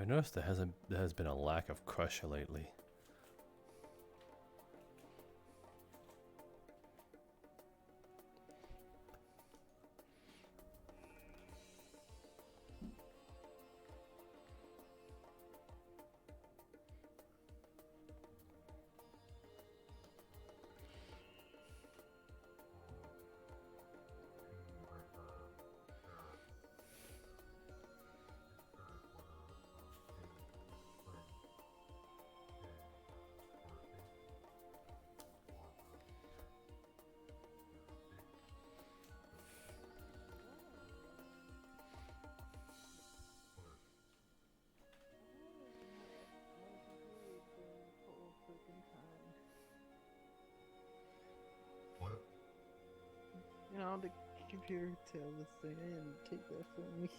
noticed there has been a lack of Crusher lately. You know, the computer tell this thing and take that from me.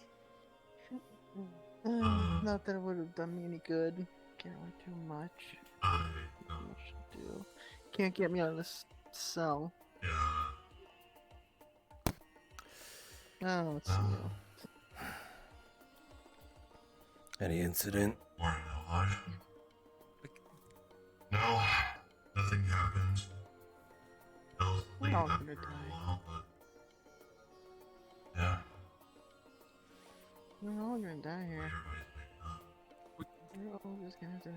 Not that it would have done me any good. Can't really do much. Not much to do. Can't get me out of this cell. Oh, let's see. Any incident? No, nothing happened. We're all gonna die. Yeah. We're all gonna die here. We're all just gonna die.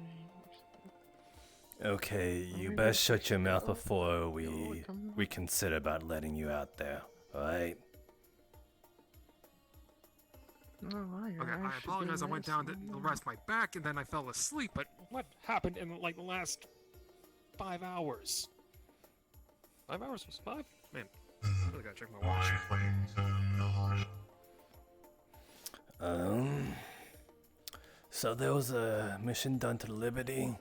Okay, you best shut your mouth before we consider about letting you out there, alright? Okay, I apologize. I went down to rest my back and then I fell asleep. But what happened in like the last 5 hours? 5 hours was 5? Man, I really gotta check my watch. So there was a mission done to the Liberty.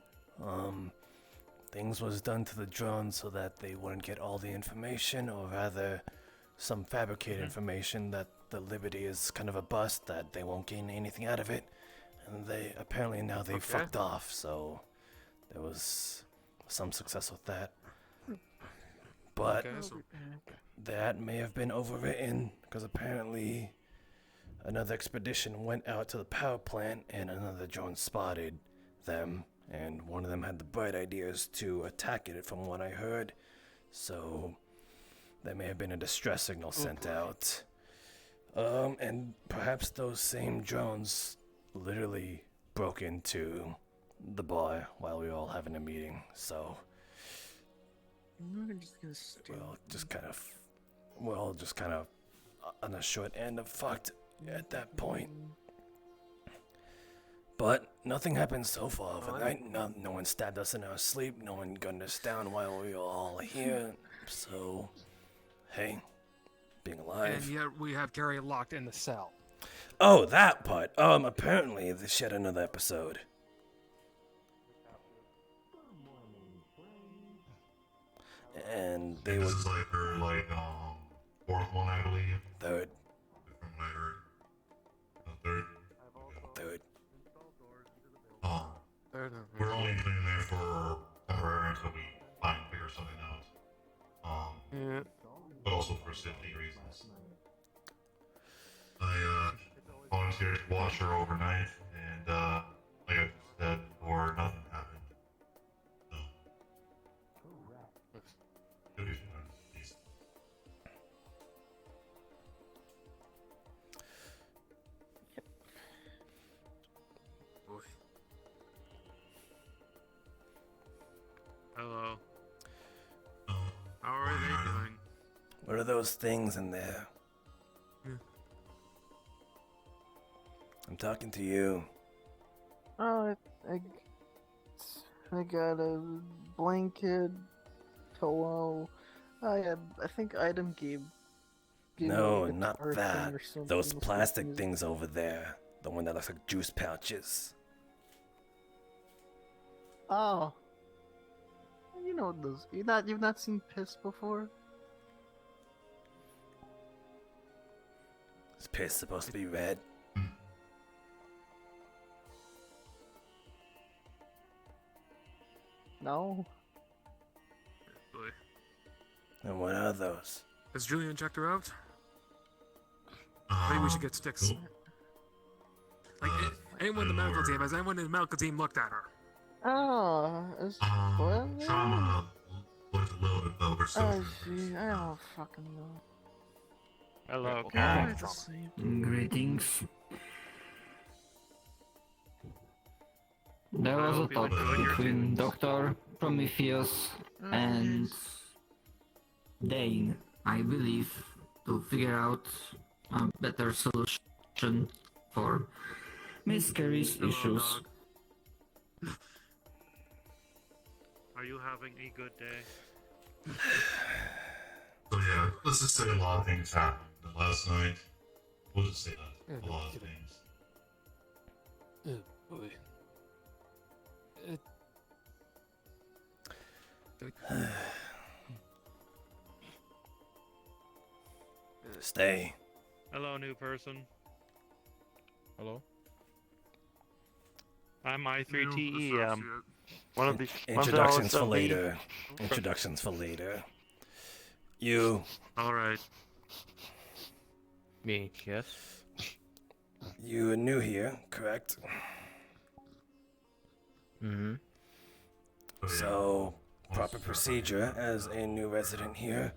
Things was done to the drones so that they wouldn't get all the information, or rather, some fabricated information that the Liberty is kind of a bust, that they won't gain anything out of it. And they apparently now they fucked off, so there was some success with that. But that may have been overwritten, because apparently another expedition went out to the power plant and another drone spotted them, and one of them had the bright ideas to attack it from what I heard. So there may have been a distress signal sent out. And perhaps those same drones literally broke into the bar while we were all having a meeting, so we're just gonna we're all just kind of on the short end of fucked at that point. But nothing happened so far overnight. No one stabbed us in our sleep. No one gunned us down while we were all here. So, hey, being alive. And yet we have Gary locked in the cell. Oh, that part. Apparently they shed another episode. And they This were is like her, fourth one, I believe. third. From what I heard. Third. Third. We're only in there for temporary until we find and figure something out. But also for safety reasons. I volunteered to watch her overnight, and like I said before, nothing happened. So. Should be fine, at least. Hello. How are they doing? What are those things in there? I'm talking to you. Oh, I got a blanket, pillow. I think item gave No, me like a not tar that. thing or something. Those plastic things over there. The one that looks like juice pouches. Oh. You know what those. You've not seen piss before? Is piss supposed to be red? No. And what are those? Has Julian checked her out? Maybe we should get sticks. Like, Anyone in the medical team? Has anyone in the medical team looked at her? Oh, is what? Trauma looked a little bit over Oh, social. gee, I don't fucking know. Hello, Yeah, Karen. Trauma. Greetings. There was a hope you talk enjoy your between tunes. Dr. Prometheus and Dane, I believe, to figure out a better solution for Miss Carey's Hello, issues. dog. Are you having a good day? So yeah, let's just say a lot of things happened last night. We'll just say that. A lot of things. Oh boy. Stay. Hello, new person. Hello? I'm I3TE. One of the Introductions for later. Introductions for later. You. All right. Me, yes? You are new here, correct? Mm-hmm. So, proper procedure as a new resident here.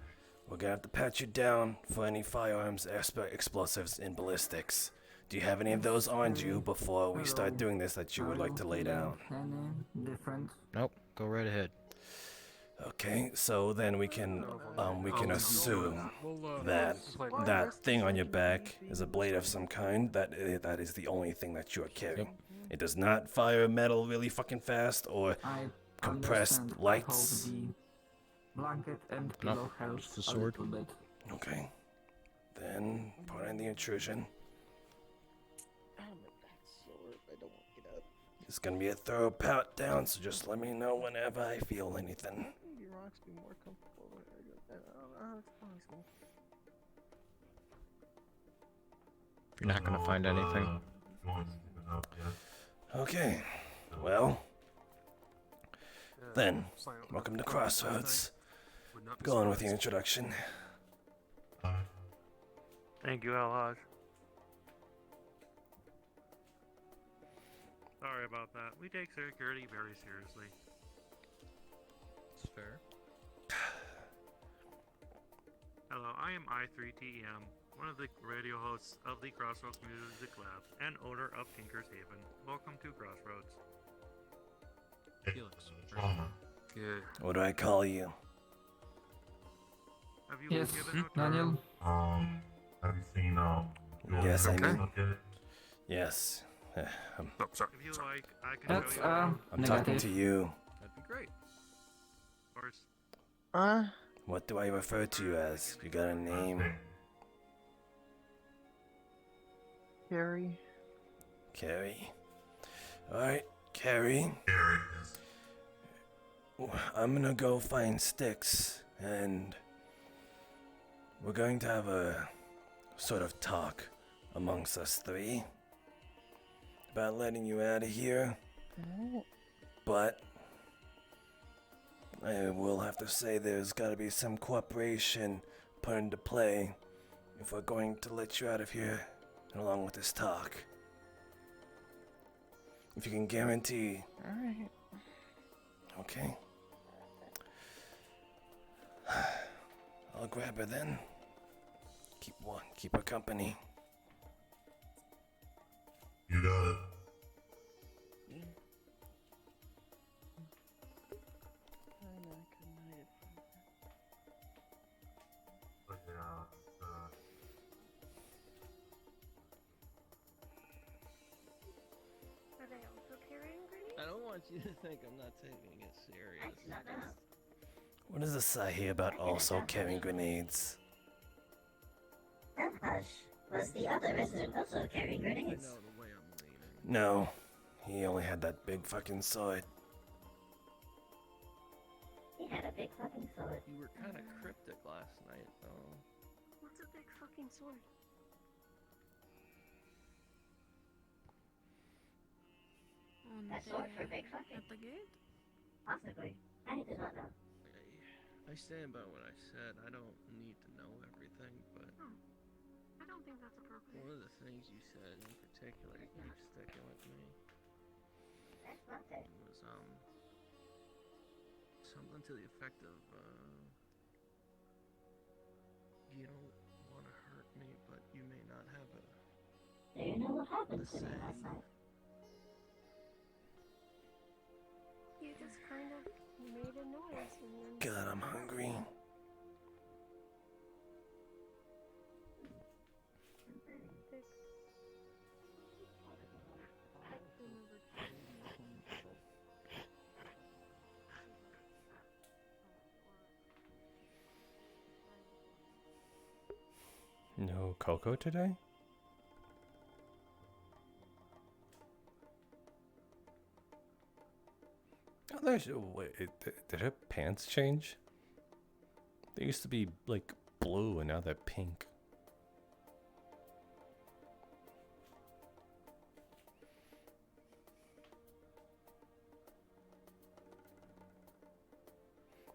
We're gonna have to pat you down for any firearms, explosives, and ballistics. Do you have any of those on you before we start doing this that you would like to lay down? Any different? Nope, go right ahead. Okay, so then we can assume that that thing on your back is a blade of some kind. That is the only thing that you are carrying. It does not fire metal really fucking fast or I compressed understand. lights. I hope the blanket and No, pillow helps just the a sword. little bit. Okay. Then put in the intrusion. I'm a back sword. I don't want to get up. It's gonna be a thorough pat down, so just let me know whenever I feel anything. Maybe rocks be more comfortable when I go down. I don't know. It's possible. You're not gonna find anything. Okay. Well, then, welcome to Crossroads. Go on with your introduction. Thank you, Alhaj. Sorry about that. We take security very seriously. It's fair. Hello, I am I3TEM, one of the radio hosts of the Crossroads Music Lab and owner of Tinker's Haven. Welcome to Crossroads. Felix. Trauma. Good. What do I call you? Have you Yes, been given a Daniel? Have you seen, Yes, I Okay. mean, yes. Oh, sorry. If you like, I can That's, show you around. I'm talking to negative. you. That'd be great. Of course. What do I refer to you as? You got a name? Carrie. Carrie. Alright, Carrie. I'm gonna go find sticks, and we're going to have a sort of talk amongst us three about letting you out of here, but I will have to say there's gotta be some cooperation put into play if we're going to let you out of here along with this talk. If you can guarantee. Alright. Okay. I'll grab her then. Keep her company. You got it. But yeah, Are they also carrying grenades? I don't want you to think I'm not taking it serious. What does this say here about also carrying grenades? Was the other resident also carrying I grenades? know the way I'm leaning. No. He only had that big fucking sword. He had a big fucking sword. You were kind of cryptic last night, though. What's a big fucking sword? A sword for big fucking? At the gate? Possibly. I do not know. I stand by what I said. I don't need to know everything, but I One of the things you said in particular keeps sticking with me. Was something to the effect of you don't want to hurt me, but you may not have Do you know what happened a to me say. last night? You just kind of made a noise and then... God, I'm hungry. No cocoa today? Oh, there's. Wait, did her pants change? They used to be like blue and now they're pink.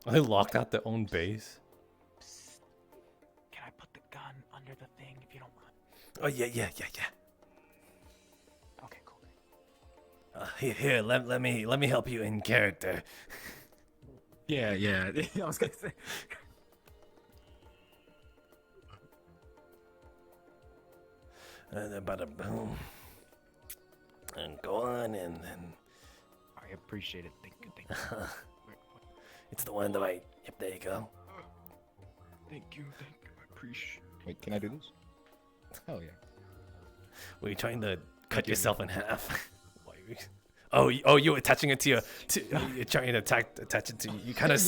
Are they locked out their own base? Psst. Can I put the gun under the thing if you don't mind? Oh yeah. Okay, cool. Here, let me help you in character. Yeah. I was gonna say. And then bada boom. And go on and then. I appreciate it. Thank you. It's the one on the right. Yep, there you go. Thank you. I appreciate. Wait, can I do this? Hell yeah. Were you trying to cut yourself in half? Oh, you were attaching it to your. You're trying to attach it to. You kind of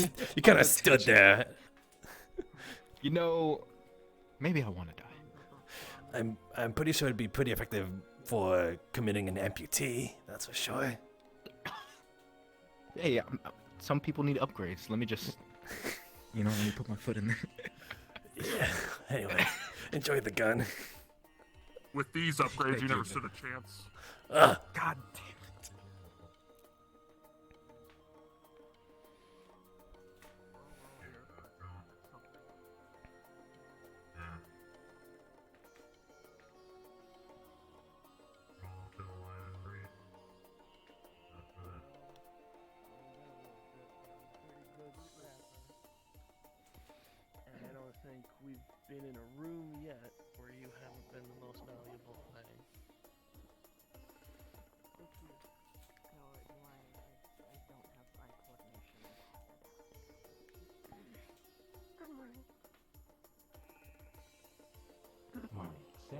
stood there. You know, maybe I want to die. I'm pretty sure it'd be pretty effective for committing an amputee. That's for sure. Hey, some people need upgrades. Let me just, let me put my foot in there. Yeah. Anyway, enjoy the gun. With these upgrades, you never stood a chance. Ugh. God damn it. And I don't think we've been in a room yet where you haven't been the most valuable thing. Good morning. Good morning, Sam.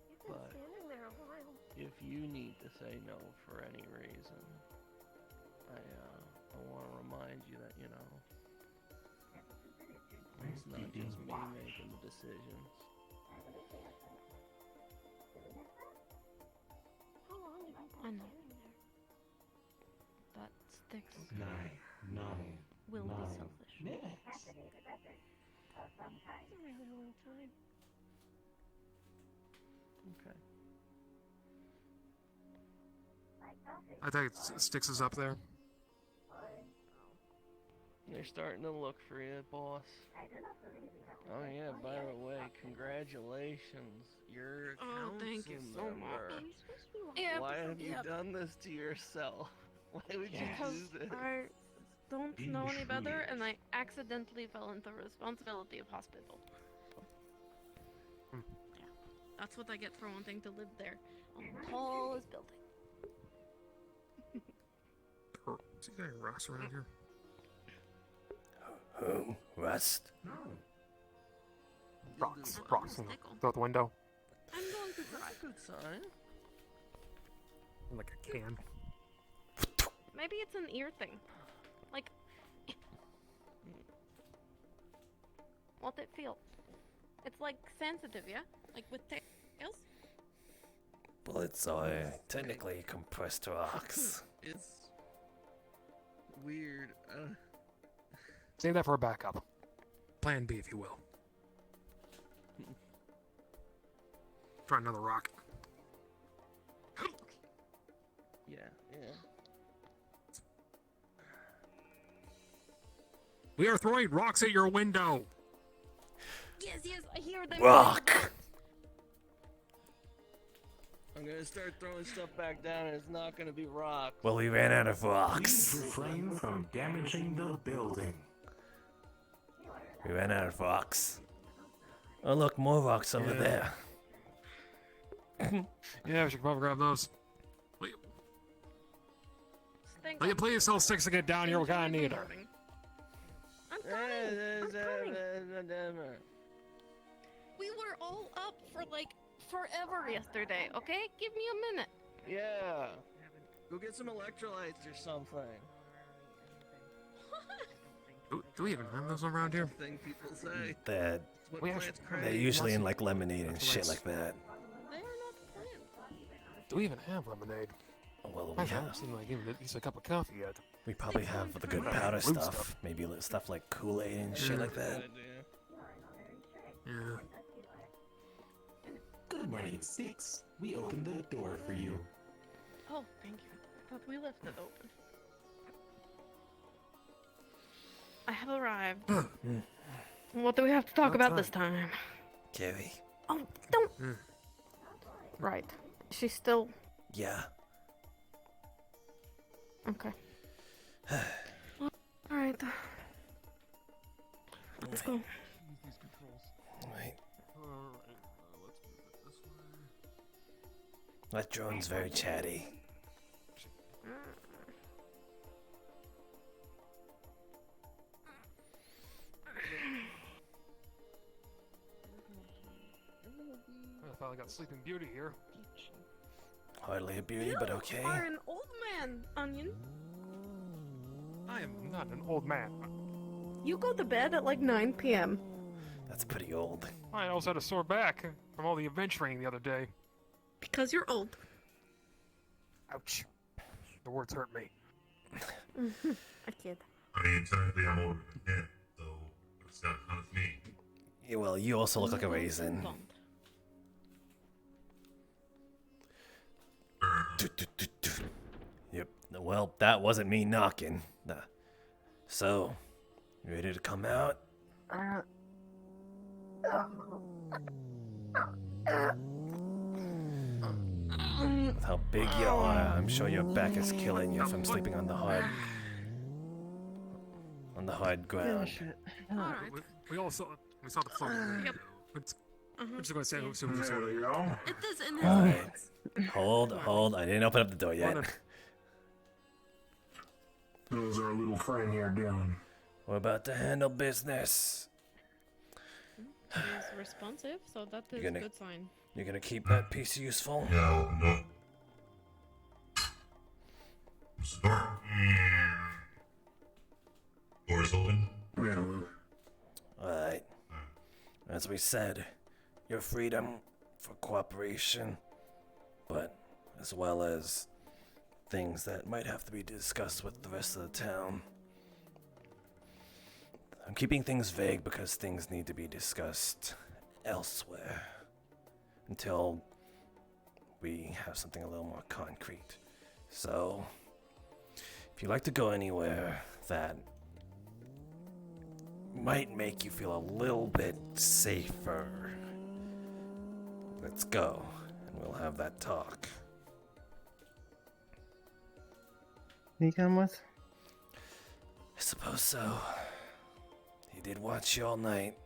You've been But- standing there a while. If you need to say no for any reason, I want to remind you that, it's not just me making the decisions. How long have you I been know. standing there? But Styx Nine will be selfish. minutes. That's a really long time. Okay. I think Styx is up there. They're starting to look for you, boss. Oh yeah, by the way, congratulations. You're a Oh, thank you council so member. much. Are you supposed to be like Yeah, Why have you yep. done this to yourself? Why would you Because do this? I don't know any better, and I accidentally fell into responsibility of hospital. Hmm. Yeah, that's what I get for wanting to live there on the tallest building. Is there any rocks around here? Who? Rust? Rocks. Stickle. Rocks through the window. I'm going to try. Good sign. Like a can. Maybe it's an ear thing. Like, what it feel? It's like sensitive, yeah? Like with tails? Bullets are technically compressed rocks. It's weird. Save that for a backup. Plan B, if you will. Try another rock. Yeah. We are throwing rocks at your window. Yes, I hear them. Rock! I'm gonna start throwing stuff back down, and it's not gonna be rocks. Well, we ran out of rocks. Refrain from damaging the building. We ran out of rocks. Oh, look, more rocks over there. Yeah, we should probably grab those. Will you please tell Six to get down here? We kinda need her. I'm coming. We were all up for like forever yesterday, okay? Give me a minute. Yeah. Go get some electrolytes or something. Do we even have those around here? Thing people say. They're usually in like lemonade and shit like that. They are not plants. Do we even have lemonade? Oh, well, I we haven't have. seen like even at least a cup of coffee yet. We probably have the good powder stuff. Maybe stuff like Kool-Aid and shit like that. Yeah. Good morning, Six. We opened the door for you. Oh, thank you. I thought we left it open. I have arrived. What do we have to talk about this time? Carrie. Oh, don't. Right. She's still. Yeah. Okay. All right. Let's go. Right. That drone's very chatty. I finally got Sleeping Beauty here. Hardly a beauty, but okay. You are an old man, Onion. I am not an old man. You go to bed at like 9 p.m. That's pretty old. I also had a sore back from all the adventuring the other day. Because you're old. Ouch. The words hurt me. A kid. I mean, technically I'm older than him, so it's got kind of me. Yeah, well, you also look like a raisin. Yep. Well, that wasn't me knocking. So, you ready to come out? With how big you are, I'm sure your back is killing you from sleeping on the hard ground. We all saw the floor. Yep. We're just gonna say who's There you go. It is in his Alright. Hold. I didn't open up the door yet. How's our little friend here doing? We're about to handle business. He's responsive, so that is You're gonna- a good sign. You're gonna keep that piece useful? Yeah, I'll open up. Close the door. Door's open. Yeah, well, Alright. As we said, your freedom for cooperation, but as well as things that might have to be discussed with the rest of the town. I'm keeping things vague because things need to be discussed elsewhere until we have something a little more concrete. So, if you'd like to go anywhere that might make you feel a little bit safer, let's go, and we'll have that talk. You come with? I suppose so. He did watch you all night.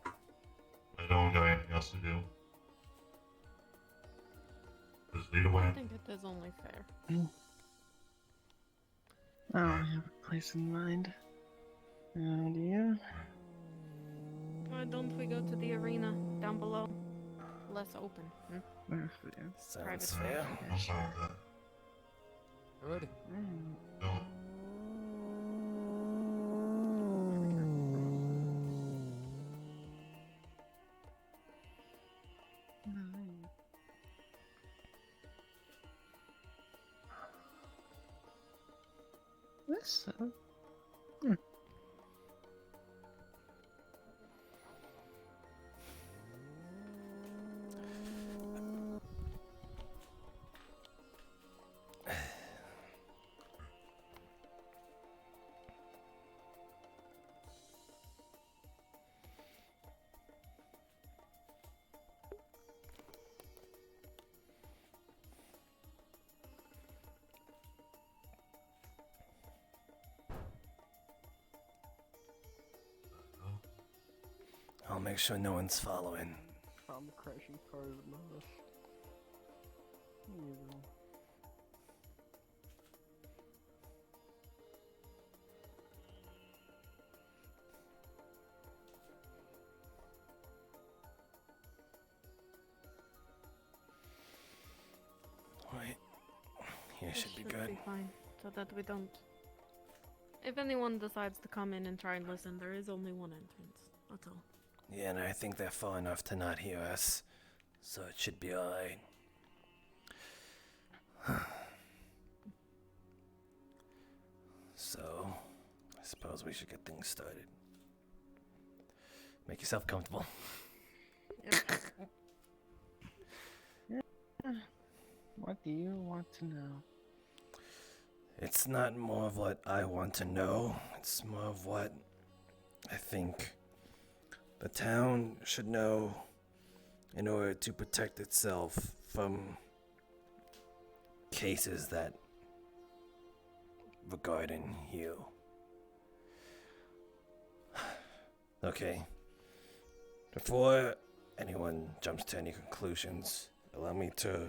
I don't got anything else to do. Just lead away. I think it is only fair. I don't have a place in mind. Do you? Why don't we go to the arena down below? Less open. Sounds Private fair. I'm fine with that. Good. Don't. This. I'll make sure no one's following. I'm crashing cars above us. Yeah. Wait. Here It should be good. Be fine, so that we don't. If anyone decides to come in and try and listen, there is only one entrance. That's all. Yeah, and I think they're far enough to not hear us, so it should be alright. So, I suppose we should get things started. Make yourself comfortable. What do you want to know? It's not more of what I want to know, it's more of what I think the town should know in order to protect itself from cases that regarding you. Okay. Before anyone jumps to any conclusions, allow me to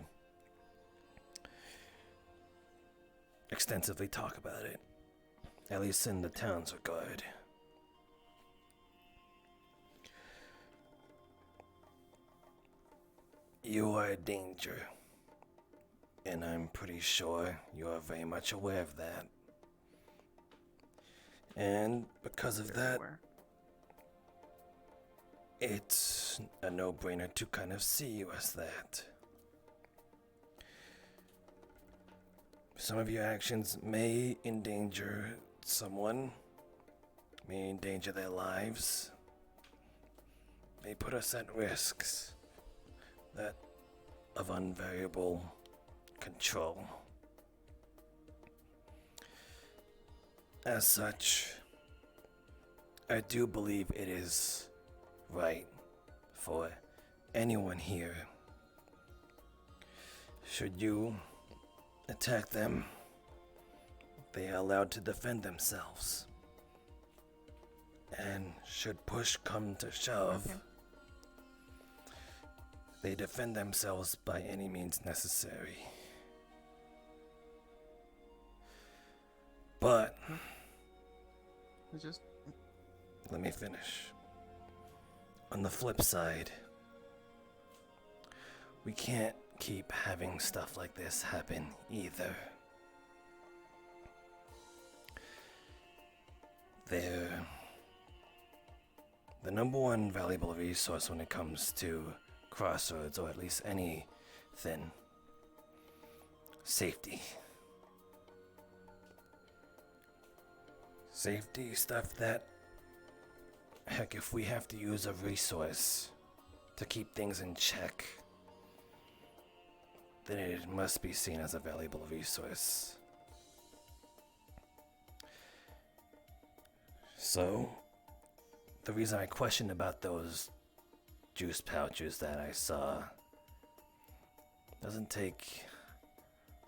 extensively talk about it, at least in the town's regard. You are a danger, and I'm pretty sure you are very much aware of that. And because of that, it's a no-brainer to kind of see you as that. Some of your actions may endanger someone, may endanger their lives, may put us at risks that of unvariable control. As such, I do believe it is right for anyone here, should you attack them, they are allowed to defend themselves. And should push come to shove, they defend themselves by any means necessary. But let me finish. On the flip side, we can't keep having stuff like this happen either. They're the number one valuable resource when it comes to crossroads, or at least anything. Safety. Safety stuff that, heck, if we have to use a resource to keep things in check, then it must be seen as a valuable resource. So, the reason I questioned about those juice pouches that I saw doesn't take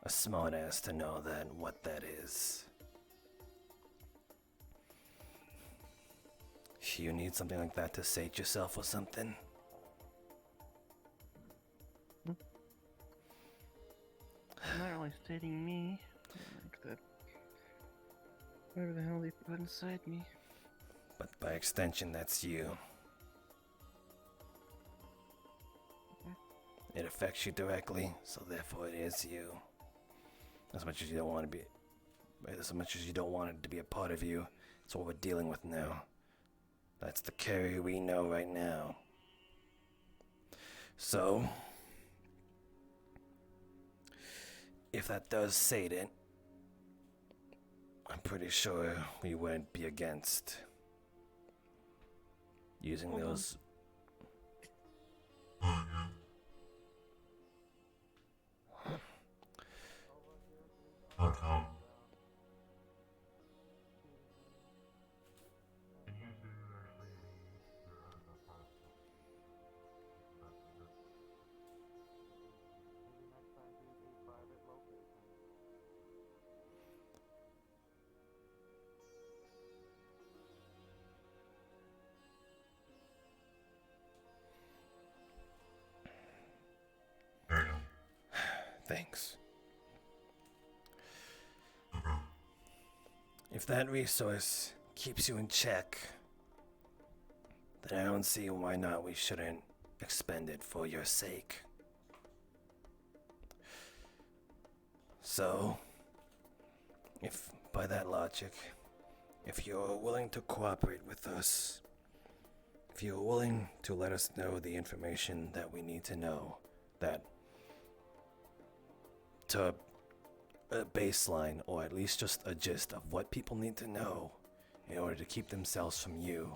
a smartass to know that what that is. You need something like that to sate yourself or something? Not really stating me. Like that. Whatever the hell they put inside me. But by extension, that's you. It affects you directly, so therefore it is you. As much as you don't want to be, as much as you don't want it to be a part of you, it's what we're dealing with now. That's the Carrie we know right now. So, if that does sate it, I'm pretty sure we wouldn't be against using those. How come? Thanks. No problem. If that resource keeps you in check, then I don't see why not we shouldn't expend it for your sake. So, if by that logic, if you're willing to cooperate with us, if you're willing to let us know the information that we need to know, that to a baseline, or at least just a gist of what people need to know in order to keep themselves from you,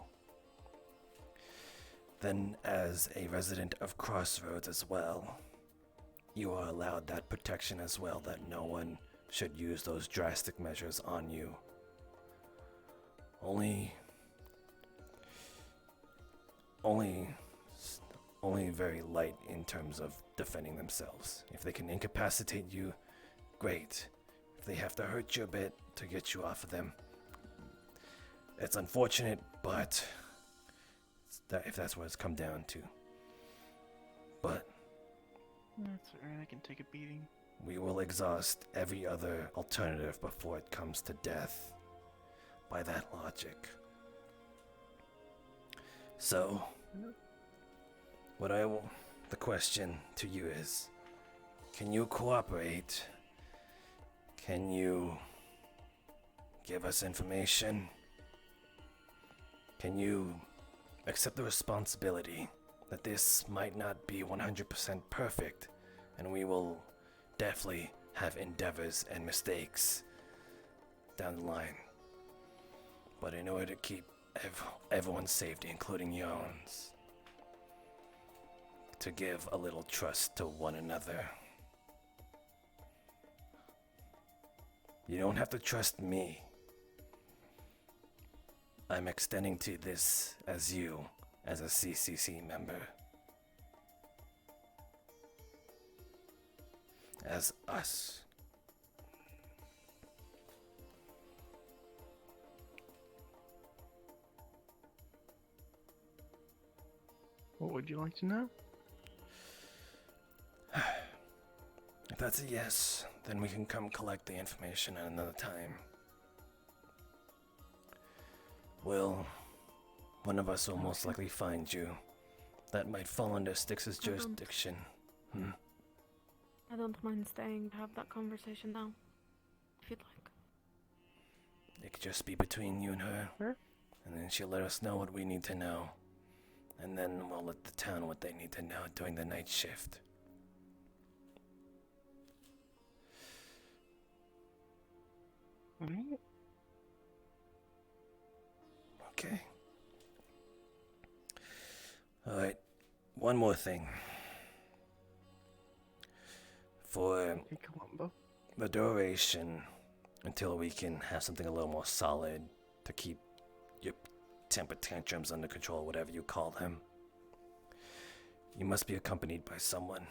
then as a resident of Crossroads as well, you are allowed that protection as well, that no one should use those drastic measures on you. Only very light in terms of defending themselves. If they can incapacitate you, great. If they have to hurt you a bit to get you off of them, it's unfortunate, but if that's what it's come down to. But That's alright, I can take a beating. we will exhaust every other alternative before it comes to death, by that logic. So, the question to you is, can you cooperate? Can you give us information? Can you accept the responsibility that this might not be 100% perfect, and we will definitely have endeavors and mistakes down the line. But in order to keep everyone's safety, including your own, to give a little trust to one another. You don't have to trust me. I'm extending to this as you, as a CCC member. As us. What would you like to know? If that's a yes, then we can come collect the information at another time. One of us will most likely find you. That might fall under Styx's jurisdiction. I don't mind staying to have that conversation now, if you'd like. It could just be between you and her. Sure. And then she'll let us know what we need to know. And then we'll let the town what they need to know during the night shift. Alright. Okay. Alright. One more thing. For Hey, come on, Bo. the duration until we can have something a little more solid to keep your temper tantrums under control, whatever you call them, you must be accompanied by someone.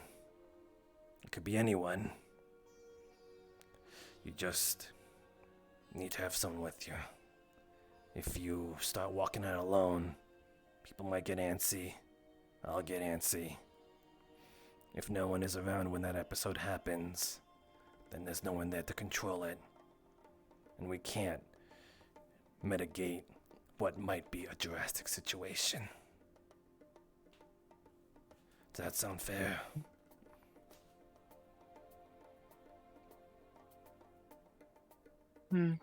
It could be anyone. You just need to have someone with you. If you start walking out alone, people might get antsy. I'll get antsy. If no one is around when that episode happens, then there's no one there to control it. And we can't mitigate what might be a drastic situation. Does that sound fair? Again,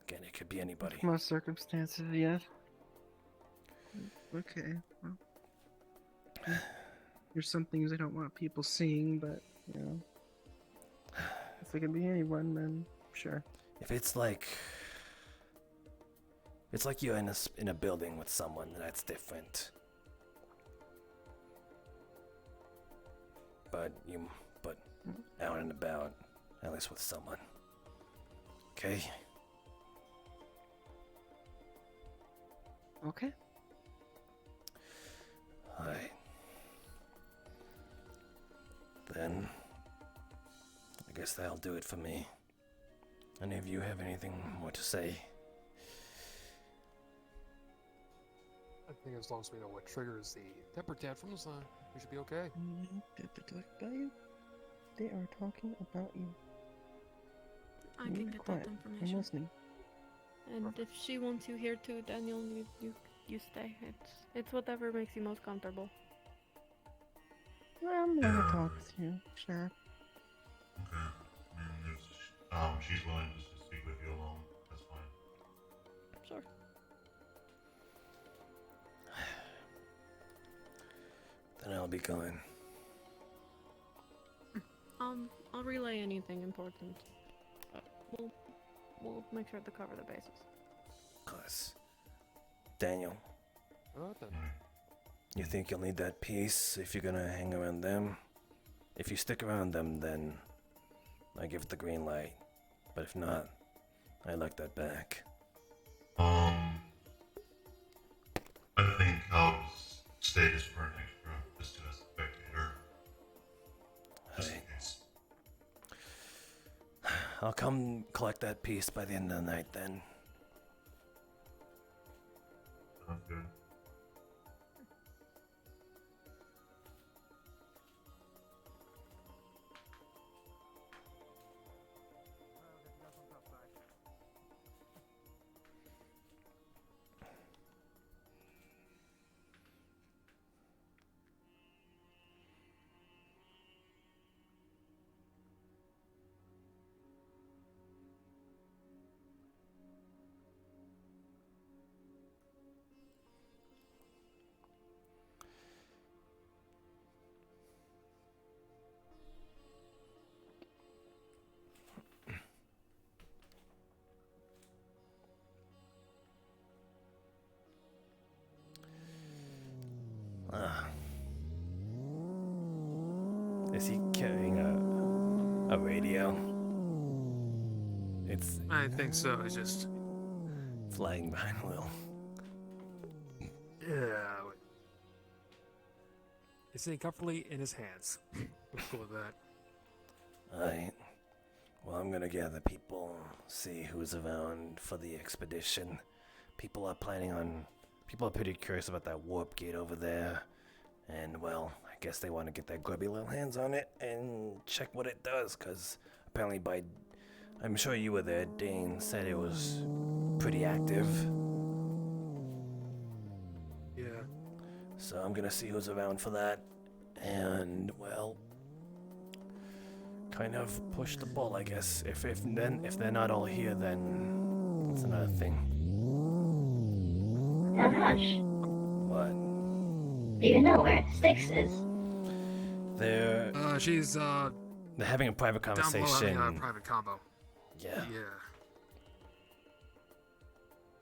it could be anybody. Most circumstances, yes. Okay, well. There's some things I don't want people seeing, but, you know. If it can be anyone, then sure. If it's like you're in a building with someone, that's different. But out and about, at least with someone. Okay? Okay. Alright. Then I guess that'll do it for me. Any of you have anything more to say? I think as long as we know what triggers the temper tantrums, We should be okay. Did they talk about you? They are talking about you. I can get that Quiet. I'm information. listening. And if she wants you here too, Daniel, you stay. It's whatever makes you most comfortable. Well, I'm gonna talk with you. Sure. Okay. She's willing just to speak with you alone. That's fine. Sure. Then I'll be going. I'll relay anything important. We'll make sure to cover the bases. Cause, Daniel, Alright then. you think you'll need that piece if you're gonna hang around them? If you stick around them, then I give it the green light. But if not, I like that back. I think I'll stay just for an extra, just as a spectator. Just in case. I'll come collect that piece by the end of the night then. Sounds good. Is he carrying a radio? It's I think so. It's just. flying behind Will. Yeah. It's sitting comfortably in his hands. Let's go with that. Alright. Well, I'm gonna gather people, see who's around for the expedition. People are pretty curious about that warp gate over there. And, well, I guess they want to get their grubby little hands on it and check what it does, because apparently I'm sure you were there, Dane said it was pretty active. Yeah. So I'm gonna see who's around for that. And, well, kind of push the ball, I guess. If they're not all here, then it's another thing. Hush. What? Do you know where Styx is? They're having a private down below conversation. having a private combo. Yeah. Yeah.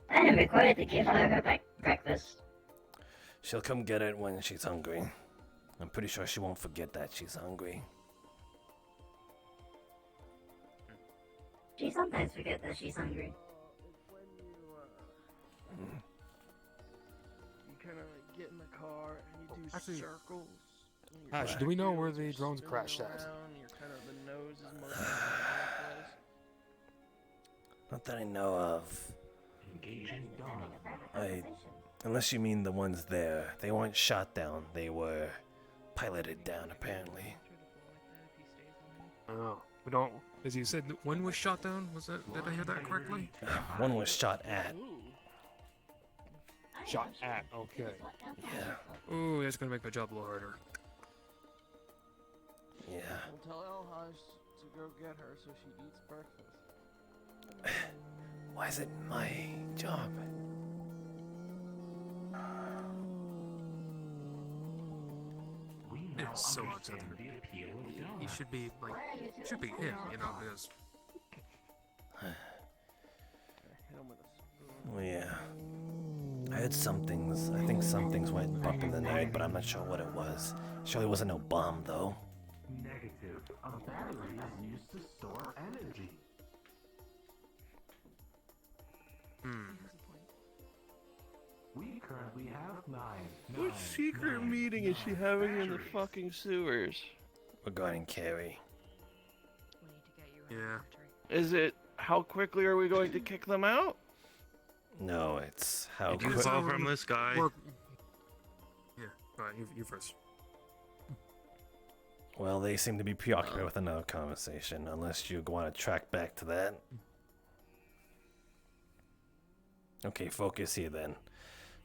I am required to give her breakfast. She'll come get it when she's hungry. I'm pretty sure she won't forget that she's hungry. She sometimes forgets that she's hungry. You kind of like get in the car and you do Actually, circles. Ash, do we know where the drones crashed at? The nose is most Not that I know of. Unless you mean the ones there. They weren't shot down. They were piloted down, apparently. Oh, we don't. As you said, one was shot down. Was that? Did I hear that correctly? One was shot at. Shot at. Okay. Yeah. Ooh, that's gonna make my job a little harder. Yeah. We'll tell Elhaj to go get her so she eats breakfast. Why is it my job? It's so upsetting. He should be like, should be him, you know, because. Well, yeah. I heard some things. I think some things went bump in the night, but I'm not sure what it was. Surely it wasn't no bomb, though. Negative. A battery is used to store energy. We currently have 9. What secret meeting is she having in the fucking sewers? Regarding Carrie. Yeah. Is it how quickly are we going to kick them out? No, it's how Did you quick. fall from the sky? Yeah. Alright, you first. Well, they seem to be preoccupied with another conversation, unless you want to track back to that. Okay, focus here then.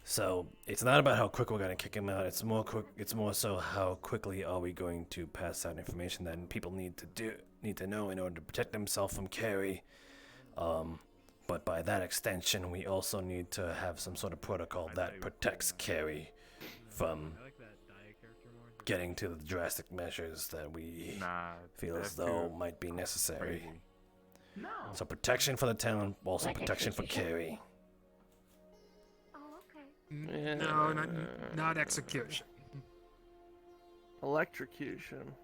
So it's not about how quick we're gonna kick him out. It's more so how quickly are we going to pass out information that people need to know in order to protect themselves from Carrie. But by that extension, we also need to have some sort of protocol that protects Carrie from getting to the drastic measures that we feel as though might be necessary. No. So protection for the town, also protection for Carrie. No, not execution. Electrocution.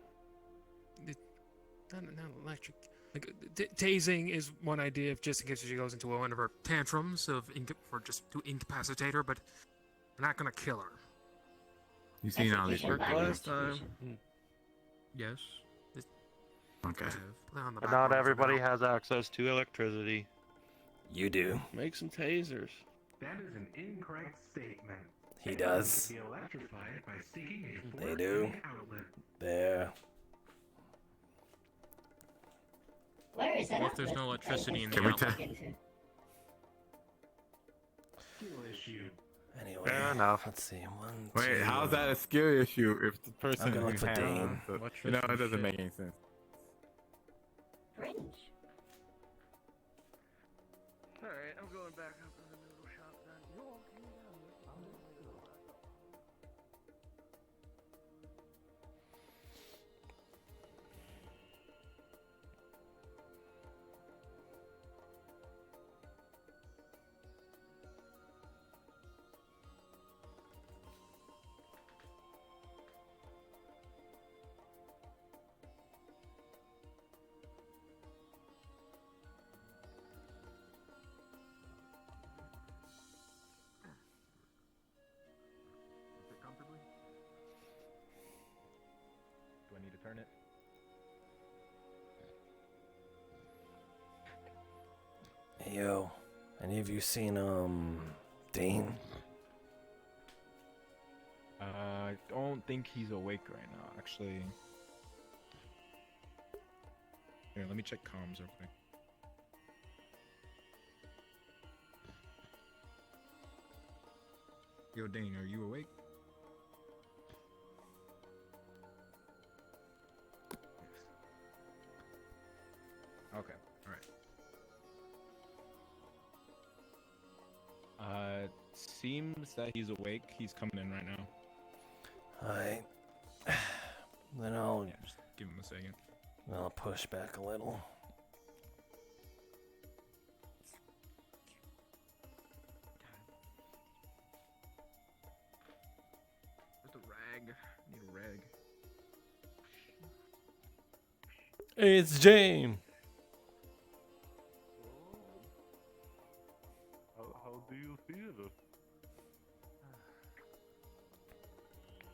Not electric. Like, tasing is one idea, if just in case she goes into one of her tantrums for just to incapacitate her, but we're not gonna kill her. You seen all these Worked last time. Yes. Okay. But not everybody has access to electricity. You do. Make some tasers. That is an incorrect statement. He does. Be electrified by seeking a They do. outlet. There. Where is that? What if there's no electricity in the Can we outlet? Skill issue. Anyway, Fair enough. let's see. One, Wait, two. how's that a skill issue if the person gonna look is for hands Dane. on? So, you know, it doesn't make any sense. Fringe. Alright, I'm going back up in the noodle shop then. You all can down. Do I need to turn it? Hey, yo, any of you seen Dane? I don't think he's awake right now, actually. Here, let me check comms real quick. Yo, Dane, are you awake? Okay, alright. Seems that he's awake. He's coming in right now. Alright. Then I'll Just give him a second. push back a little. Where's the rag? I need a rag. It's James. How do you feel?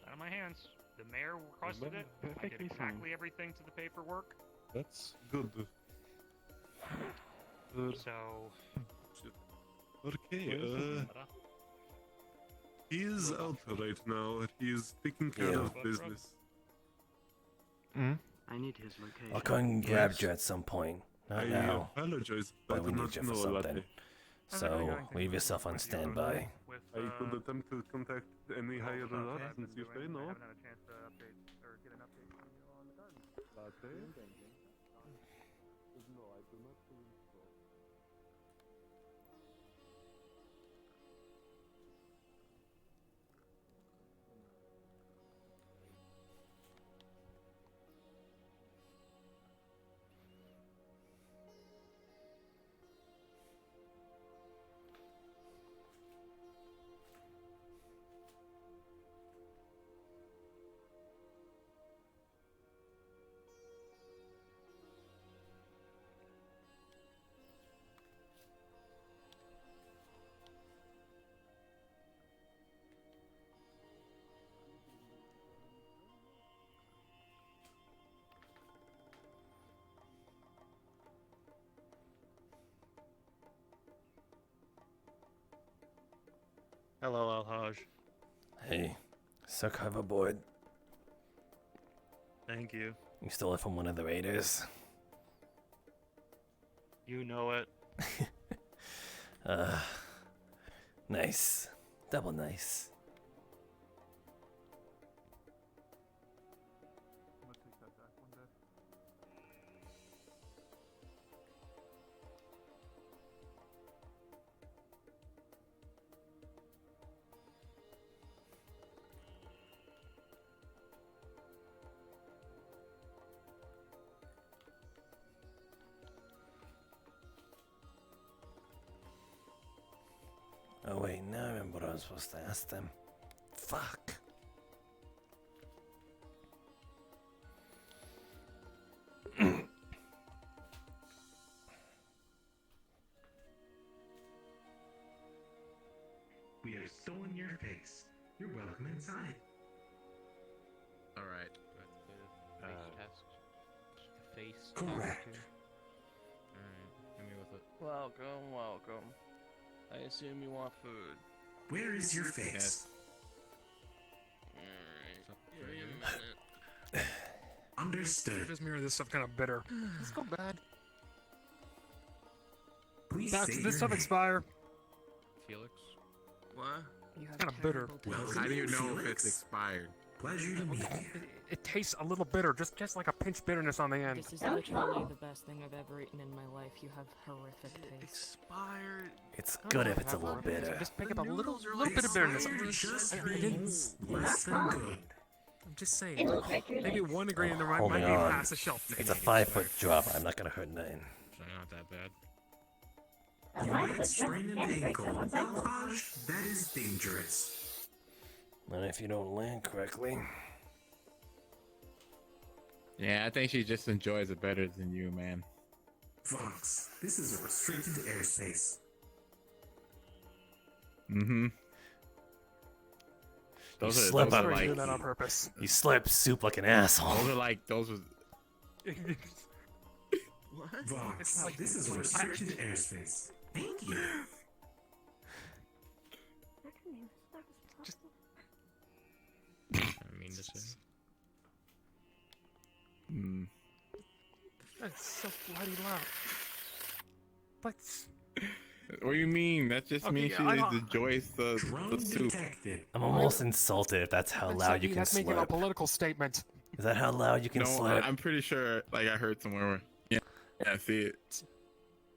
Out of my hands. The mayor requested it. I did exactly everything to the paperwork. That's good. So. Okay, he's out right now. He's taking care of business. I need his location. I'll come and grab you at some point. Not I now, apologize. I but we do need not you for know something. latte. So leave yourself on standby. I could attempt to contact any higher than us and see if they know. Latte? No, I do not believe so. Hello, Alhaj. Hey, suck hoverboard. Thank you. You stole it from one of the raiders. You know it. Nice. Double nice. Oh wait, now I remember what I was supposed to ask them. Fuck. We are so in your face. You're welcome inside. All right. Face Correct. Alright, hit me with it. Welcome, welcome. I assume you want food. Where is your face? Alright. Give me a minute. Understood. Just mirror this stuff kind of bitter. Let's go bad. Please Back say to your this stuff name. expire. Felix? What? Kind of bitter. How do you know if Felix. it's expired? Pleasure to meet you. It tastes a little bitter, just like a pinch bitterness on the end. This is literally the best thing I've ever eaten in my life. You have horrific taste. Expired. It's good if it's a little bitter. Just pick up a little bit of bitterness. Just I didn't. means less than good. I'm just saying. It looks like you're Maybe one ingredient might Hold be on. past the shelf. It's a 5-foot drop. I'm not gonna hurt nothing. So not that bad. You might sprain an ankle. Elhaj, that is dangerous. Not if you don't land correctly. Yeah, I think she just enjoys it better than you, man. Fox, this is a restricted airspace. Mm-hmm. You Those slip up. You like do that on purpose. You slurp soup like an asshole. those are like those was What? Vox, this is a restricted airspace. Thank you. I mean to say. Hmm. That's so bloody loud. But What do you mean? That just Okay, means yeah, she I don't- enjoys the Drone soup. detected. I'm almost insulted if that's how loud you can that's making a slurp. political statement. Is that how loud you can No, slurp? I'm pretty sure. Like I heard somewhere. Where, yeah. See it.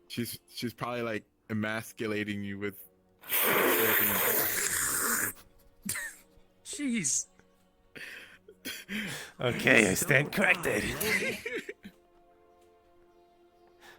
She's probably like emasculating you with. Jeez. Okay, I stand corrected.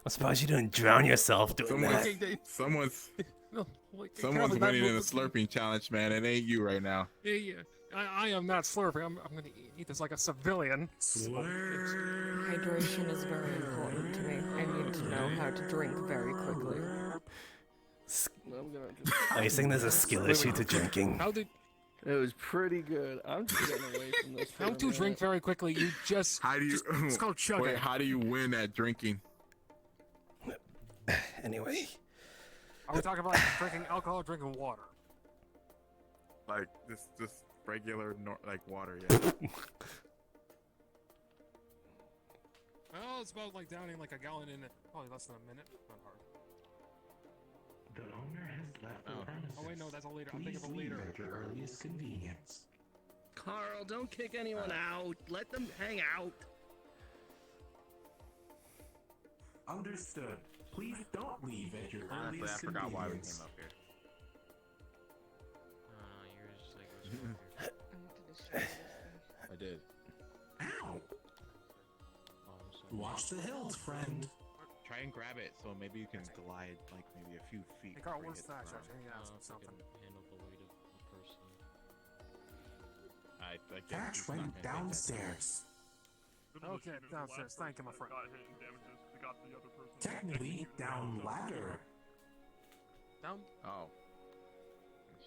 I'm surprised you didn't drown yourself doing that. Someone's No, like, someone's apparently that winning in a was- slurping challenge, man. It ain't you right now. Yeah. I am not slurping. I'm gonna eat this like a civilian. Hydration is very important to me. I need to know how to drink very quickly. I'm gonna just... Are you saying there's a skill issue to drinking? How did? It was pretty good. I'm just getting away from this. How to drink very quickly? You just. How do you? It's called chugging. Wait, how do you win at drinking? Anyway. Are we talking about drinking alcohol or drinking water? Like just regular like water, yeah. Well, it's about like downing like a gallon in probably less than a minute. Not hard. The owner has left the premises. Oh wait, no, that's a later. I'm Please thinking of a leave later. at your earliest convenience. Carl, don't kick anyone out. Let them hang out. Understood. Please don't leave at your Honestly, I earliest forgot why we convenience. came up here. Yours just like I did. Ow! Watch the hills, friend. Try and grab it so maybe you can glide like maybe a few feet. Hey, Carl, before you what's hit the that? ground. Actually, yeah, something. handle the weight of a person. I guess Cash he's not went gonna take that. downstairs. Okay, downstairs. Thank you, my friend. Technically, down ladder. Down. Oh.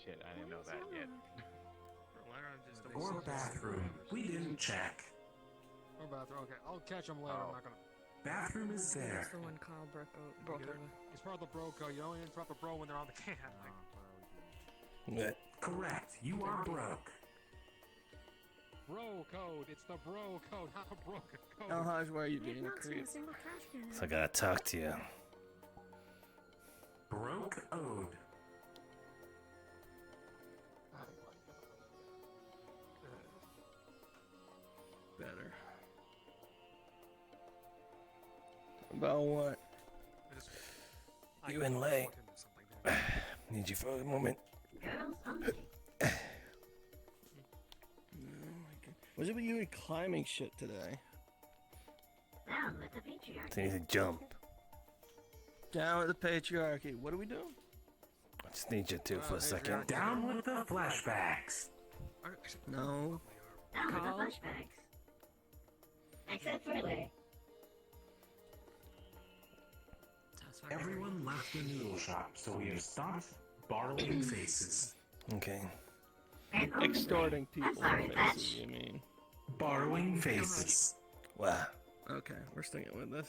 Shit, I didn't know that yet. Or bathroom. We didn't check. Or bathroom. Okay, I'll catch him later. I'm not gonna. Bathroom is That's there. the one Carl broke over. It's part of the bro code. You only interrupt a bro when they're on the can. Yeah. Correct. You are broke. bro code. It's the bro code, not a bro code. Oh, Haj, why are you being a creep? So I gotta talk to you. Broke ode. Better. About what? You and Lay. Need you for a moment. What's it with you and climbing shit today? So you need to jump. Down with the patriarchy. What are we doing? I just need you to for a second. Down with the flashbacks. No. Down with the flashbacks. Except for Lay. Everyone left the noodle shop, so we have stopped borrowing faces. Okay. Extorting people in faces, you mean? Borrowing faces. Wow. Okay, we're sticking with this.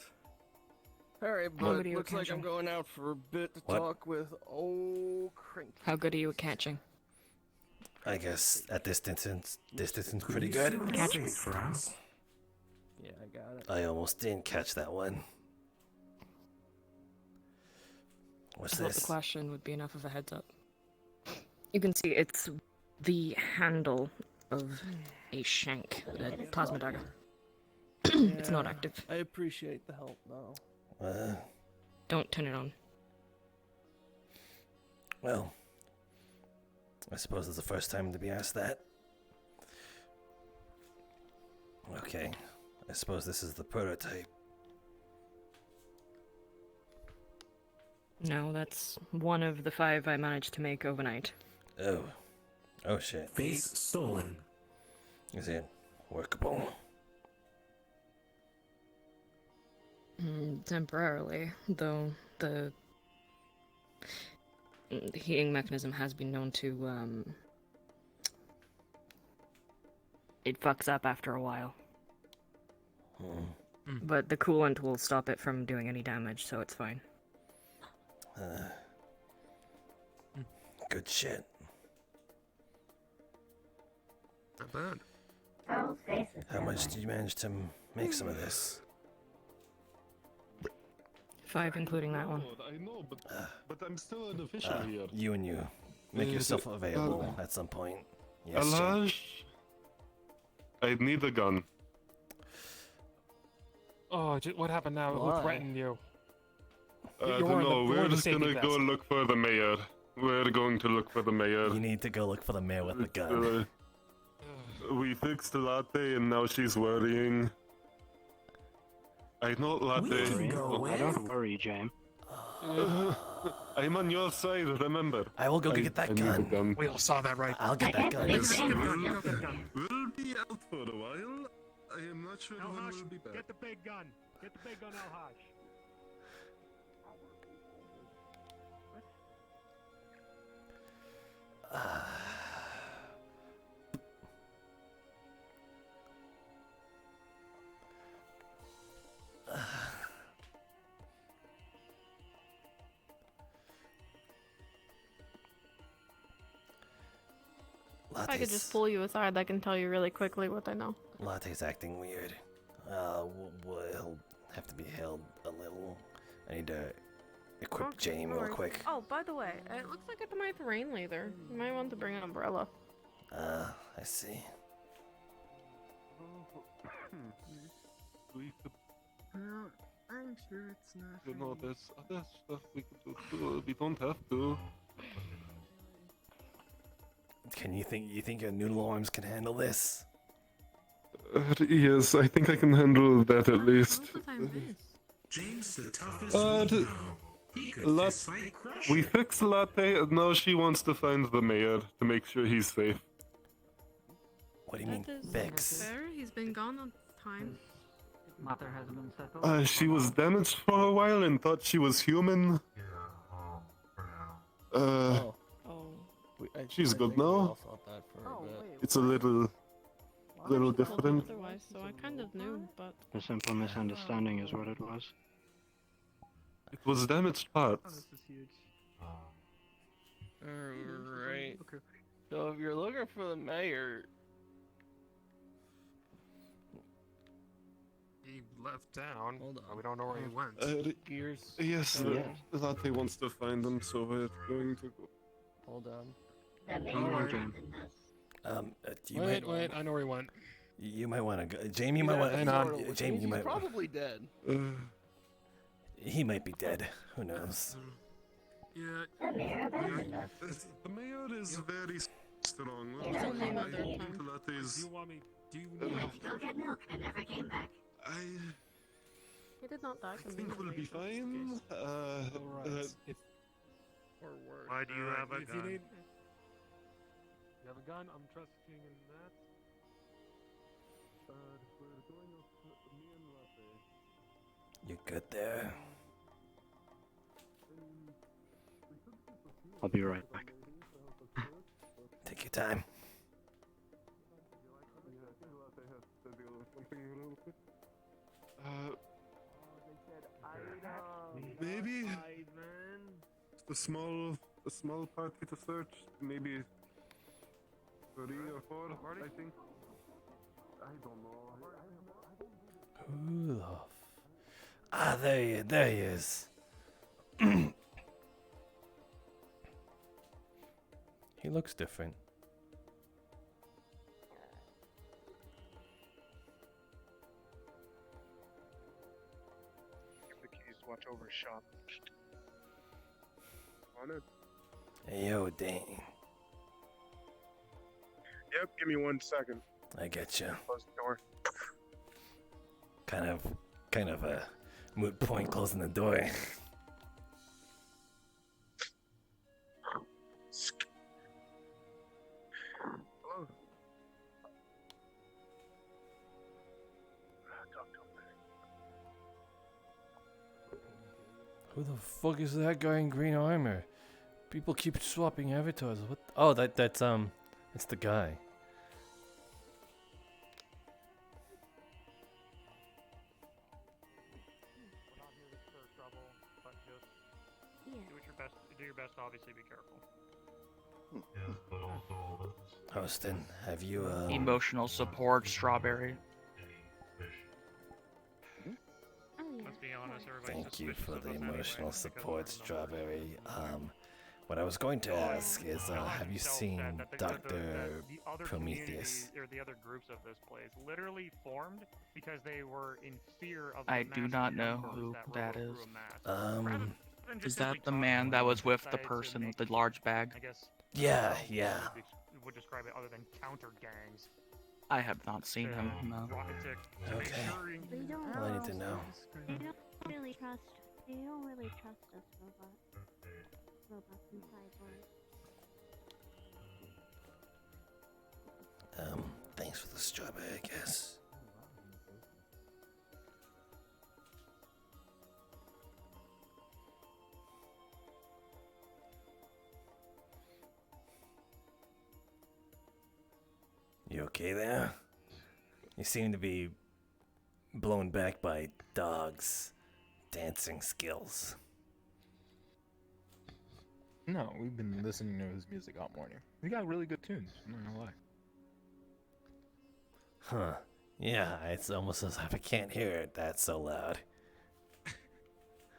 Alright, How but good are you looks at like I'm catching? going out for a bit to What? talk with old Cranky. How good are you at catching? I guess at this distance pretty good. Catching. For us. Yeah, I got it. I almost didn't catch that one. What's I thought the this? question would be enough of a heads up. You can see it's the handle of a shank, a plasma dagger. It's not Yeah, active. I appreciate the help, though. Don't turn it on. Well, I suppose it's the first time to be asked that. Okay, I suppose this is the prototype. No, that's one of the 5 I managed to make overnight. Oh. Oh shit. Face stolen. Is it workable? Temporarily, though the heating mechanism has been known to, it fucks up after a while. But the coolant will stop it from doing any damage, so it's fine. Good shit. Not bad. How much did you manage to make some of this? 5, including that one. I know, but I'm still an official here. You and you. Make yourself available at some point. Yes, Jim. Alaj, I need a gun. Oh, what happened now? Who Why? threatened you? I You're don't wearing the- know. you're We're wearing the just gonna safety go vest. look for the mayor. We're going to look for the mayor. You need to go look for the mayor with the gun. We fixed Latte and now she's worrying. I know Latte. Don't worry, James. I'm on your side, remember. I will go get that need a gun. We all saw that, right? I'll get that gun. We'll be out for a while. I am not sure when we'll be back. Get the big gun. Get the big gun, El If I could just pull you aside, I can tell you really quickly what I know. Latte's acting weird. We'll have to be held a little. I need to equip Jane real quick. Oh, by the way, it looks like it might rain later. You might want to bring an umbrella. I see. We could, I'm sure it's not. you know, there's other stuff we could do too. We don't have to. You think your noodle arms can handle this? Yes, I think I can handle that at least. James, the toughest we know. He could fistfight Crusher. We fixed Latte, and now she wants to find the mayor to make sure he's safe. What do you mean, That is fix? fair. He's been gone a time. Mother has been settled. She was damaged for a while and thought she was human. She's good now. It's a little different. Otherwise, so I kind of knew, but A simple misunderstanding is what it was. It was damaged parts. Alright. So if you're looking for the mayor, He left town. Hold on. We don't know where he went. Gears. Yes, Latte wants to find them, so we're going to go. Hold on. Wait, I know where he went. You might want to go. Jamie, you might want to. Jamie, you might. He's probably dead. He might be dead. Who knows? Yeah. The mayor is very strong. It's only a matter of time. Latte is. Do you want me? Do you Go get milk. I never came back. He did not die I from think we'll be fine. Or worse. Why do you have a if gun? You have a gun? I'm trusting in that. We're going up me and Latte. You good there? I'll be right back. Take your time. Maybe the small party to search. Maybe 3 or 4. I think. I don't know. Who the there he is. He looks different. Give the keys, watch over shop. On it. Hey, yo, dang. Yep, give me 1 second. I get you. Close the door. Kind of a moot point closing the door. Hello. Who the fuck is that guy in green armor? People keep swapping avatars. What? Oh, that's the guy. Do your best to obviously be careful. Yes, but also Austin, have you Emotional support, Strawberry. Let's be honest, everybody's Thank you suspicious for of the us anyway, emotional because support, we're Strawberry. What I was going to ask is, have you seen Dr. the other Prometheus? communities or the other groups of this place literally formed because they were in fear of the I do massive not know numbers who that that rode is. through a mass. Is that the man that was with the person with the large bag? I guess. Yeah. Would describe it other than counter gangs. I have not seen him, no. Okay. Well, I need to know. They don't really trust. They don't really trust us robots and cyborgs. Thanks for the strawberry, I guess. You okay there? You seem to be blown back by dogs' dancing skills. No, we've been listening to his music all morning. He got really good tunes, I'm not gonna lie. Huh. Yeah, it's almost as if I can't hear it. That's so loud.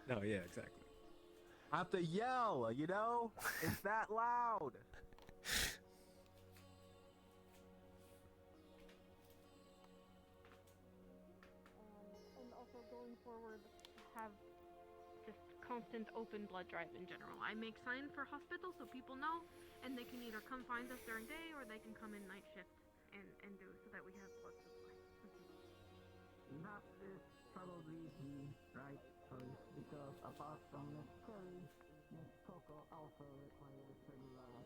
No, yeah, exactly. I have to yell, you know? It's that loud. And also going forward, have just constant open blood drive in general. I make sign for hospital so people know, and they can either come find us during day or they can come in night shift and do so that we have blood supply. That is probably the right choice because apart from Miss Curry, Miss Coco also requires regular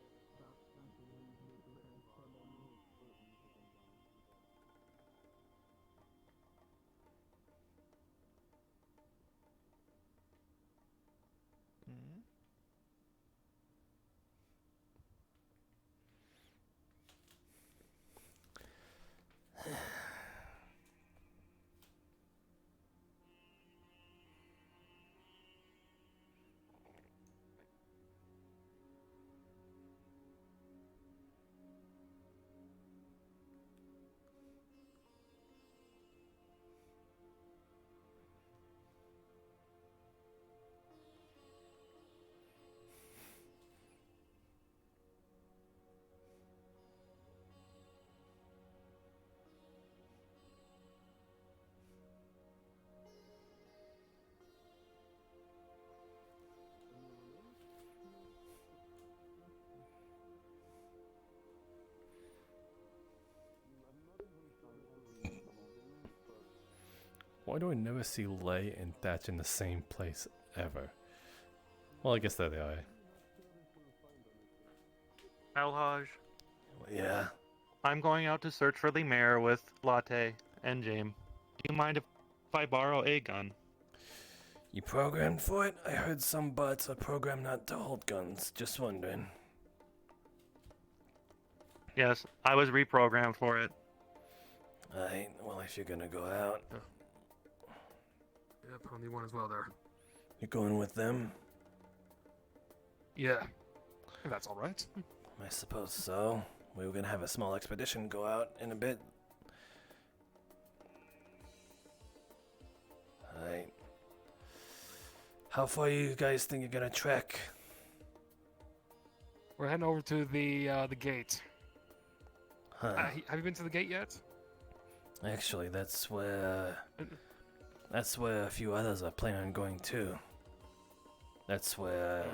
Why do I never see Lay and Thatch in the same place ever? Well, I guess there they are. Alhaj. Yeah. I'm going out to search for the mayor with Latte and James. Do you mind if I borrow a gun? You programmed for it? I heard some bots are programmed not to hold guns. Just wondering. Yes, I was reprogrammed for it. Alright, well, if you're gonna go out. Yep, I'll need one as well there. You're going with them? Yeah. If that's alright. I suppose so. We were gonna have a small expedition go out in a bit. Alright. How far you guys think you're gonna trek? We're heading over to the gate. Huh. Have you been to the gate yet? Actually, that's where a few others are planning on going too. That's where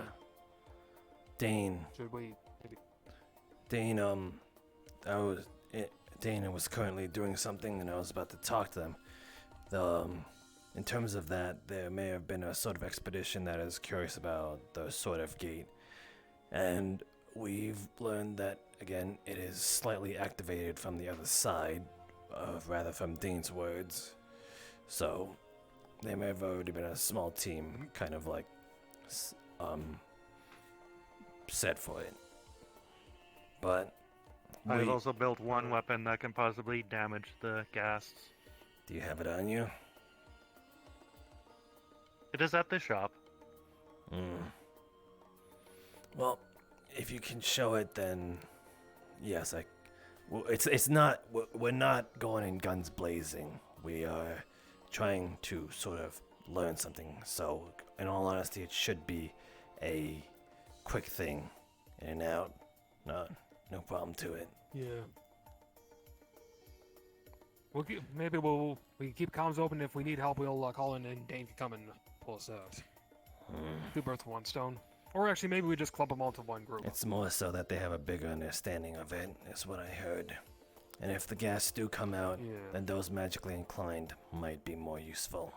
Dane. Should we maybe? Dane, Dana was currently doing something, and I was about to talk to them. In terms of that, there may have been a sort of expedition that is curious about the sort of gate, and we've learned that again it is slightly activated from the other side, rather from Dane's words. So there may have already been a small team, kind of like, set for it. But I've also built one weapon that can possibly damage the ghasts. Do you have it on you? It is at the shop. Well, if you can show it, then yes. Well, it's not. We're not going in guns blazing. We are trying to sort of learn something. So, in all honesty, it should be a quick thing, in and out. No problem to it. Yeah. Maybe we can keep comms open. If we need help, we'll call in, and Dane can come and pull us out. Two birds with one stone. Or actually, maybe we just clump them all to one group. It's more so that they have a bigger understanding of it, is what I heard. And if the gas do come out, then those magically inclined might be more useful.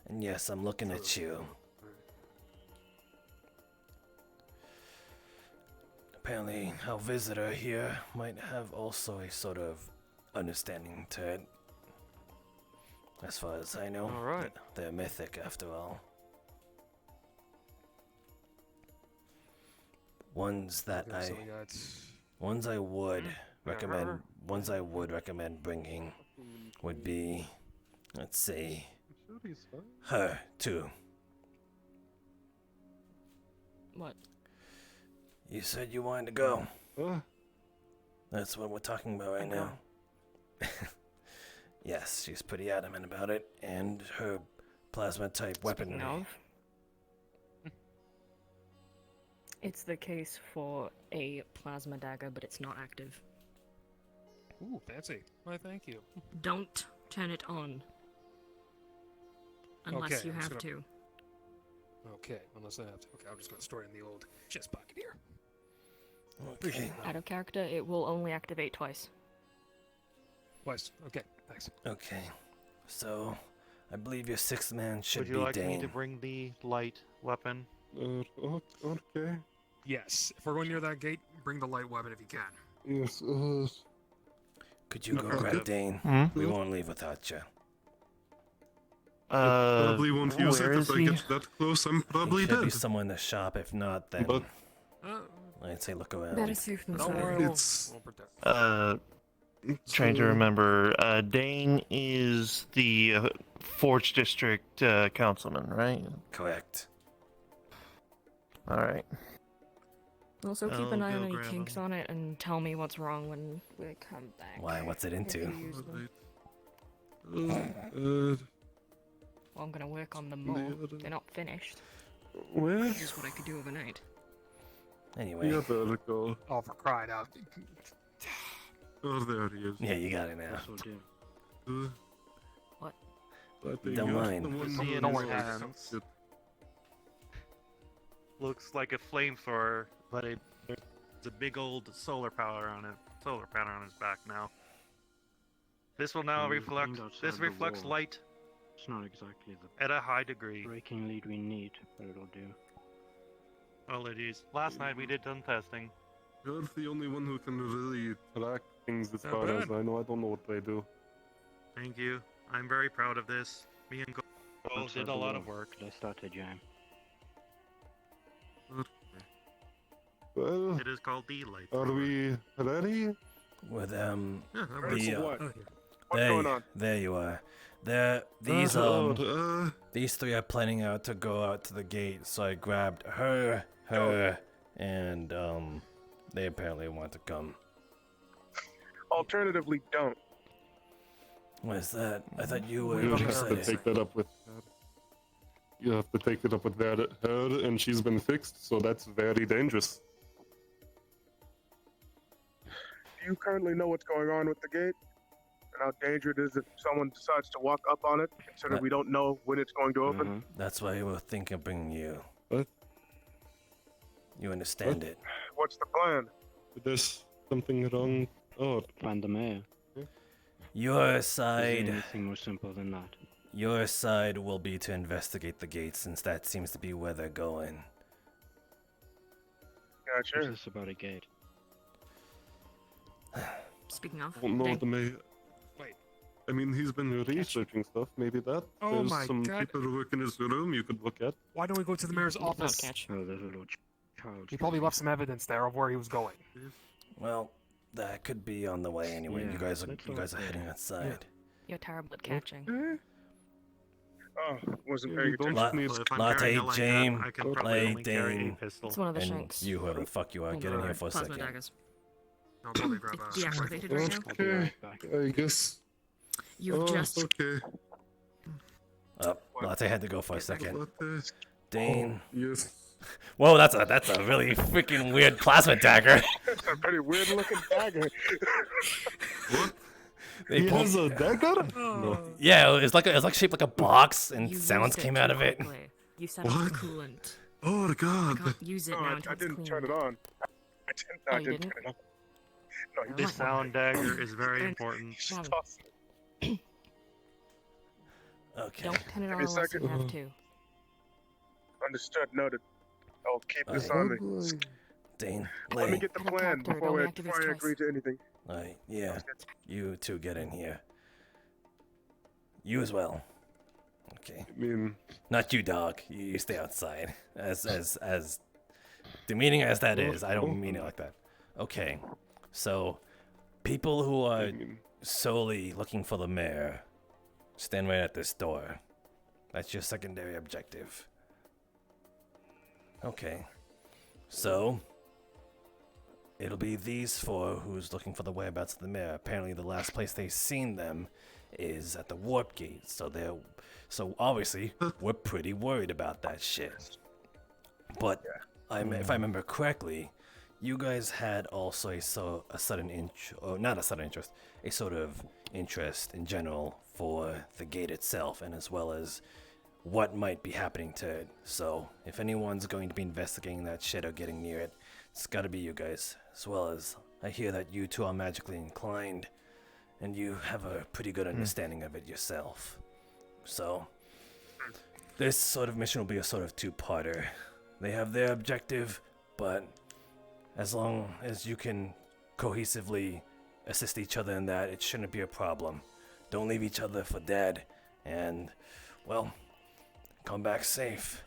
And yes, I'm looking at you. Apparently, our visitor here might have also a sort of understanding to it. As far as I know, Alright. They're mythic after all. Ones I would recommend bringing would be, let's see, her too. What? You said you wanted to go. That's what we're talking about right now. Yes, she's pretty adamant about it, and her plasma type weaponry. It's the case for a plasma dagger, but it's not active. Ooh, fancy. Why, thank you. Don't turn it on. Unless Okay, you I'm just have gonna- to. Okay, unless I have to. Okay, I'm just gonna store it in the old chest pocket here. Okay. Out of character, it will only activate twice. Twice. Okay, thanks. Okay, so I believe your sixth man should Would you be like Dane. me to bring the light weapon? Okay. Yes, if we're going near that gate, bring the light weapon if you can. Yes, Could you go grab Dane? We won't leave without you. I probably won't use it if I get that close. I'm probably Should be dead. somewhere in the shop. If not, then But- I'd say look around. Better safe than Don't sorry. worry, It's- we'll protect. Trying to remember. Dane is the Forge District councilman, right? Correct. All right. Also, keep I'll an eye go on any grab kinks on it and tell me what's wrong when we come back. Why? What's it if into? you use them. Well, I'm gonna work on them more. They're not finished. Where? This is what I could do overnight. Anyway. Yeah, better go. Oh, for crying out. Oh, there he is. Yeah, you got it now. What? Don't mind. See in his hands. Looks like a flamethrower, but there's a big old solar panel on his back now. This will now reflect. This reflects light It's not exactly the At a high degree. breaking lead we need, but it'll do. Well, it is. Last night we did some testing. You're the only one who can really track things as Not far as bad. I know. I don't know what they do. Thank you. I'm very proud of this. Me and Cole did a lot of work. They started, Jam. Well, It is called the light. are we ready? With Yeah, I'm ready the for what? What's there, going on? there you are. These three are planning out to go out to the gate, so I grabbed her, and they apparently want to come. Alternatively, don't. What is that? I thought you were You have to excited. take that up with her. You have to take it up with her, and she's been fixed, so that's very dangerous. Do you currently know what's going on with the gate? And how dangerous it is if someone decides to walk up on it, considering we don't know when it's going to open? That's why we were thinking of bringing you. What? You understand it? What's the plan? There's something wrong. Oh, Find the mayor. Your Is side. there anything more simple than that? Your side will be to investigate the gate, since that seems to be where they're going. Gotcha. What's this about a gate? Speaking of, I don't know Dang. the mayor. Wait. I mean, he's been researching stuff. Maybe that. Oh There's my some God. people who work in his room you could look at. Why don't we go to the mayor's office? Oh, there's a little child. He probably left some evidence there of where he was going. Well, that could be on the way anyway. Yeah, you guys let's are hope heading outside. You're terrible at catching. Oh, wasn't Yeah, paying you don't attention. need- Well, if I'm Latte, carrying a light gun, James, I can probably Lay, only carry a Dane, pistol. It's one of the and shanks. you, whoever the fuck you are, get in here for a Plasma second. daggers. I'll probably grab It's a deactivated right now. I'll be right back. I guess. You've just Okay. Latte had to go for a second. Latte. Dane. Yes. Whoa, that's a really freaking weird plasma dagger. That's a pretty weird looking dagger. What? They He pulled- has a dagger? No. Yeah, it's like shaped like a box, and You sounds used came it out of it. correctly. You set off the What? coolant. Oh I God. can't use it No, now I until it's didn't clean. turn it on. Oh, I you didn't didn't? turn it on. No, you This just sound dagger is very important. Mom, tossed it. Okay. don't turn it Give on me a unless you second. have to. Understood. Noted. I'll keep this Alright. on me. Dane, Let me Lay. get the Head up plan doctor, before don't I activate stress. agree to anything. Alright, yeah. You two get in here. You as well. Okay. I mean, Not you, dog. You stay outside. As demeaning as that is, I don't mean it like that. Okay. So, people who are solely looking for the mayor, stand right at this door. That's your secondary objective. Okay. So, it'll be these four who's looking for the whereabouts of the mayor. Apparently, the last place they've seen them is at the warp gate. So obviously, we're pretty worried about that shit. But if I remember correctly, you guys had also a sort of interest in general for the gate itself, and as well as what might be happening to it. So if anyone's going to be investigating that shit or getting near it, it's got to be you guys. As well as I hear that you two are magically inclined, and you have a pretty good understanding of it yourself. So this sort of mission will be a sort of two-parter. They have their objective, but as long as you can cohesively assist each other in that, it shouldn't be a problem. Don't leave each other for dead, and, well, come back safe.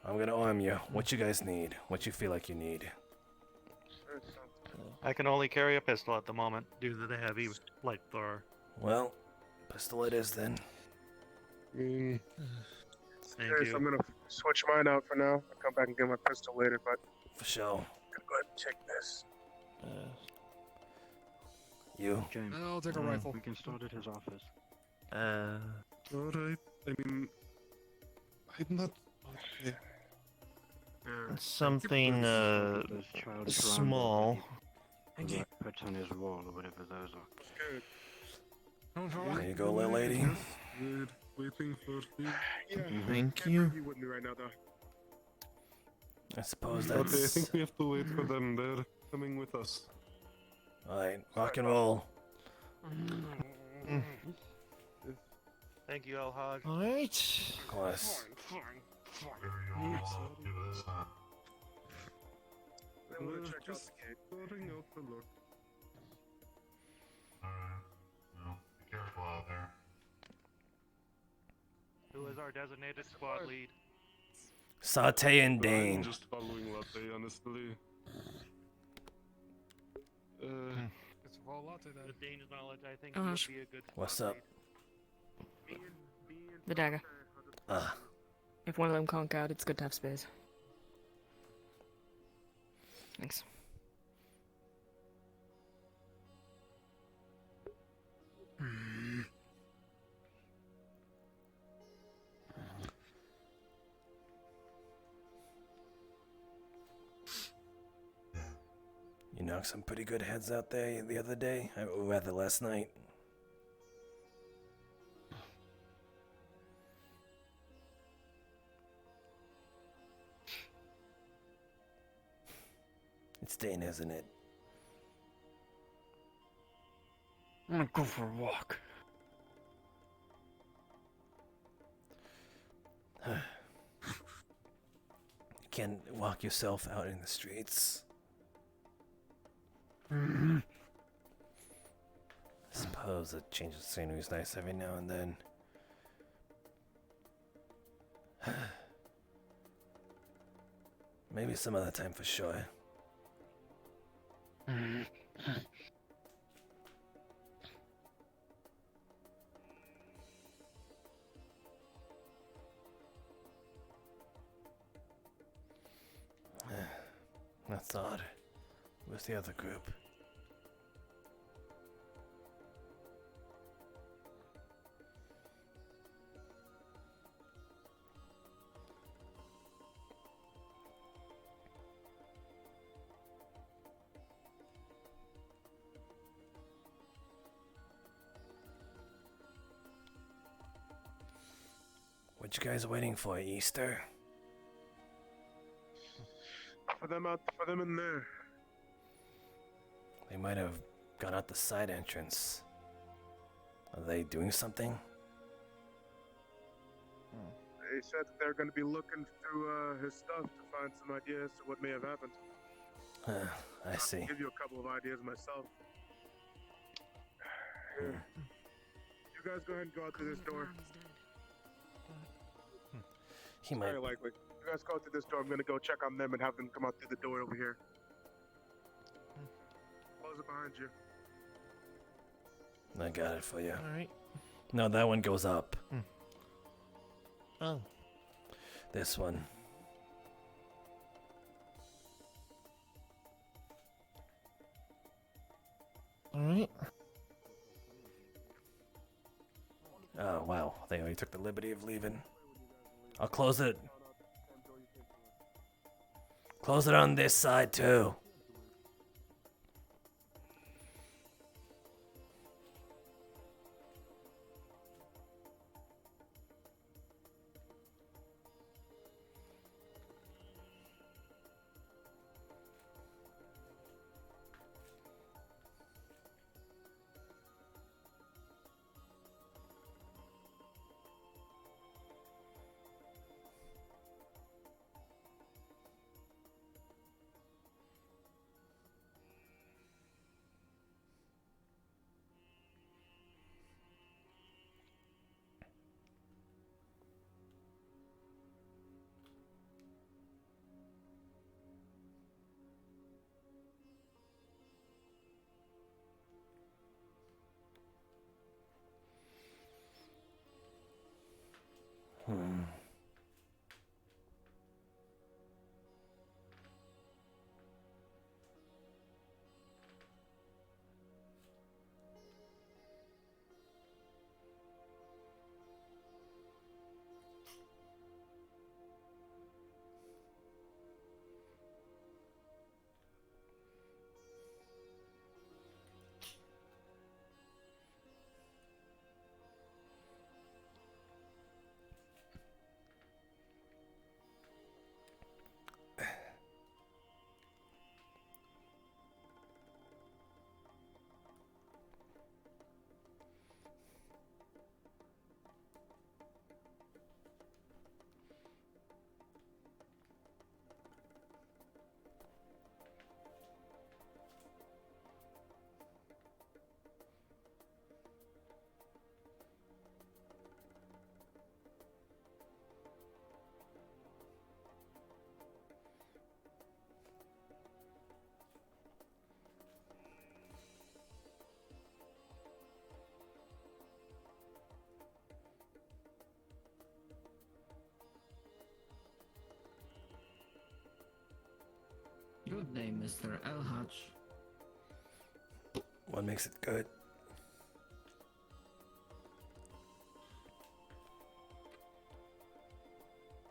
I'm gonna arm you. What you guys need? What you feel like you need? I can only carry a pistol at the moment due to the heavy light thrower. Well, pistol it is then. Thank Yes, you. I'm gonna switch mine out for now. I'll come back and get my pistol later, but For sure. go ahead and check this. You? James. I'll take a rifle. We can start at his office. Alright. I mean, I'm not. Okay. Something Those childish small. rounds that he puts on his wall or whatever those are. There you go, little lady. Good. Waiting for you. Thank you. You with me right now, though. I suppose Okay, I that's... think we have to wait for them. They're coming with us. Alright, rock and roll. Thank you, El Haj. Alright. Of course. I'm gonna check out the gate. Sorting out the look. Alright. Well, be careful out there. Who is our designated squad lead? Saute and I'm Dane. just following Latte, honestly. It's a raw latte then. With Dane's knowledge, I think Oh, he would gosh. be a good What's squad up? lead. The dagger. Ah. If one of them conk out, it's good to have space. Thanks. You knocked some pretty good heads out there the other day, or rather last night. It's Dane, isn't it? I'm gonna go for a walk. You can't walk yourself out in the streets. I suppose a change of scenery is nice every now and then. Maybe some other time for sure. That's odd. Where's the other group? What you guys waiting for, Easter? For them in there. They might have gone out the side entrance. Are they doing something? They said that they're going to be looking through his stuff to find some ideas to what may have happened. I see. I'll give you a couple of ideas myself. Here. You guys go ahead and go out through this door. He might. Very likely. You guys go out through this door. I'm going to go check on them and have them come out through the door over here. Close it behind you. I got it for you. Alright. No, that one goes up. Oh. This one. Alright. Oh, wow. They already took the liberty of leaving. I'll close it. Close it on this side, too. Good day, Mr. L. Hutch. What makes it good?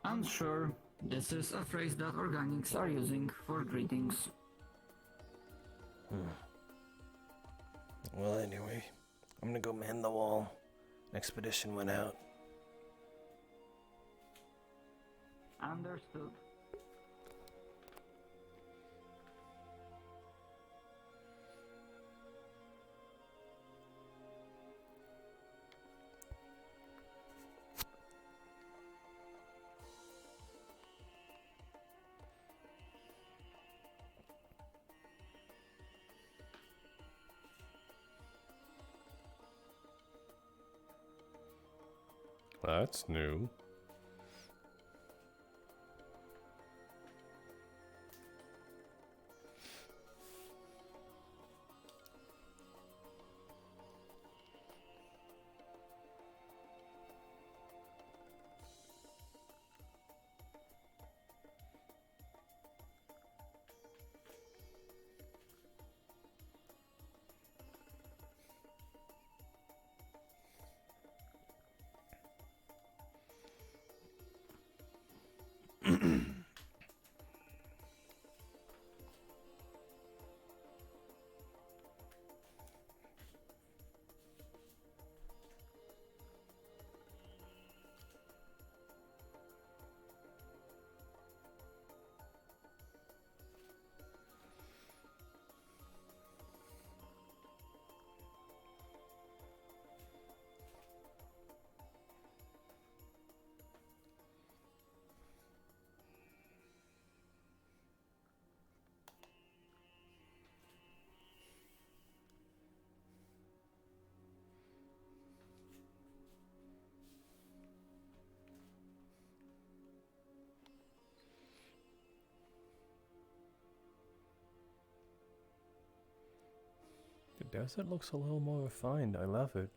Unsure. This is a phrase that organics are using for greetings. Well, anyway, I'm gonna go man the wall. Expedition went out. Understood. That's new. The desert looks a little more refined. I love it.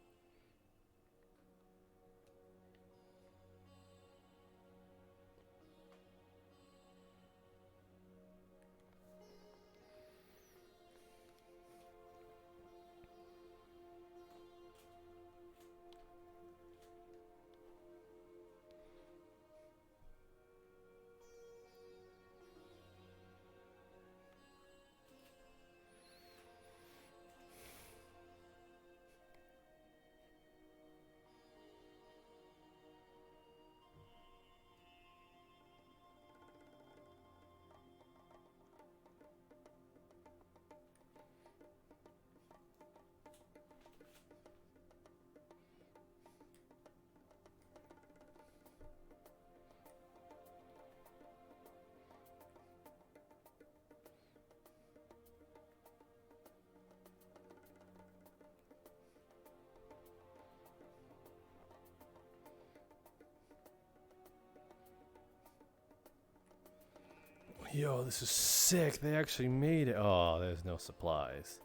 Yo, this is sick. They actually made it. Oh, there's no supplies.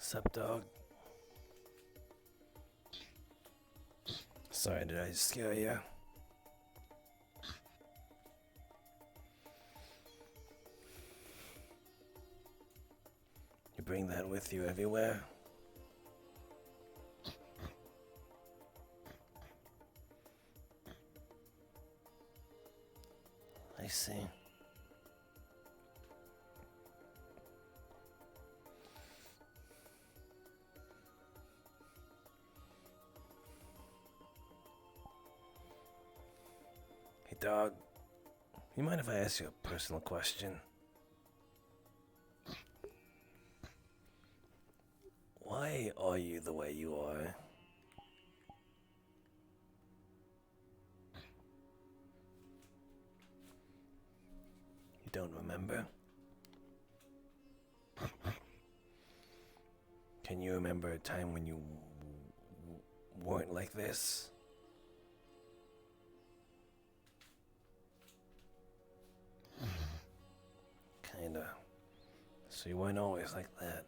Sup, dog? Sorry, did I scare you? You bring that with you everywhere? I see. Hey, dog. You mind if I ask you a personal question? Why are you the way you are? You don't remember? Can you remember a time when you weren't like this? Kinda. So you weren't always like that.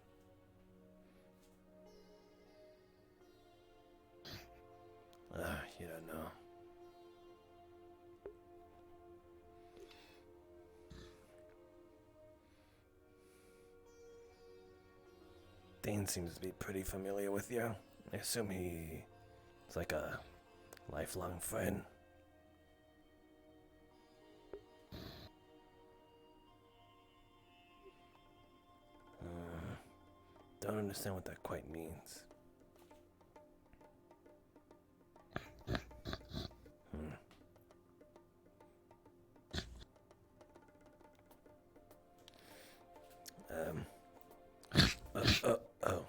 You don't know. Dane seems to be pretty familiar with you. I assume he's like a lifelong friend. Don't understand what that quite means. Oh.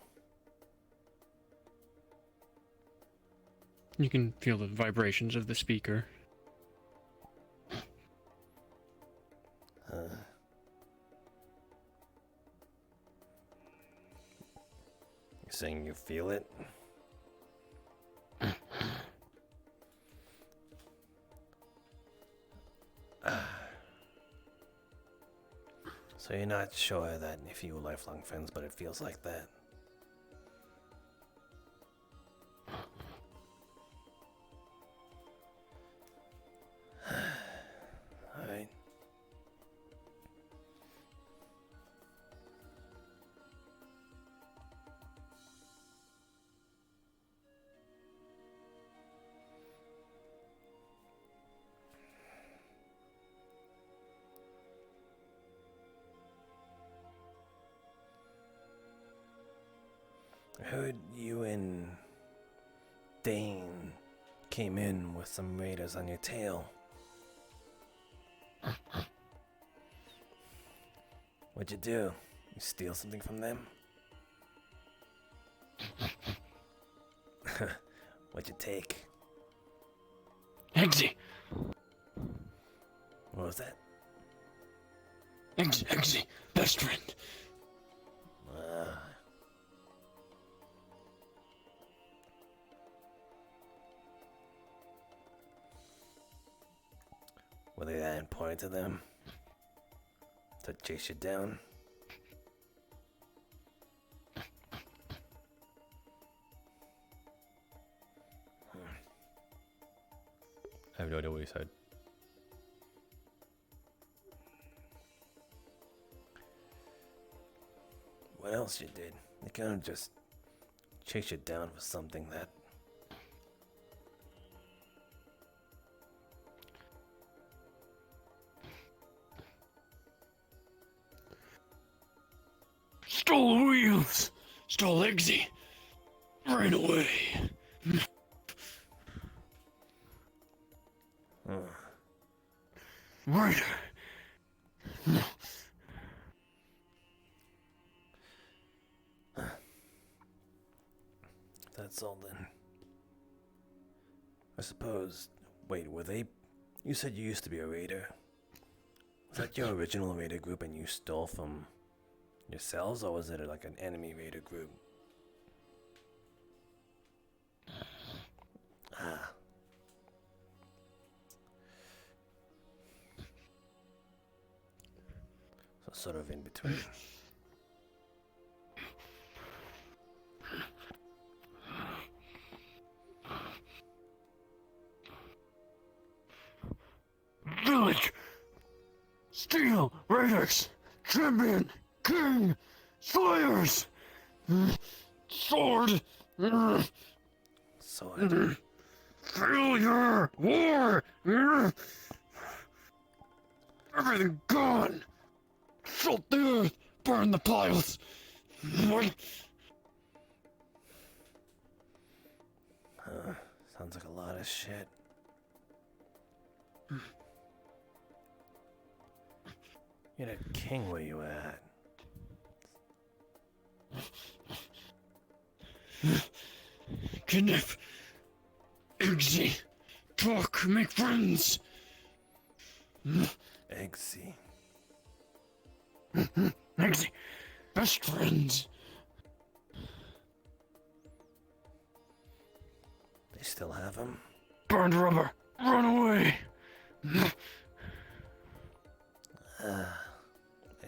You can feel the vibrations of the speaker. You're saying you feel it? So you're not sure that if you were lifelong friends, but it feels like that? Alright. I heard you and Dane came in with some raiders on your tail. What'd you do? You steal something from them? What'd you take? Eggsy! What was that? Eggsy, best friend. Were they that important to them? To chase you down? I have no idea what he said. What else you did? They kind of just chase you down for something that... Stole wheels! Stole Eggsy! Ran away! Murder! That's all then. I suppose... Wait, were they... You said you used to be a raider. Was that your original raider group and you stole from yourselves, or was it like an enemy raider group? Ah. So sort of in between. Steel Raiders, Champion, King, Slayers, Sword, Sword. Failure, War, everything gone. Salt the earth, burn the piles. Sounds like a lot of shit. You're a king where you at? Kidnap, Eggsy, talk, make friends. Eggsy. Eggsy, best friends. They still have him? Burned rubber, run away. I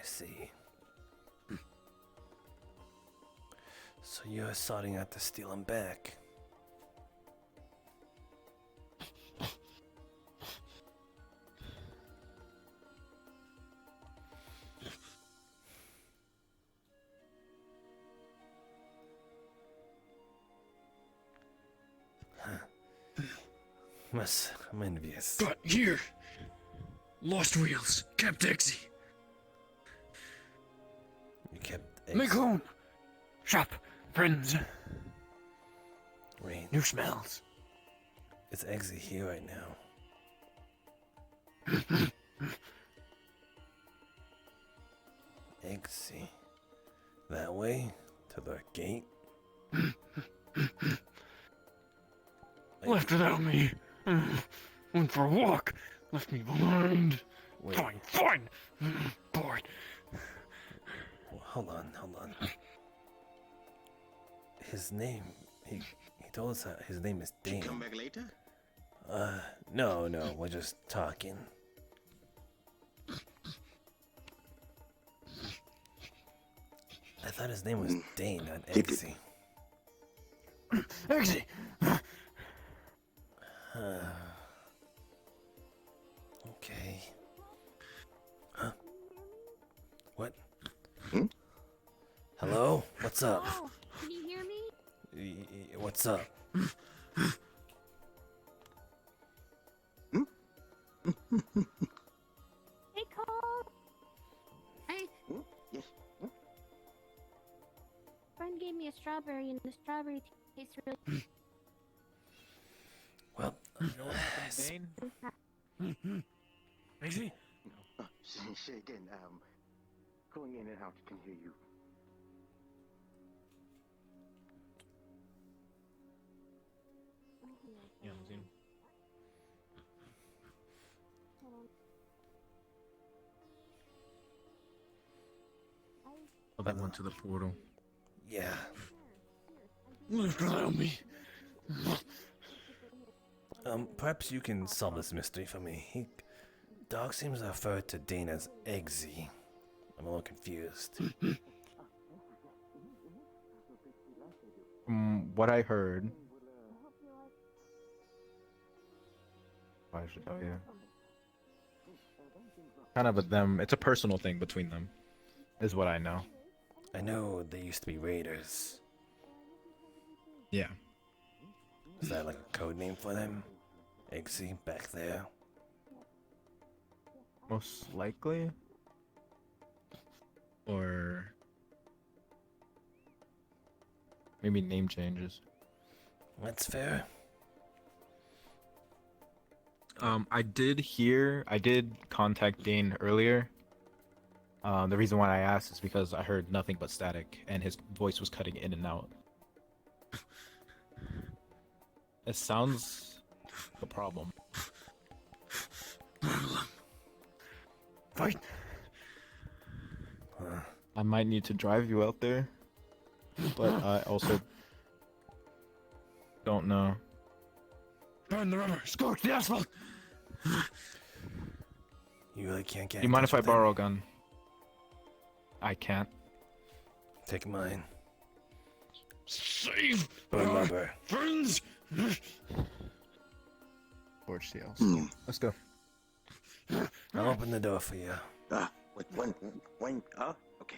see. So you're sorting out to steal him back. I'm envious. Got here. Lost wheels, kept Eggsy. You kept Eggsy. Make home. Shop, friends. Wait. New smells. It's Eggsy here right now. Eggsy. That way? To the gate? Left without me. Went for a walk. Left me behind. Wait. Fine. Bored. Hold on. His name, he told us that his name is Dane. Come back later? No, we're just talking. I thought his name was Dane, not Eggsy. Eggsy! Okay. Huh? What? Hello? What's up? Oh, can you hear me? What's up? Hey, Cole. Hey. Yes. Friend gave me a strawberry, and the strawberry tastes really. Well, you know what happened, Dane? Eggsy? Say again. Going in and out, can hear you. Yeah, I'm seeing. Oh, that went to the portal. Yeah. Left without me. Perhaps you can solve this mystery for me. Doc seems to refer to Dane as Eggsy. I'm a little confused. From what I heard, I should tell you. Kind of it's a personal thing between them, is what I know. I know they used to be raiders. Yeah. Is that like a code name for them? Eggsy back there? Most likely. Or maybe name changes. That's fair. I did contact Dane earlier. The reason why I asked is because I heard nothing but static and his voice was cutting in and out. It sounds like a problem. Fight. I might need to drive you out there, but I also don't know. Burn the rubber, scorch the asphalt. You really can't get. Do you mind if I borrow a gun? I can't. Take mine. Save Burn our rubber. friends. Torch the house. Let's go. I'll open the door for you. Wait, okay.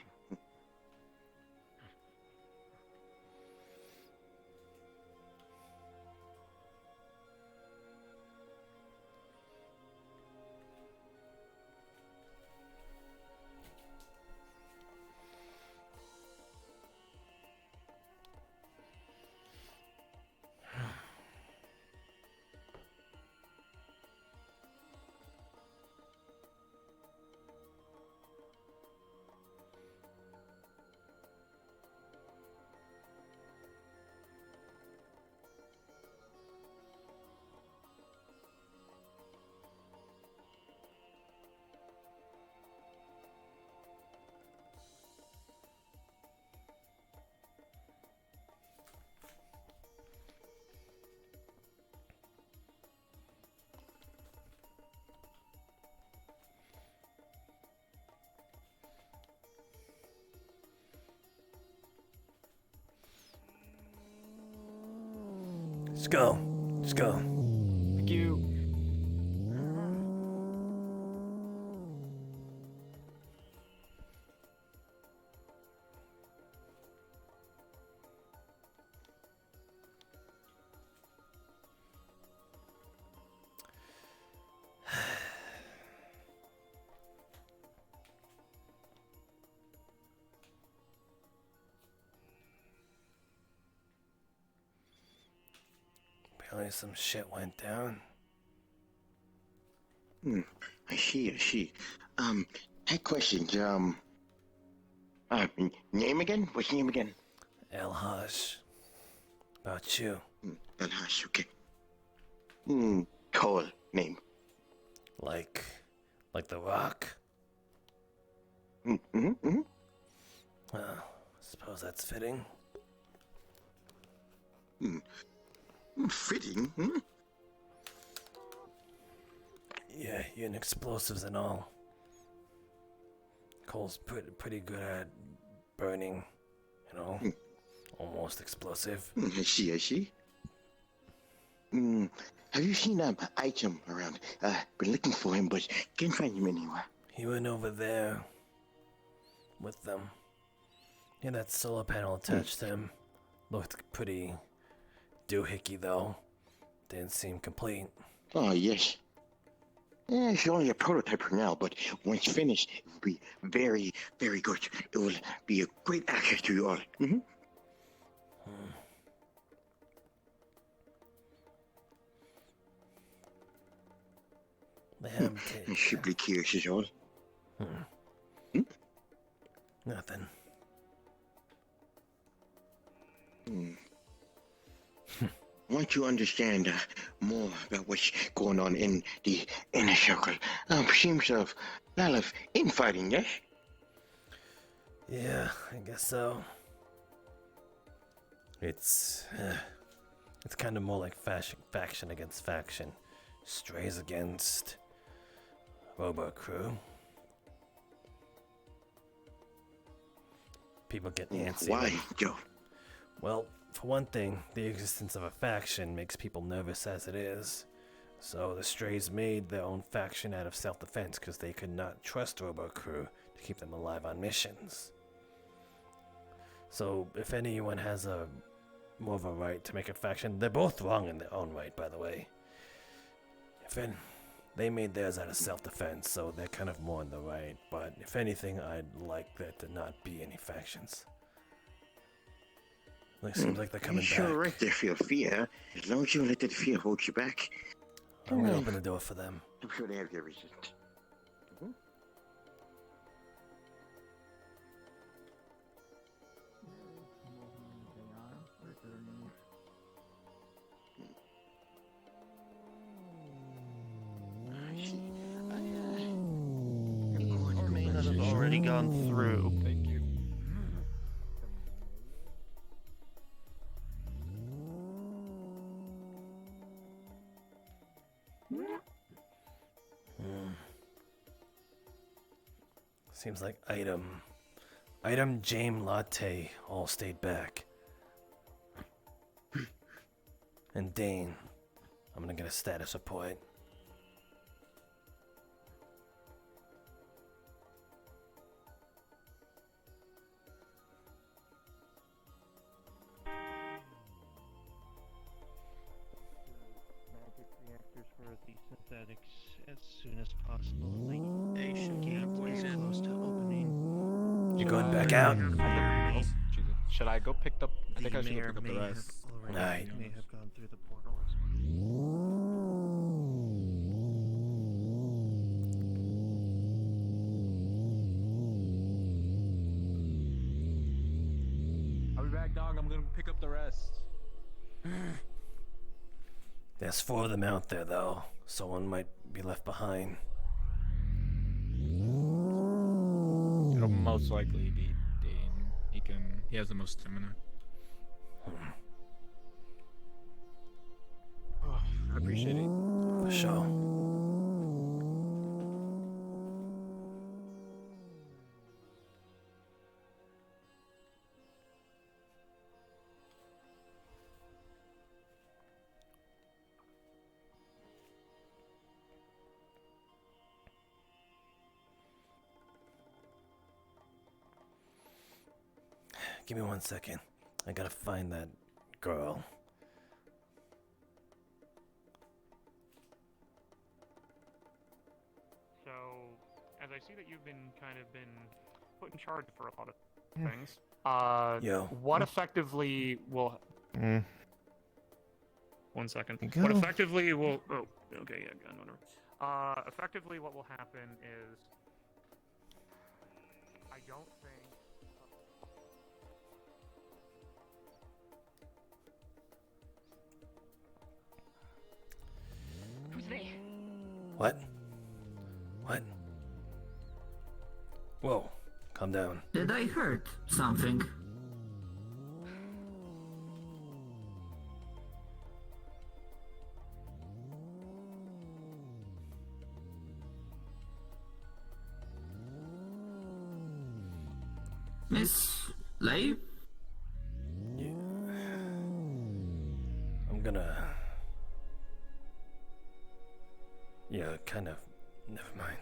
Let's go. Let's go. Thank you. Apparently some shit went down. I see. Had questions. Name again? What's your name again? El Haj. About you. El Haj, okay. Cole name. Like The Rock? Suppose that's fitting. Fitting? Yeah, you're in explosives and all. Cole's pretty good at burning, you know, almost explosive. I see. Have you seen item around? Been looking for him, but can't find him anywhere. He went over there with them. Yeah, that solar panel attached to him looked pretty doohickey though. Didn't seem complete. Oh, yes. It's only a prototype for now, but once finished, it will be very, very good. It will be a great access to you all. They haven't taken... Should be curious as all. Nothing. Want to understand more about what's going on in the inner circle. Seems of a lot of infighting, yes? Yeah, I guess so. It's kind of more like faction against faction. Strays against Robo Crew. People get antsy. Why, Joe? Well, for one thing, the existence of a faction makes people nervous as it is. So the Strays made their own faction out of self-defense because they could not trust Robo Crew to keep them alive on missions. So if anyone has more of a right to make a faction, they're both wrong in their own right, by the way. They made theirs out of self-defense, so they're kind of more in the right. But if anything, I'd like there to not be any factions. It seems like they're coming back. You're right to feel fear, as long as you let that fear hold you back. I'm gonna open the door for them. I'm sure they have their reasons. Or may not have already gone through. Thank you. Seems like Item Jame Latte all stayed back. And Dane, I'm gonna get a status report. that as soon as possible. Like, they should get close to opening. You're going back out? Oh, Jesus. Should I go pick up? I think I should go mayor pick up the may have rest. already may have gone through the portals. I'll be back, dog. I'm gonna pick up the rest. There's 4 of them out there, though. Someone might be left behind. It'll most likely be Dane. He has the most stamina. Oh, I appreciate it. For sure. Give me 1 second. I gotta find that girl. So, as I see that you've been put in charge for a lot of things. Yo. What effectively will? Mm. 1 second. You What go. effectively will? Oh, okay, yeah, gun whatever. Effectively, what will happen is, I don't think. Who's there? What? What? Whoa. Calm down. Did I hurt something? Miss Lay? I'm gonna... Yeah, kind of. Never mind.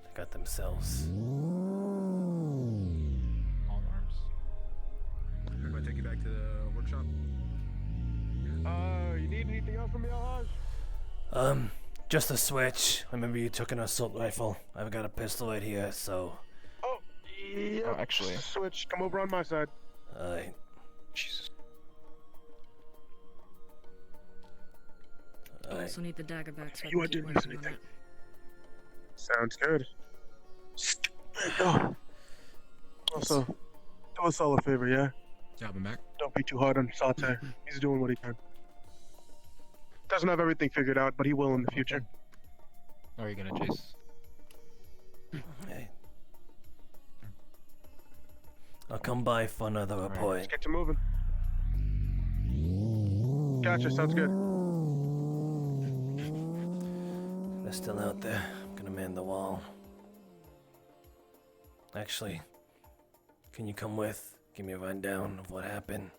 They got themselves. All arms. I'm gonna take you back to the workshop. You need anything else from me, Alhaj? Just a switch. I remember you took an assault rifle. I've got a pistol right here, so... Yep. Oh, actually. Switch. Come over on my side. Alright. Jesus. I also need the dagger back so I You can are keep doing working on anything. it. Sounds good. There you go. Also, do us all a favor, yeah? Yeah, I'm back. Don't be too hard on Saute. He's doing what he can. Doesn't have everything figured out, but he will in the future. Or are you gonna chase? Hey. I'll come by for another report. Let's get to moving. Gotcha, sounds good. They're still out there. I'm gonna man the wall. Actually, can you come with? Give me a rundown of what happened.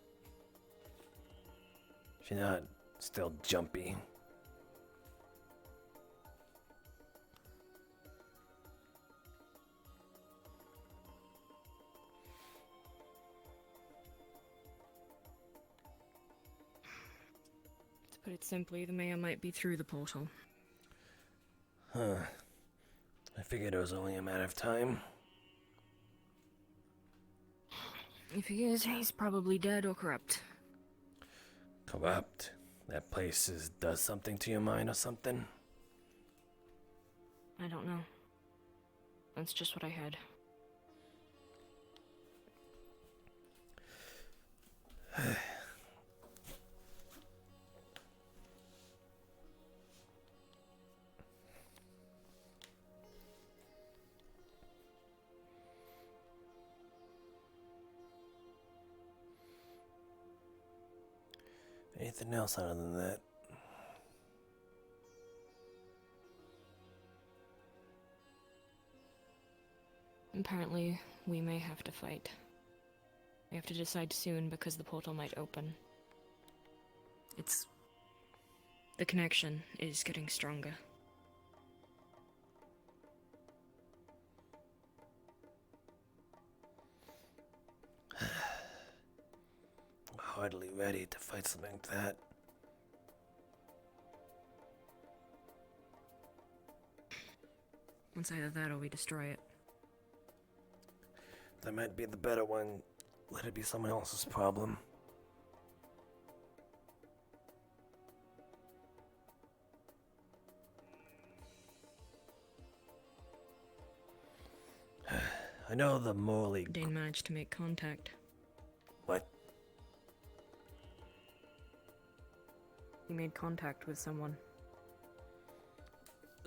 If you're not still jumpy. To put it simply, the mayor might be through the portal. Huh. I figured it was only a matter of time. If he is, he's probably dead or corrupt. Corrupt. That place does something to your mind or something? I don't know. That's just what I heard. Anything else other than that? Apparently, we may have to fight. We have to decide soon because the portal might open. The connection is getting stronger. Hardly ready to fight something like that. It's either that or we destroy it. That might be the better one. Let it be someone else's problem. I know the morally... Dane managed to make contact. What? He made contact with someone.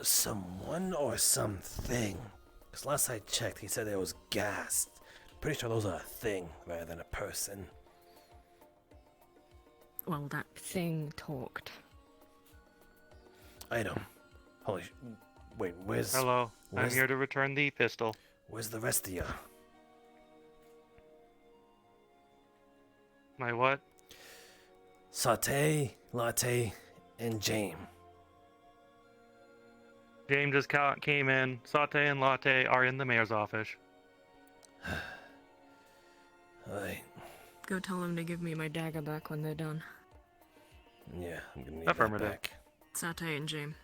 Someone or something? Because last I checked, he said it was gas. Pretty sure those are a thing rather than a person. Well, that thing talked. Item. Holy wait, where's... Hello, I'm where's- here to return the pistol. Where's the rest of ya? My what? Saute, Latte, and James. James just came in. Saute and Latte are in the mayor's office. Alright. Go tell them to give me my dagger back when they're done. Yeah, I'm gonna need Affirmative. that back. Satay and James.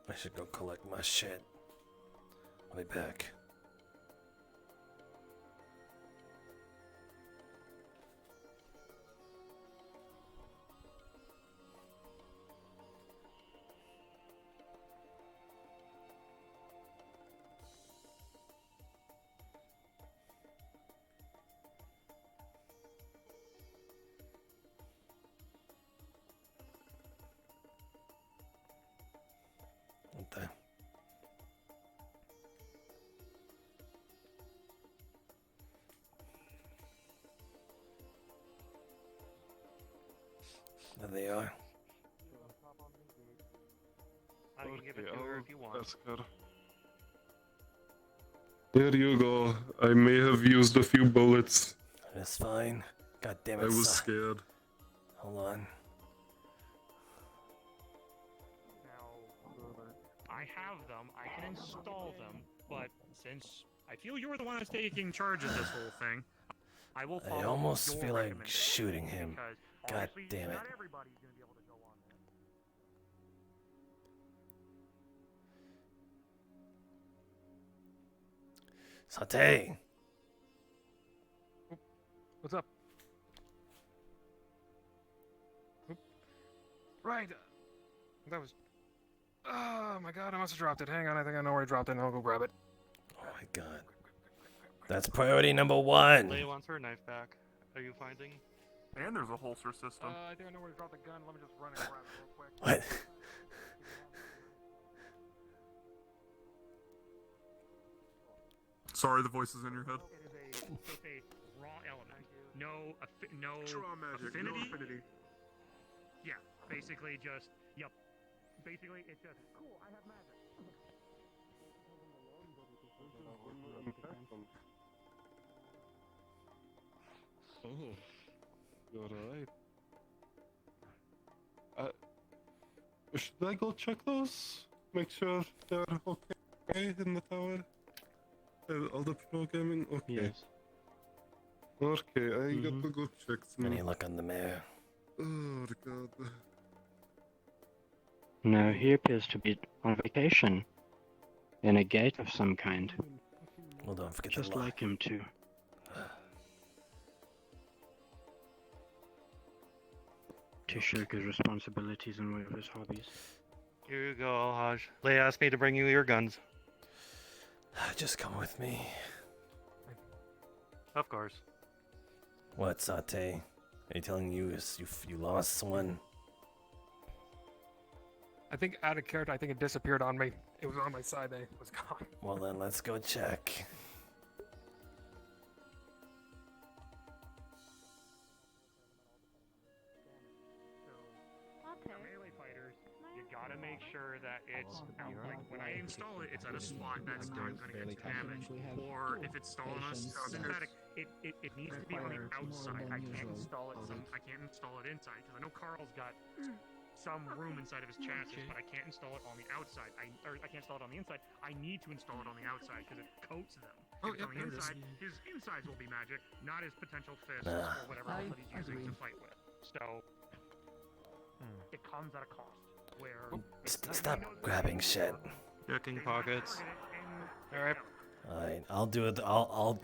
I should go collect my shit. I'll be back. What the? There they are. I can give it to her if you want. That's good. Here you go. I may have used a few bullets. That's fine. God damn it. I was Sa- scared. Hold on. I have them, I can install them, but since I feel you're the one that's taking charge of this whole thing, I will follow I almost your feel like recommendation, shooting him. because God honestly, damn it. not everybody's gonna be able to go on there. Saute! What's up? Right. That was... Oh my god, I must have dropped it. Hang on, I think I know where I dropped it, and I'll go grab it. Oh my god. That's priority number one. Leia wants her knife back. Are you finding? And there's a holster system. I think I know where to drop the gun. Let me just run and grab it real quick. What? Sorry, the voice is in your head. It is a raw element. No affinity. No affinity. Yeah, basically just, yep. Basically, it just... Cool, I have magic. Oh, you're alright. Should I go check those? Make sure they're okay in the tower? All the programming? Okay. Yes. Okay, I got to go check some. Any luck on the mayor? Oh, God. No, he appears to be on vacation. In a gate of some kind. Well, don't forget Just the lock. like him too. To shirk his responsibilities in way of his hobbies. Here you go, Haj. Leia asked me to bring you your guns. Just come with me. Of course. What, Saute? Are you telling you you lost one? I think out of character, I think it disappeared on me. It was on my side, then it was gone. Well then, let's go check. Melee fighters, you gotta make sure that it's out. Like when I install it, it's at a spot that's not gonna get damaged. Or if it's installed on a synthetic, it needs to be on the outside. I can't install it. I can't install it inside because I know Carl's got some room inside of his chassis, but I can't install it on the outside. I can't install it on the inside. I need to install it on the outside because it coats them. Oh, If it's on the inside, his insides will be magic, not his potential fists or whatever else that he's using to fight with. So it comes at a cost. Stop grabbing shit. Checking pockets. All right. Alright, I'll do it. I'll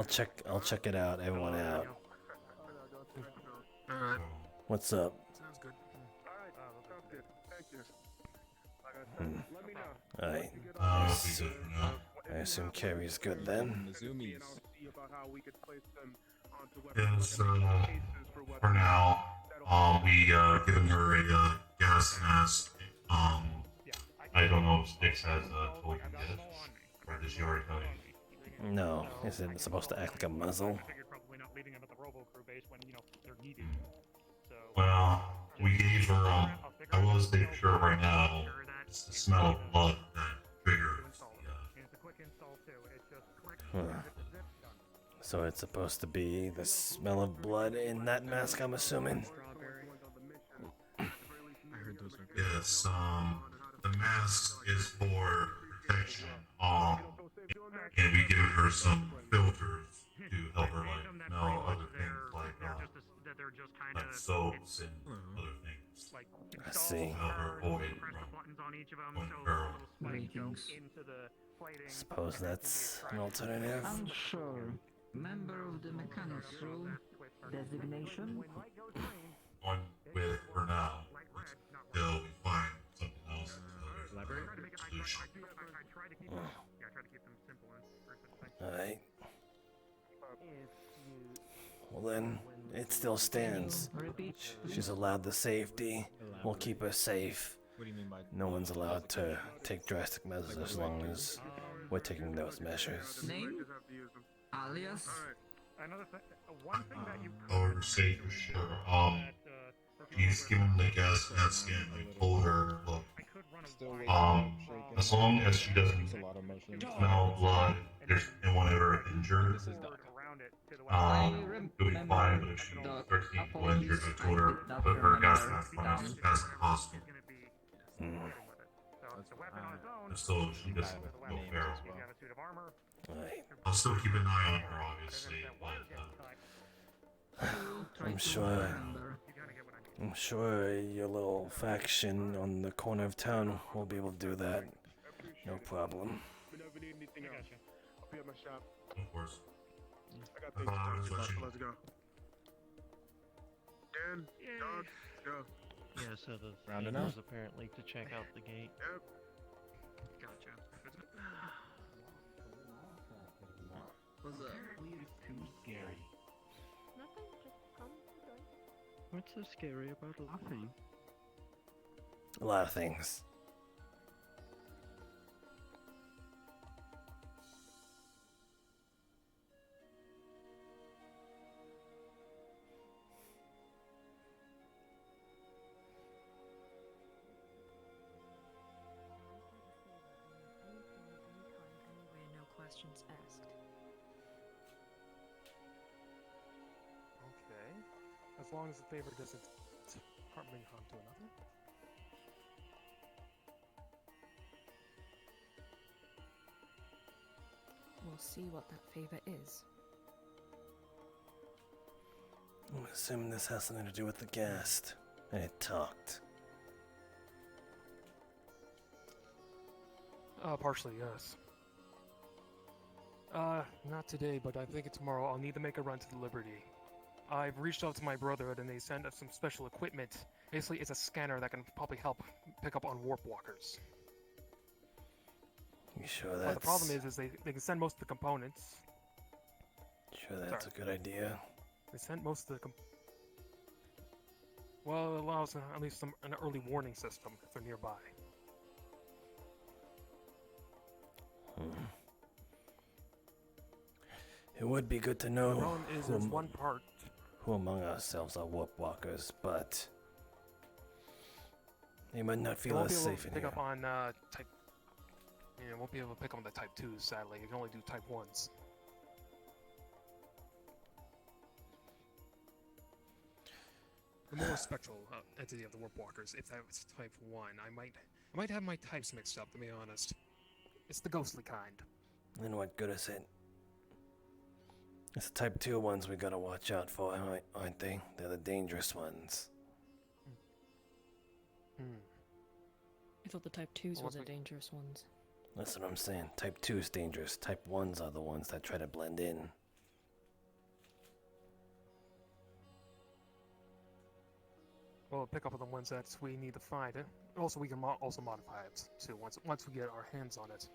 check it out. Everyone out. All right. What's up? Sounds good. Thank you. Like I said, let me know. Alright. I'll be good for now. I assume Carrie's good then. Yes, for now, we given her a gas mask. I don't know if Styx has told you yet, or did she already tell you? No, is it supposed to act like a muzzle? Well, we gave her, I will say for sure right now, it's the smell of blood that triggers So it's supposed to be the smell of blood in that mask, I'm assuming? Yes, the mask is for protection, and we give her some filters to help her, like, smell other things, like soaps and other things. I see. To help her avoid going feral. Suppose that's an alternative. I'm sure. Member of the mechanics crew. Designation? One with for now, until we find something else. Solution. Alright. Well then, it still stands. She's allowed the safety. We'll keep her safe. What do you mean by No one's allowed to take drastic measures as long as we're taking those measures. Name? Alias? Or say for sure, she's given the gas mask and we told her, look, as long as she doesn't smell blood, and whenever injured, it'll be fine, but if she starts getting people injured, I told her, put her gas mask on as fast as possible. So she doesn't go feral. I'll still keep an eye on her, obviously, but I'm sure your little faction on the corner of town will be able to do that. No problem. Whenever you need anything else, I'll be at my shop. of course. I got things to talk to you about. Let's go. Dan, dog, go. Yeah, so the Round thing enough. was apparently to check out the gate. Yep. Gotcha. What's up? Too scary. Nothing, just come enjoy. What's so scary about laughing? A lot of things. No questions asked. Okay. As long as the favor doesn't harm to another. We'll see what that favor is. I'm assuming this has something to do with the ghast. And it talked. Partially, yes. Not today, but I think tomorrow I'll need to make a run to the Liberty. I've reached out to my brotherhood and they sent us some special equipment. Basically, it's a scanner that can probably help pick up on warp walkers. You sure But that's... the problem is they can send most of the components. Sure that's a good idea? They sent most of the well, it allows at least an early warning system if they're nearby. It would be good to know The problem is there's one part. who among ourselves are warp walkers, but they might not They feel won't as be able safe to in pick here. up on type. Yeah, won't be able to pick up on the type 2s, sadly. You can only do type 1s. The more spectral entity of the warp walkers, if that was type 1, I might have my types mixed up, to be honest. It's the ghostly kind. Then what good is it? It's the type 2 ones we gotta watch out for, aren't they? They're the dangerous ones. I thought the Type 2s Well, were the what's dangerous ones. That's what I'm saying. Type 2 is dangerous. Type 1s are the ones that try to blend in. Well, pick up on the ones that we need to find. Also, we can also modify it too once we get our hands on it.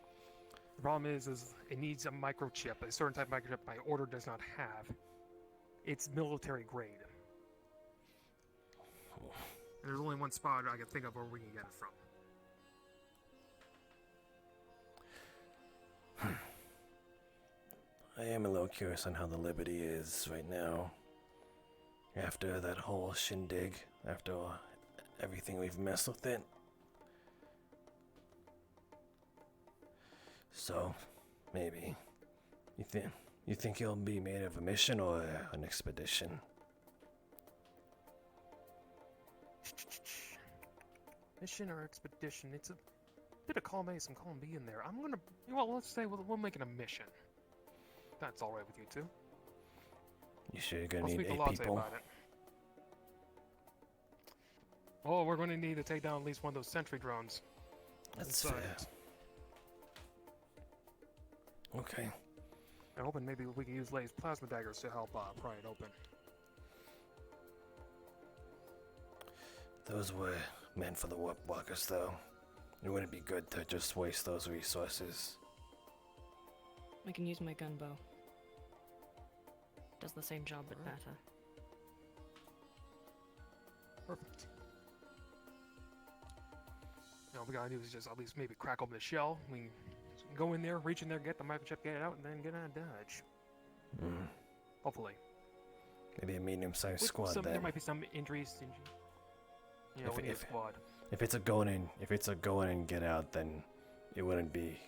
The problem is it needs a microchip, a certain type of microchip my order does not have. It's military grade. And there's only one spot I can think of where we can get it from. I am a little curious on how the Liberty is right now. After that whole shindig, after everything we've messed with it. So, maybe. You think you'll be made of a mission or an expedition? Mission or expedition? It's a bit of column A, some column B in there. Well, let's say we'll make it a mission. That's alright with you two. You sure you're gonna I'll need speak to 8 Latte people? about it. Oh, we're going to need to take down at least one of those sentry drones. That's inside fair. it. Okay. I'm hoping maybe we can use Lay's plasma daggers to help pry it open. Those were meant for the warp walkers, though. It wouldn't be good to just waste those resources. I can use my gunbow. Does the same job but better. Perfect. All we gotta do is just at least maybe crack open the shell. We can go in there, reach in there, get the microchip, get it out, and then get out of Dodge. Hopefully. Maybe a medium-sized With squad there then. might be some injuries. You know, we need a squad. If it's a go in and get out, then it wouldn't be.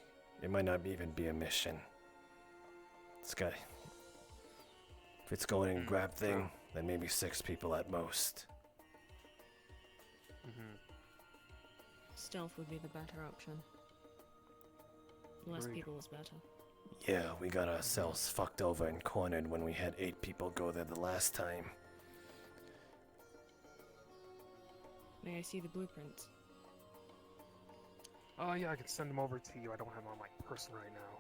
It might not even be a mission. It's got. If it's going in and grab thing, then maybe 6 people at most. Stealth would be the better option. Less Agreed. people is better. Yeah, we got ourselves fucked over and cornered when we had 8 people go there the last time. May I see the blueprints? Oh yeah, I can send them over to you. I don't have them on my person right now.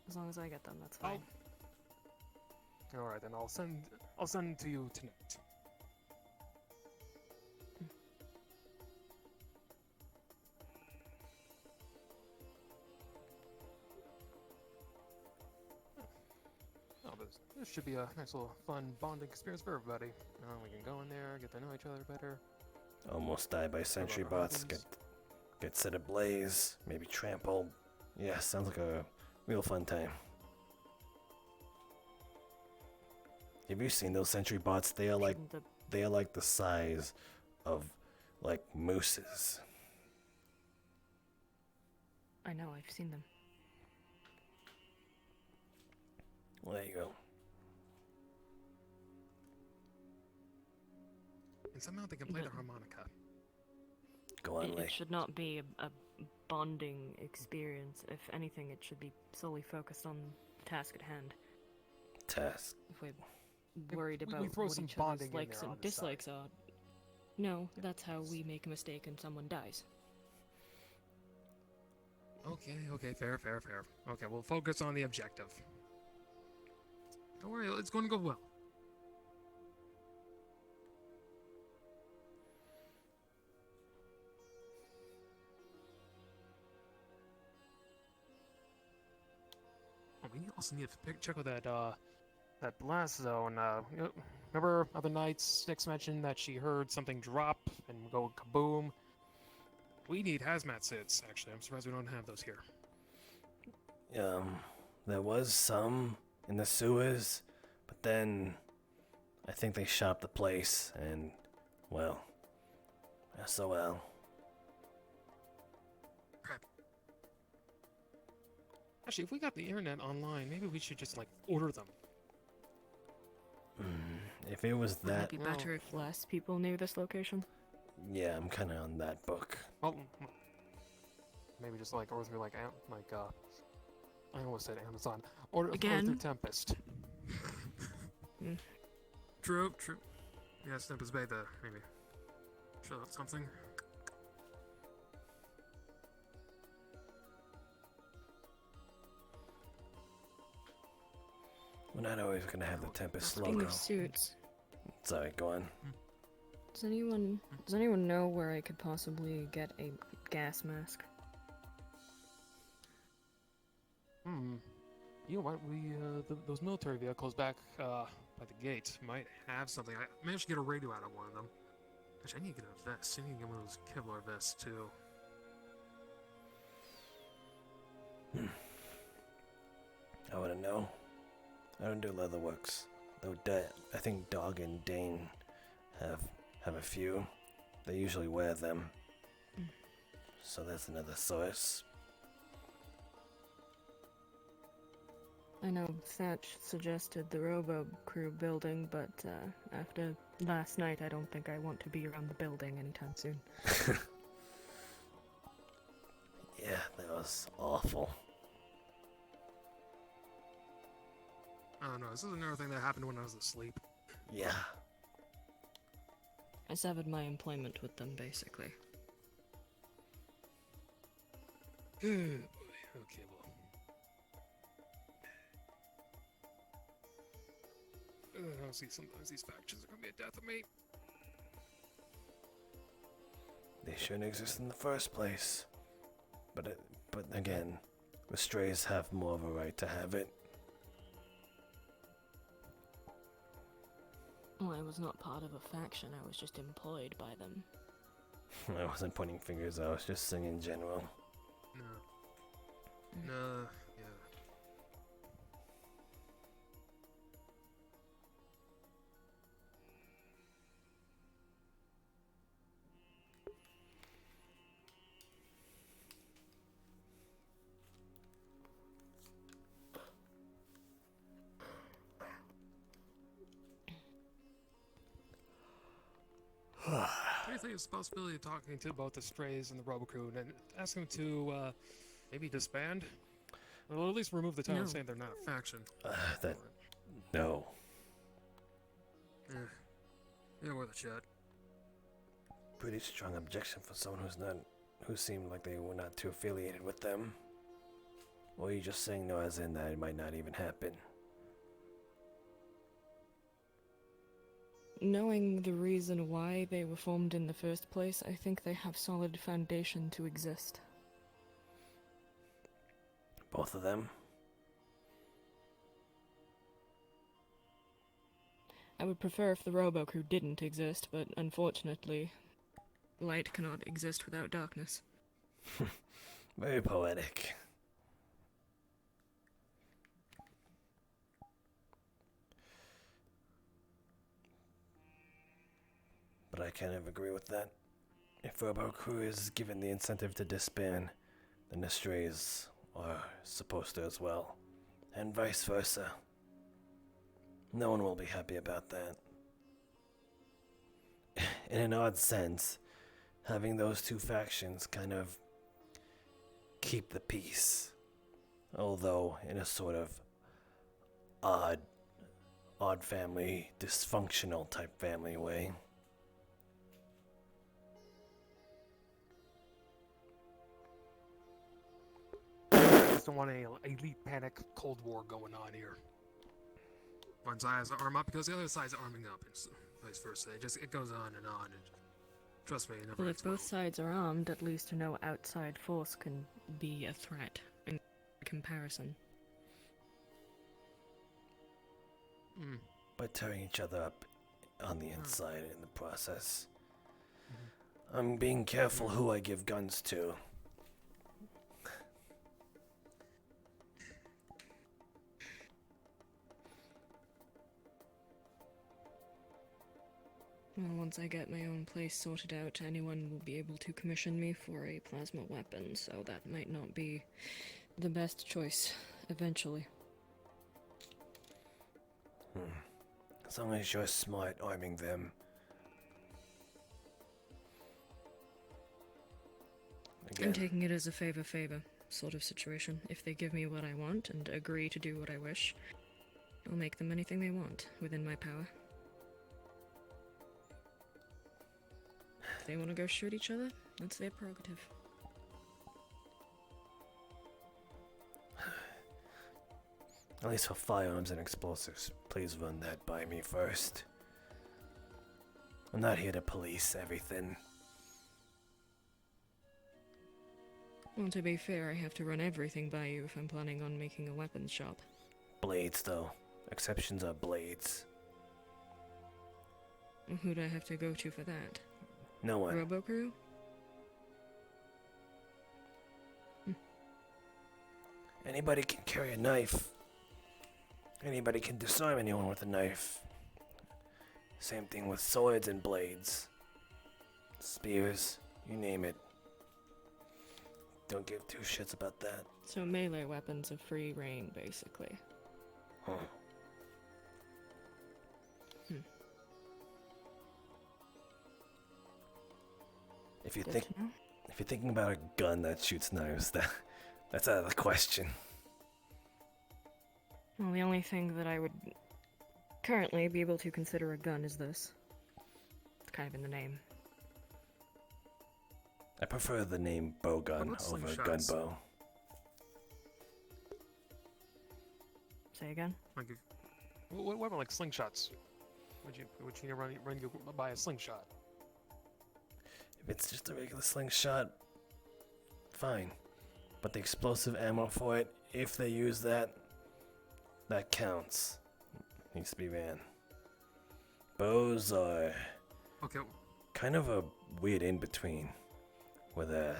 As long as I get them, that's fine. All right, then I'll send them to you tonight. Oh, this should be a nice little fun bonding experience for everybody. We can go in there, get to know each other better. Almost died by sentry about our bots. weapons? Get set ablaze. Maybe trampled. Yeah, sounds like a real fun time. Have you seen those sentry bots? They are like the size of like mooses. I know, I've seen them. Well, there you go. And somehow they can play the harmonica. Go on, Lay. It should not be a bonding experience. If anything, it should be solely focused on the task at hand. Task. If we're worried We about throw what some each bonding other's in likes there on and the side. dislikes are. No, that's how we make a mistake and someone dies. Okay, fair. Okay, we'll focus on the objective. Don't worry, it's going to go well. We also need to check with that blast zone. Remember other nights Nix mentioned that she heard something drop and go kaboom? We need hazmat suits, actually. I'm surprised we don't have those here. There was some in the sewers, but then I think they shot the place and, well, SOL. Actually, if we got the internet online, maybe we should just, like, order them. If it was Wouldn't that, it be better if less people knew this location? yeah, I'm kind of on that book. Well, maybe just, like, order through, like I almost said Amazon. Order Again? through Tempest. Mm. True. Yes, Tempest Bay, maybe. Show out something. We're not always gonna have the Tempest Speaking logo. of suits, Sorry, go on. does anyone know where I could possibly get a gas mask? You know what? Those military vehicles back by the gate might have something. I managed to get a radio out of one of them. Actually, I need to get a vest. I need to get one of those Kevlar vests too. I wanna know. I don't do leatherworks. Though I think Dog and Dane have a few. They usually wear them. So that's another source. I know Thatch suggested the Robo Crew building, but after last night, I don't think I want to be around the building anytime soon. Yeah, that was awful. Oh no, this is another thing that happened when I was asleep. Yeah. I severed my employment with them, basically. Okay, well. I'll see, sometimes these factions are gonna be a death of me. They shouldn't exist in the first place. But again, the strays have more of a right to have it. Well, I was not part of a faction, I was just employed by them. I wasn't pointing fingers, I was just saying in general. No, yeah. What do you think is the possibility of talking to both the Strays and the Robocrew and ask them to maybe disband? Or at least remove the title No. saying they're not a faction. No. Yeah, worth a shot. Pretty strong objection for someone who seemed like they were not too affiliated with them. Or are you just saying no as in that it might not even happen? Knowing the reason why they were formed in the first place, I think they have solid foundation to exist. Both of them? I would prefer if the Robo-Crew didn't exist, but unfortunately, light cannot exist without darkness. Very poetic. But I kind of agree with that. If Robocrew is given the incentive to disband, then the Strays are supposed to as well. And vice versa. No one will be happy about that. In an odd sense, having those two factions kind of keep the peace. Although in a sort of odd family, dysfunctional type family way. I just don't want a elite panic Cold War going on here. One side has to arm up because the other side's arming up, and vice versa. It goes on and on. And trust me, it never Well, ends if both sides are armed, at least no outside force can be a threat in comparison. By tearing each other up on the inside in the process. I'm being careful who I give guns to. Well, once I get my own place sorted out, anyone will be able to commission me for a plasma weapon, so that might not be the best choice, eventually. As long as you're smart arming them. I'm taking it as a favor. sort of situation. If they give me what I want and agree to do what I wish, I'll make them anything they want within my power. If they want to go shoot each other, that's their prerogative. At least for firearms and explosives, please run that by me first. I'm not here to police everything. Well, to be fair, I have to run everything by you if I'm planning on making a weapons shop. Blades, though. Exceptions are blades. Who'd I have to go to for that? No one. Robo-Crew? Anybody can carry a knife. Anybody can disarm anyone with a knife. Same thing with swords and blades. Spears, you name it. Don't give two shits about that. So melee weapons are free reign, basically. Huh. If you're thinking about a gun that shoots knives, that's out of the question. Well, the only thing that I would currently be able to consider a gun is this. It's kind of in the name. I prefer the name bowgun over gun bow. Say again? Like, what about like slingshots? Would you run you buy a slingshot? If it's just a regular slingshot, fine. But the explosive ammo for it, if they use that counts. Needs to be ran. Bows are kind of a weird in between, where they're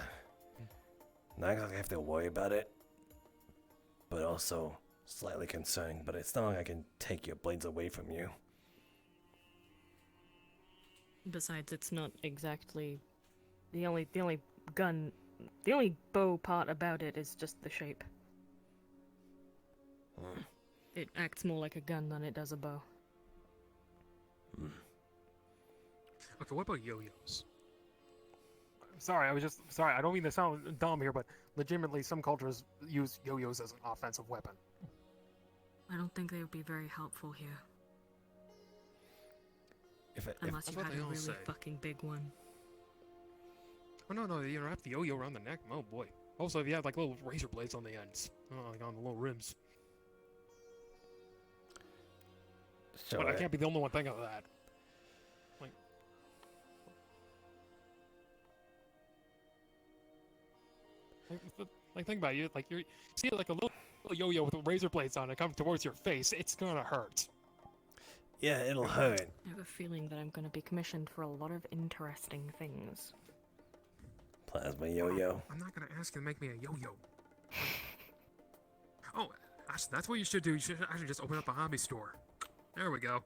not exactly have to worry about it, but also slightly concerning. But it's not like I can take your blades away from you. Besides, it's not exactly the only bow part about it is just the shape. It acts more like a gun than it does a bow. Okay, what about yo-yos? Sorry, I don't mean to sound dumb here, but legitimately some cultures use yo-yos as an offensive weapon. I don't think they would be very helpful here. Unless you had a really fucking big one. Oh no, you wrap the yo-yo around the neck. Oh boy. Also, if you have like little razor blades on the ends, like on the little rims. So but I can't be the only one thinking of that. Like think about it. Like you see like a little yo-yo with razor blades on it come towards your face. It's gonna hurt. Yeah, it'll hurt. I have a feeling that I'm going to be commissioned for a lot of interesting things. Plasma yo-yo. I'm not gonna ask you to make me a yo-yo. Oh, actually, that's what you should do. You should actually just open up a hobby store. There we go.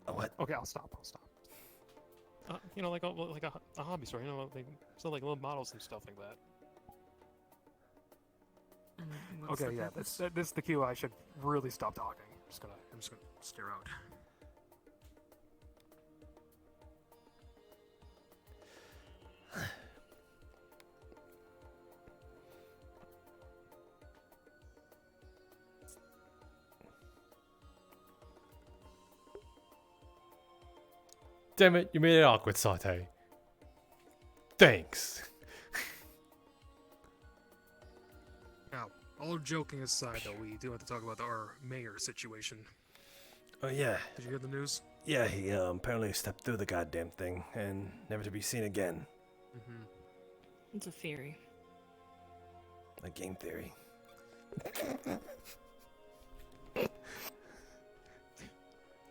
What? Okay, I'll stop. You know, like a hobby store. You know, they sell like little models and stuff like that. Okay, yeah, this is the cue. I should really stop talking. I'm just gonna stare out. Damn it, you made it awkward, Saute. Thanks. Now, all joking aside, though, we do have to talk about our mayor situation. Oh yeah. Did you hear the news? Yeah, he apparently stepped through the goddamn thing and never to be seen again. Mm-hmm. It's a theory. A game theory.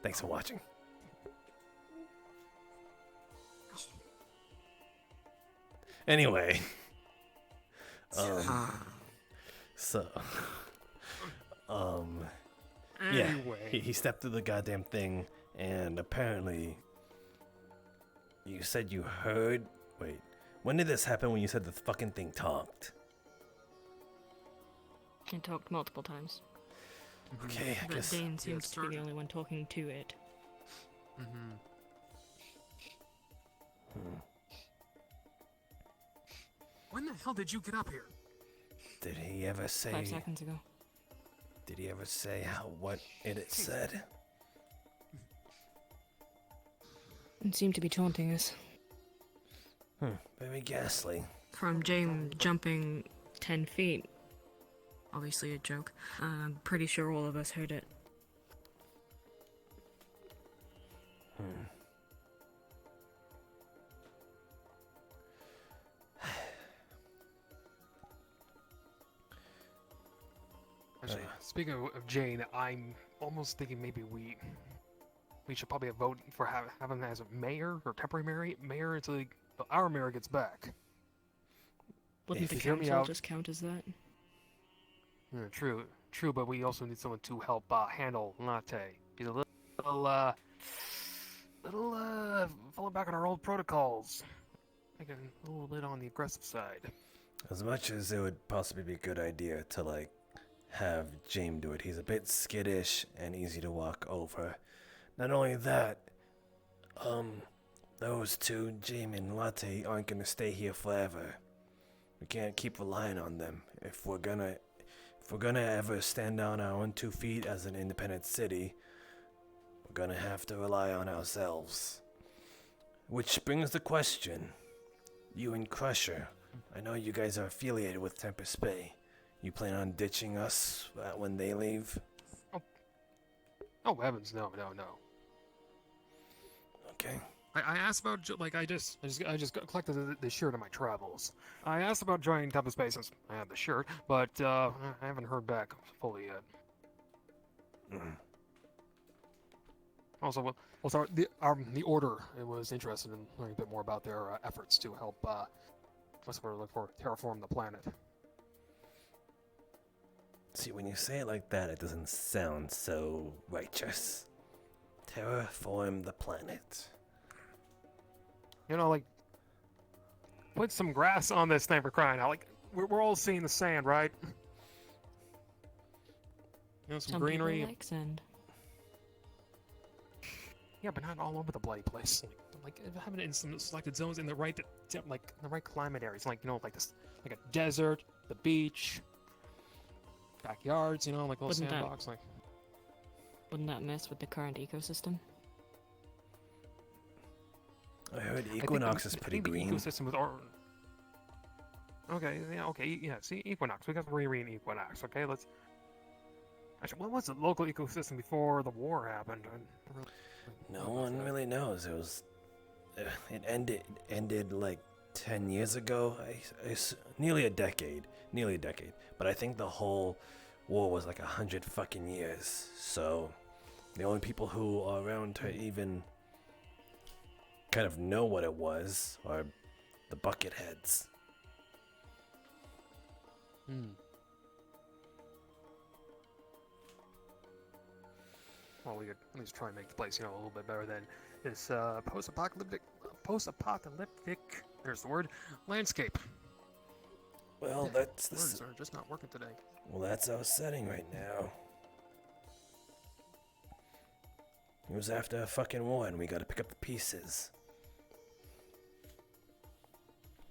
Thanks for watching. Anyway. Yeah, he stepped through the goddamn thing, and apparently, you said you heard. Wait, when did this happen? When you said the fucking thing talked? It talked multiple times. Okay, I but guess. Dane seems to be the only one talking to it. Mm-hmm. the hell did you get up here? Did he ever say? 5 seconds ago. Did he ever say what it said? It seemed to be taunting us. Very ghastly. From James jumping 10 feet. Obviously a joke. I'm pretty sure all of us heard it. Actually, speaking of Jane, I'm almost thinking maybe we should probably vote for having him as a mayor or temporary mayor until our mayor gets back. Wouldn't If the you hear me council out- just count as that? Yeah, true, but we also need someone to help handle Latte. He's a little falling back on our old protocols. Like a little bit on the aggressive side. As much as it would possibly be a good idea to like have James do it, he's a bit skittish and easy to walk over. Not only that, those two, James and Latte, aren't gonna stay here forever. We can't keep relying on them. If we're gonna ever stand on our own 2 feet as an independent city, we're gonna have to rely on ourselves. Which brings the question, you and Crusher, I know you guys are affiliated with Tempest Bay. You plan on ditching us when they leave? Oh heavens, no. Okay. I asked about I just collected the shirt on my travels. I asked about joining Tempest Bay since I had the shirt, but I haven't heard back fully yet. Also, the order was interested in learning a bit more about their efforts to help terraform the planet. See, when you say it like that, it doesn't sound so righteous. Terraform the planet. You know, like, put some grass on this thing for crying out. Like, we're all seeing the sand, right? You know, some greenery. People like sand. Yeah, but not all over the bloody place. Like having it in some selected zones in the right, the right climate areas. Like, you know, like this, like a desert, the beach, backyards. You know, like little sandbox. Wouldn't that mess with the current ecosystem? I heard Equinox is pretty green. The ecosystem was okay. See, Equinox. We got to reread Equinox. Okay, let's. Actually, what was the local ecosystem before the war happened? No one really knows. It ended like 10 years ago. Nearly a decade. But I think the whole war was like 100 fucking years. So the only people who are around to even kind of know what it was are the Bucketheads. Well, we could at least try and make the place, you know, a little bit better than this post-apocalyptic, there's the word, landscape. Well, that's words are just not working today. Well, that's our setting right now. It was after a fucking war, and we gotta pick up the pieces.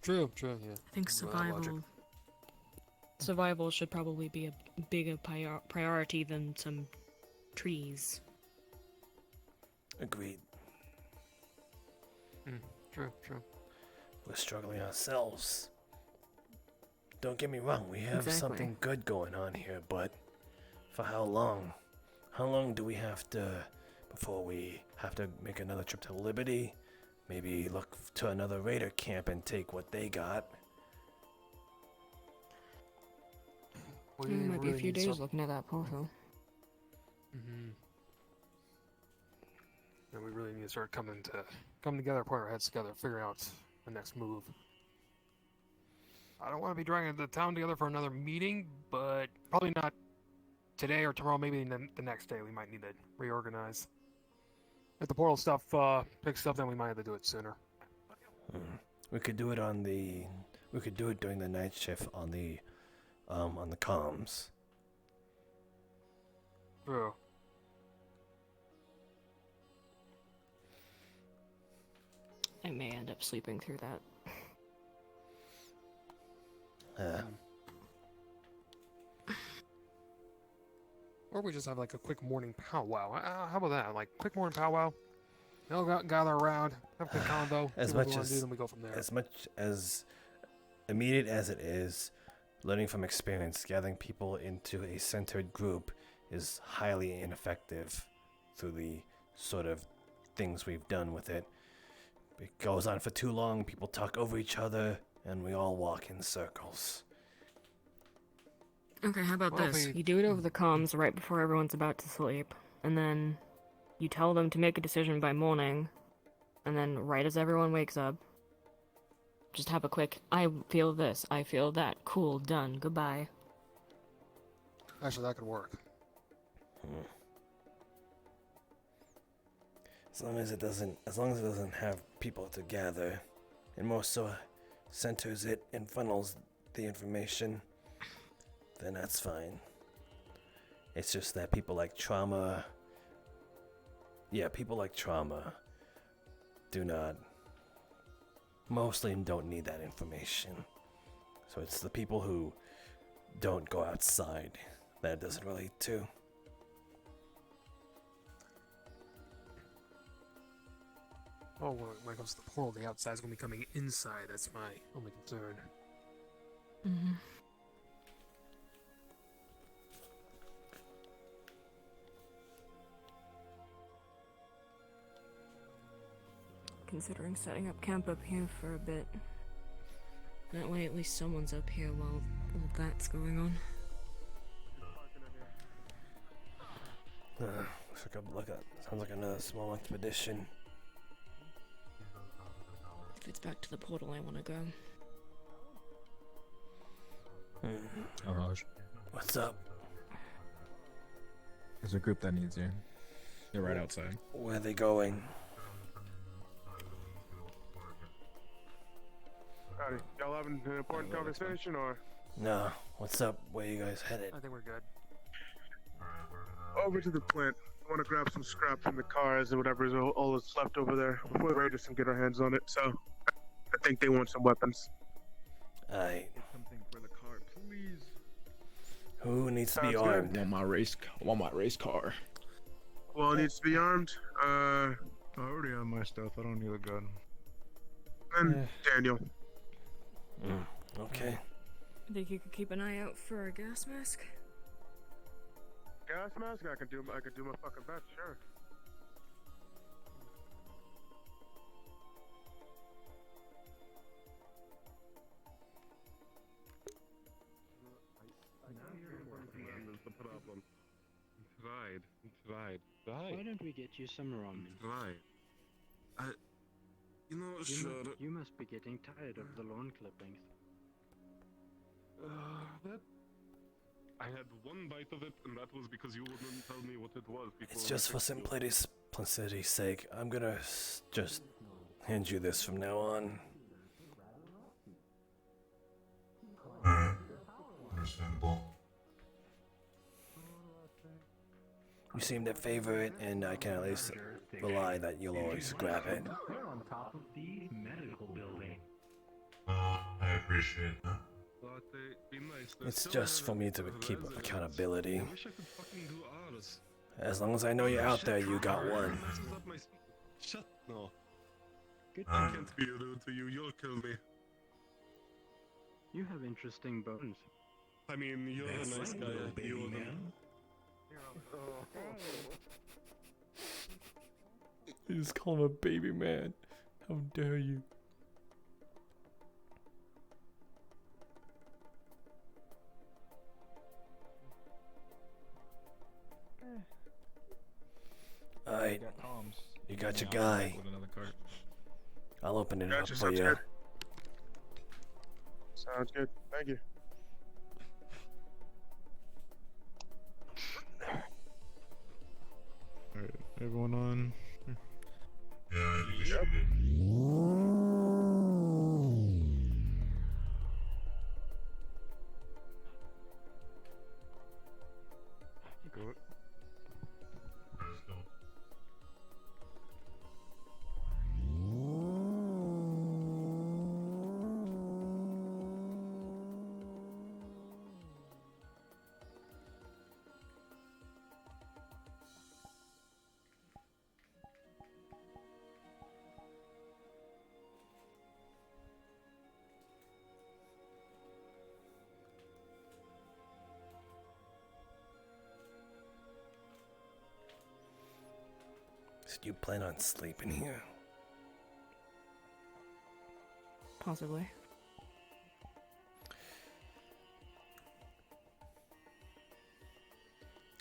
True, yeah. I think survival should probably be a bigger priority than some trees. Agreed. True. We're struggling ourselves. Don't get me wrong, we have something good going on here, but for how long? How long do we have to, before we have to make another trip to Liberty? Maybe look to another raider camp and take what they got. It might be a few days looking at that portal. And we really need to start coming together, putting our heads together, figuring out the next move. I don't want to be dragging the town together for another meeting, but probably not today or tomorrow. Maybe the next day we might need to reorganize. If the portal stuff picks up, then we might have to do it sooner. We could do it we could do it during the night shift on the comms. True. I may end up sleeping through that. Or we just have like a quick morning powwow. How about that? Like quick morning powwow. They'll gather around, have a quick convo. As see what much we want to do, as then we go from there. as much as immediate as it is, learning from experience, gathering people into a centered group is highly ineffective through the sort of things we've done with it. It goes on for too long, people talk over each other, and we all walk in circles. Okay, how about this? You do it over the comms right before everyone's about to sleep, and then you tell them to make a decision by morning, and then right as everyone wakes up, just have a quick, I feel this, I feel that, cool, done, goodbye. Actually, that could work. As long as it doesn't have people to gather, and more so centers it and funnels the information, then that's fine. It's just that people like trauma do not, mostly don't need that information. So it's the people who don't go outside that it doesn't relate to. Oh, when it comes to the portal, the outside's gonna be coming inside. That's my only concern. Mm-hmm. Considering setting up camp up here for a bit. That way at least someone's up here while all that's going on. Sounds like another small expedition. If it's back to the portal, I want to go. Raj. What's up? There's a group that needs you. You're right outside. Where are they going? Howdy. Y'all having an important conversation, or? No. What's up? Where you guys headed? I think we're good. Over to the plant. I want to grab some scrap from the cars and whatever's all that's left over there before the raiders can get our hands on it. So, I think they want some weapons. Aight. Something for the car, please. Who needs to be Sounds good. armed? I want my race car. Well, it needs to be armed. I already have my stuff. I don't need a gun. And Daniel. Okay. Think you could keep an eye out for a gas mask? Gas mask? I can do my fucking best, sure. Is the problem. Tried. Why don't we get you some ramen? Right. Sure. You must be getting tired of the lawn clippings. That. I had one bite of it, and that was because you wouldn't tell me what it was. It's just for simplicity's sake. I'm gonna just hand you this from now on. Alright. Understandable. You seem to favor it, and I can at least rely that you'll always grab it. We're on top of the medical building. I appreciate that. It's just for me to keep accountability. I wish I could fucking do ours. As long as I know you're out there, you got one. Shut no. Good. I can't be rude to you. You'll kill me. You have interesting bones. I mean, you're a nice guy. You You just call him a baby man. How dare you? Alright, you got your guy. I'll open it up Gotcha, for sounds you. good. Sounds good. Thank you. Alright, everyone on. Yeah, I think we should be. Go. Let's go. Did you plan on sleeping here? Possibly.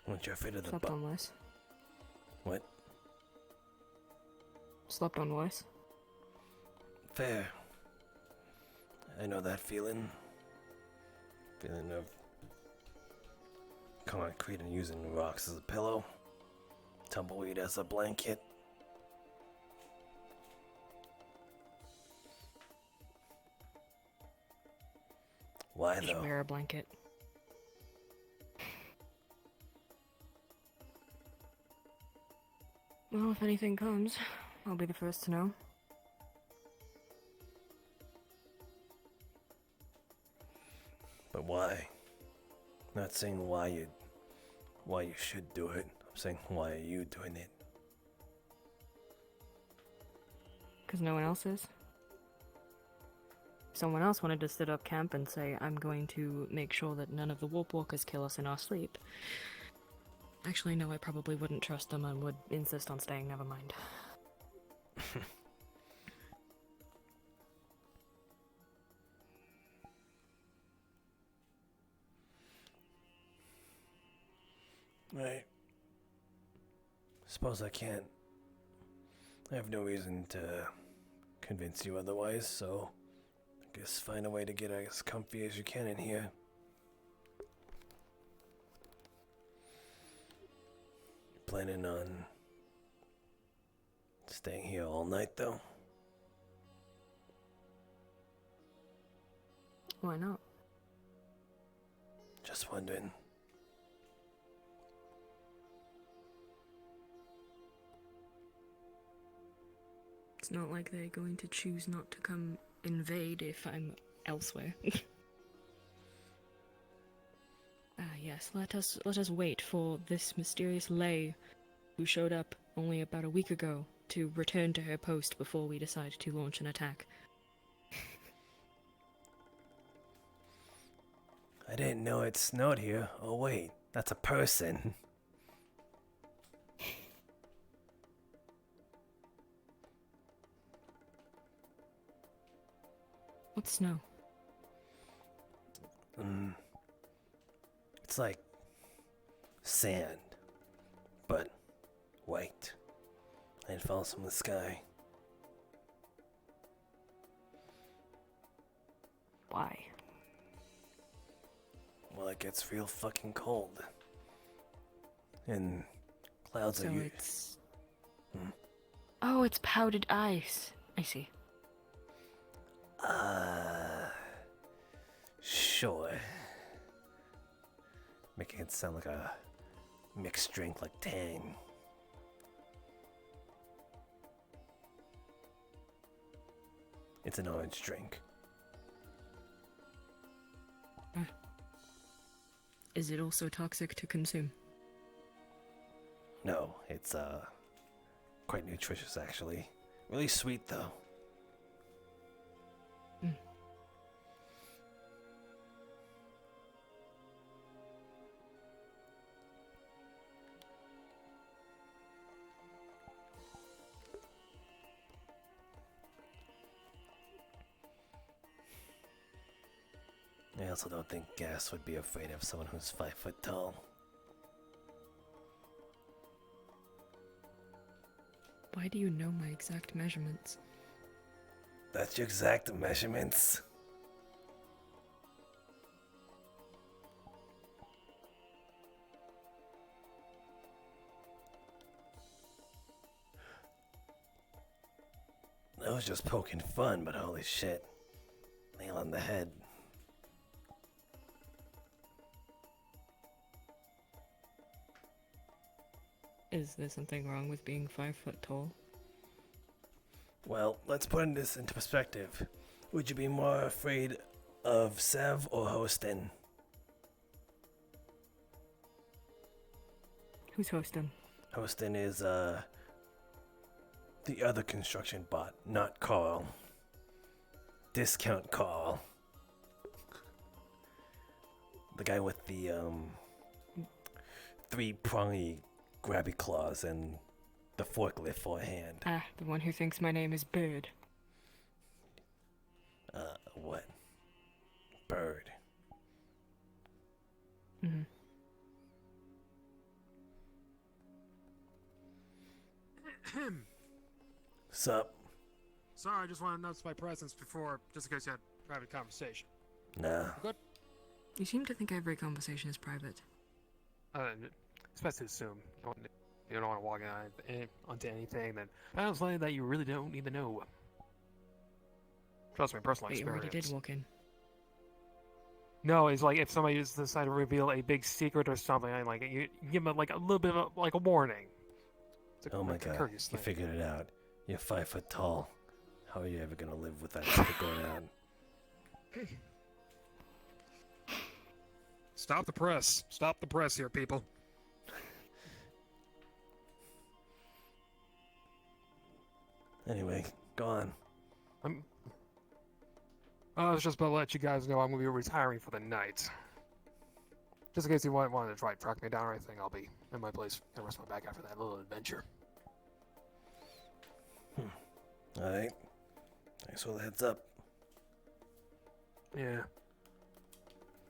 Weren't you afraid of the Slept on Weiss. What? Slept on Weiss. Fair. I know that feeling. Feeling of concrete and using rocks as a pillow. Tumbleweed as a blanket. Why Just though? wear a blanket. Well, if anything comes, I'll be the first to know. But why? Not saying why you should do it. I'm saying why are you doing it? Because no one else is. If someone else wanted to sit up camp and say, I'm going to make sure that none of the warp walkers kill us in our sleep. Actually, no, I probably wouldn't trust them and would insist on staying, never mind. Right. Suppose I can't. I have no reason to convince you otherwise, so I guess find a way to get as comfy as you can in here. Planning on staying here all night, though? Why not? Just wondering. It's not like they're going to choose not to come invade if I'm elsewhere. Yes, let us wait for this mysterious lay who showed up only about a week ago to return to her post before we decide to launch an attack. I didn't know it snowed here. Oh wait, that's a person. What's snow? It's like sand, but white. And it falls from the sky. Why? Well, it gets real fucking cold. And clouds So are it's... Oh, it's powdered ice. I see. Sure. Making it sound like a mixed drink like Tang. It's an orange drink. Is it also toxic to consume? No, it's quite nutritious actually. Really sweet though. I also don't think Gas would be afraid of someone who's 5 foot tall. Why do you know my exact measurements? That's your exact measurements? I was just poking fun, but holy shit. Nail on the head. Is there something wrong with being 5 foot tall? Well, let's put this into perspective. Would you be more afraid of Sev or Hostin? Who's hosting? Hostin is, the other construction bot, not Carl. Discount Carl. The guy with the, 3-prongy grabby claws and the forklift for a hand. Ah, the one who thinks my name is Bird. What? Bird. Mm-hmm. Sup? Sorry, I just want to announce my presence before, just in case you had a private conversation. Nah. Good? You seem to think every conversation is private. It's best to assume. You don't want to walk onto anything that sounds something that you really don't need to know. Trust me, personal Wait, you experience. already did walk in. No, it's like if somebody just decided to reveal a big secret or something, and like you give them like a little bit of a warning. Oh my god, courteous you thing. figured it out. You're 5 foot tall. How are you ever gonna live with that secret going out? Stop the press. Stop the press here, people. Anyway, go on. I was just about to let you guys know I'm going to be retiring for the night. Just in case you wanted to try to track me down or anything, I'll be in my place and rest my back after that little adventure. Alright. Thanks for the heads up. Yeah.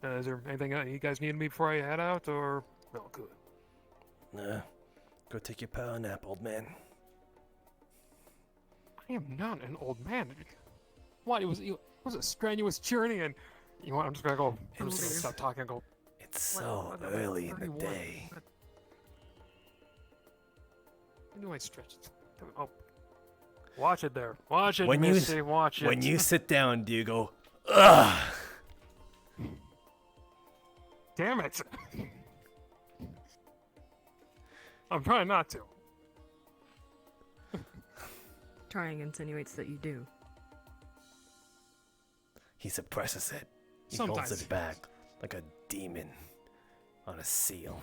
Is there anything you guys need me before I head out, or... No, good. Nah. Go take your power nap, old man. I am not an old man. What? It was a strenuous journey, and... You know what, I'm just gonna go... I'm just gonna stop talking and go... It's so early in the day. When do I stretch it? Oh. Watch it there. Watch it, When Missy, watch it. When you sit down, do you go, ugh? Damn it! I'm trying not to. Trying insinuates that you do. He suppresses it. He Sometimes. holds it back like a demon on a seal.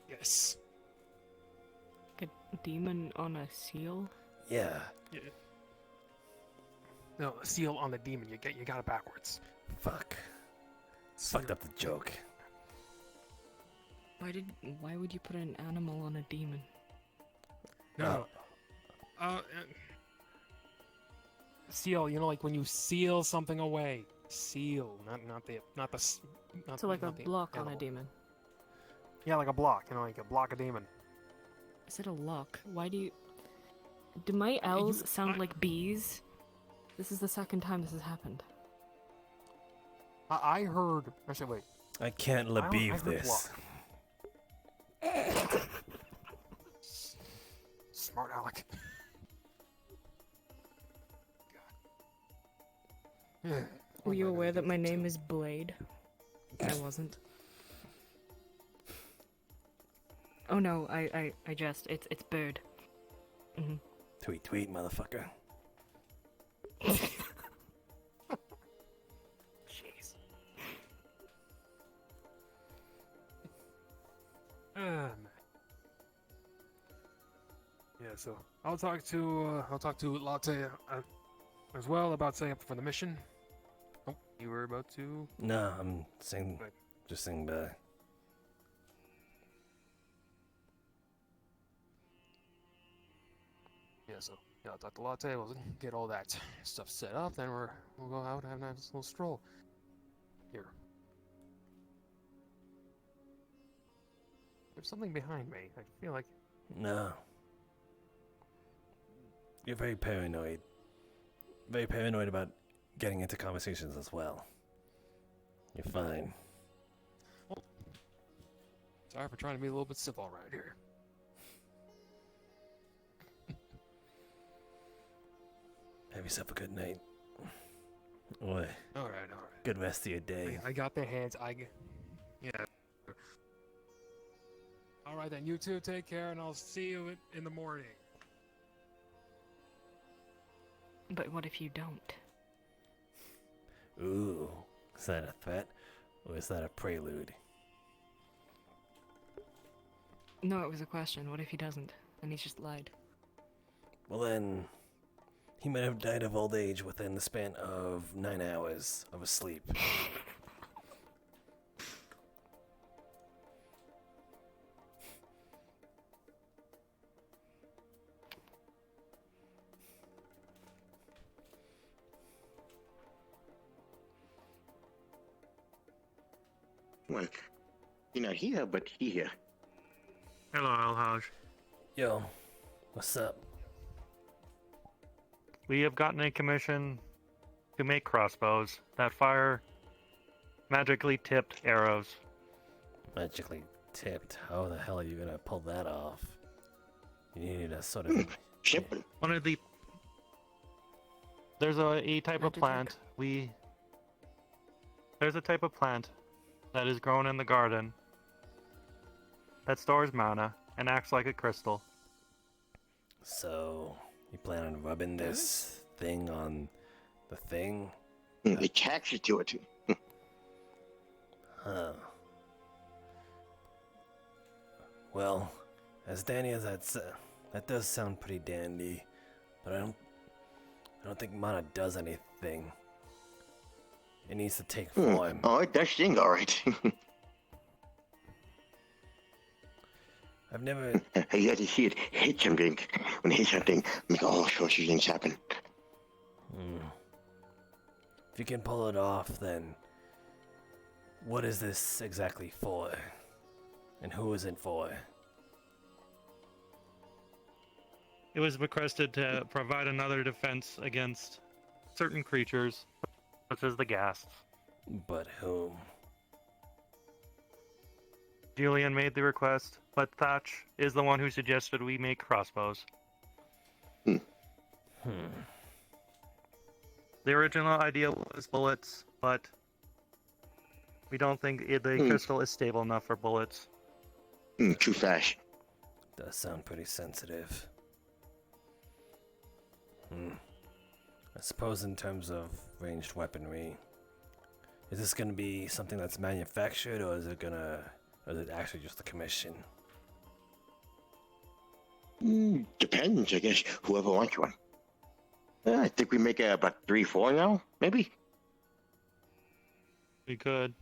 Yes. A demon on a seal? Yeah. Yeah. No, a seal on the demon. You got it backwards. Fuck. Fucked up the joke. Why would you put an animal on a demon? No. Seal. You know, like when you seal something away. Seal, not So like a the block on a animal. demon. Yeah, like a block. You know, like a block a demon. I said a lock. Why do you... Do my L's sound like bees? This is the second time this has happened. I heard... Actually, wait. I can't I believe heard this. block. Smart Alec. God. Were you aware that my name is Blade? I wasn't. Oh no, I jest. It's Bird. Mm-hmm. Tweet, tweet, motherfucker. Jeez. Man. Yeah, so I'll talk to Latte as well about setting up for the mission. Oh, you were about to. No, I'm just saying bye. Yeah, so yeah, I'll talk to Latte. We'll get all that stuff set up. Then we'll go out and have a nice little stroll. Here. There's something behind me. I feel like. No. You're very paranoid. Very paranoid about getting into conversations as well. You're fine. Sorry for trying to be a little bit civil around here. Have yourself a good night. Boy. All right. Good rest of your day. I got their hands. Yeah. All right then. You two take care, and I'll see you in the morning. But what if you don't? Ooh. Is that a threat? Or is that a prelude? No, it was a question. What if he doesn't? And he's just lied. Well then, he might have died of old age within the span of 9 hours of sleep. Well, you're not here, but he here. Hello, Alhaj. Yo, what's up? We have gotten a commission to make crossbows that fire magically tipped arrows. Magically tipped? How the hell are you gonna pull that off? You need a sort of... Simple. One of the... There's a type of plant. There's a type of plant that is grown in the garden that stores mana and acts like a crystal. So, you plan on rubbing this thing on the thing? It taxes to it. Huh. Well, as dandy as that does sound pretty dandy, but I don't think mana does anything. It needs to take form. Oh, it does sting, alright. I've never... You got to see it hit something. When it hits something, make all sorts of things happen. If you can pull it off, then what is this exactly for? And who is it for? It was requested to provide another defense against certain creatures, such as the ghasts. But whom? Julian made the request, but Thatch is the one who suggested we make crossbows. The original idea was bullets, but we don't think the crystal is stable enough for bullets. Too fast. Does sound pretty sensitive. I suppose in terms of ranged weaponry, is this gonna be something that's manufactured, or is it actually just a commission? Depends, I guess. Whoever wants one. I think we make about 3, 4 now, maybe. We could.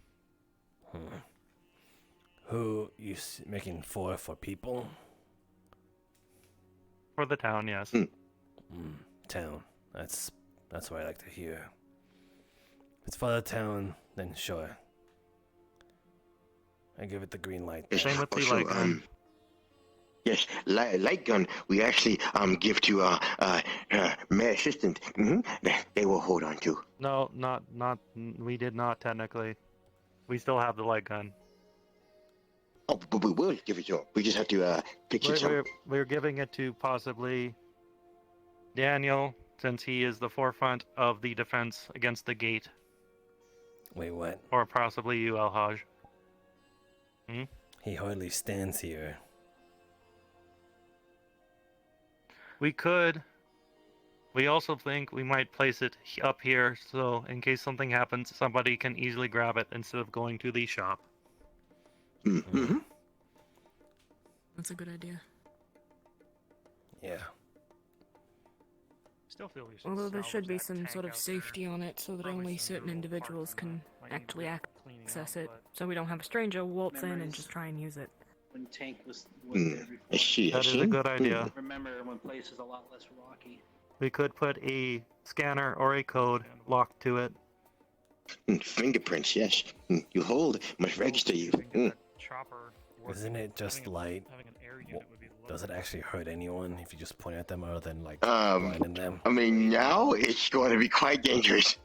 Who you making 4 for people? For the town, yes. Town. That's what I like to hear. If it's for the town, then sure. I give it the green light. Same with the light gun. Yes, light gun. We actually give to Mayor Assistant. They will hold on to. No, not. We did not technically. We still have the light gun. Oh, but we will give it to him. We just have to pitch it. We're giving it to possibly Daniel, since he is the forefront of the defense against the gate. Wait, what? Or possibly you, Alhaj. He hardly stands here. We could. We also think we might place it up here, so in case something happens, somebody can easily grab it instead of going to the shop. That's a good idea. Yeah. Still feel we should Although there salvage should be that some tank sort of out safety on it so that only certain individuals can actually cleaning access up, it, but- so we don't have a stranger waltz in and Memories. just try and use it. When tank was I see. That is a good idea. Remember when place is a lot less rocky. We could put a scanner or a code locked to it. Fingerprints, yes. You hold, must register you. Chopper. Isn't it just light? Does it actually hurt anyone if you just point at them other than like blinding them? I mean, now it's going to be quite dangerous.